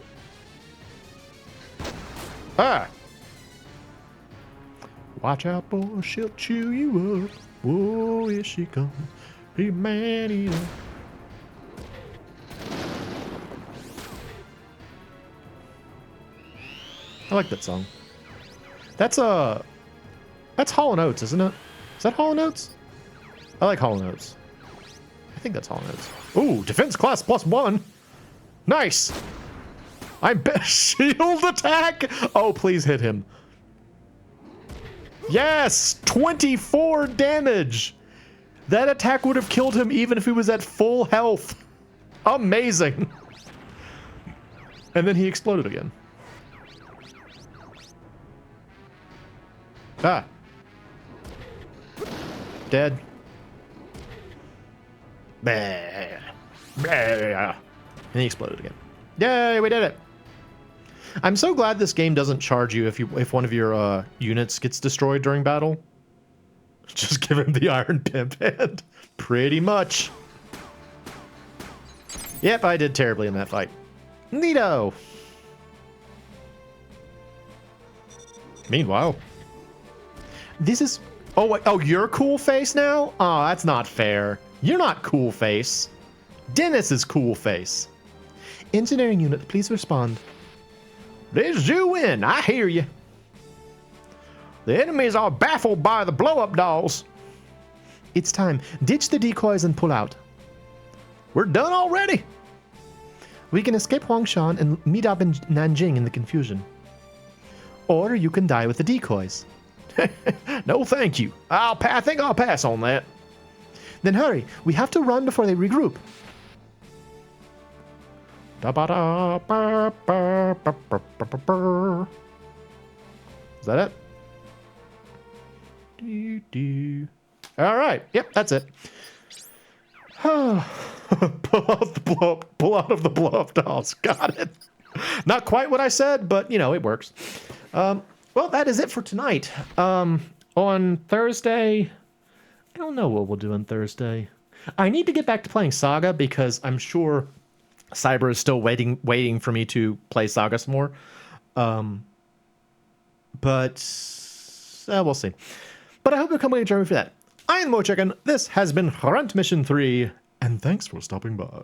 Ah! Watch out, boy, she'll chew you up. Oh, here she comes. Be man-eater. I like that song. That's Hall & Oates, isn't it? Is that Hall & Oates? I like Hall & Oates. I think that's Hall & Oates. Ooh, defense class +1. Nice. I'm shield attack. Oh, please hit him. Yes, 24 damage. That attack would have killed him even if he was at full health. Amazing. And then he exploded again. Ah. Dead. Bah. Bah. And he exploded again. Yay, we did it. I'm so glad this game doesn't charge you if one of your units gets destroyed during battle. Just give him the iron pimp hand. Pretty much. Yep, I did terribly in that fight. Neato. Meanwhile, this is... Oh, wait, oh, you're Cool Face now? Oh, that's not fair. You're not Cool Face. Dennis is Cool Face. Engineering unit, please respond. This is you in. I hear you. The enemies are baffled by the blow-up dolls. It's time. Ditch the decoys and pull out. We're done already. We can escape Huangshan and meet up in Nanjing in the confusion. Or you can die with the decoys. No, thank you. I think I'll pass on that. Then hurry. We have to run before they regroup. Is that it? All right. Yep, that's it. Pull out of the blow-up dolls. Got it. Not quite what I said, but you know, it works. Well, that is it for tonight. On Thursday, I don't know what we'll do on Thursday. I need to get back to playing Saga because I'm sure Cyber is still waiting for me to play Saga some more. But we'll see. But I hope you'll come back and join me for that. I am MoeChicken. This has been Hunt Mission 3, and thanks for stopping by.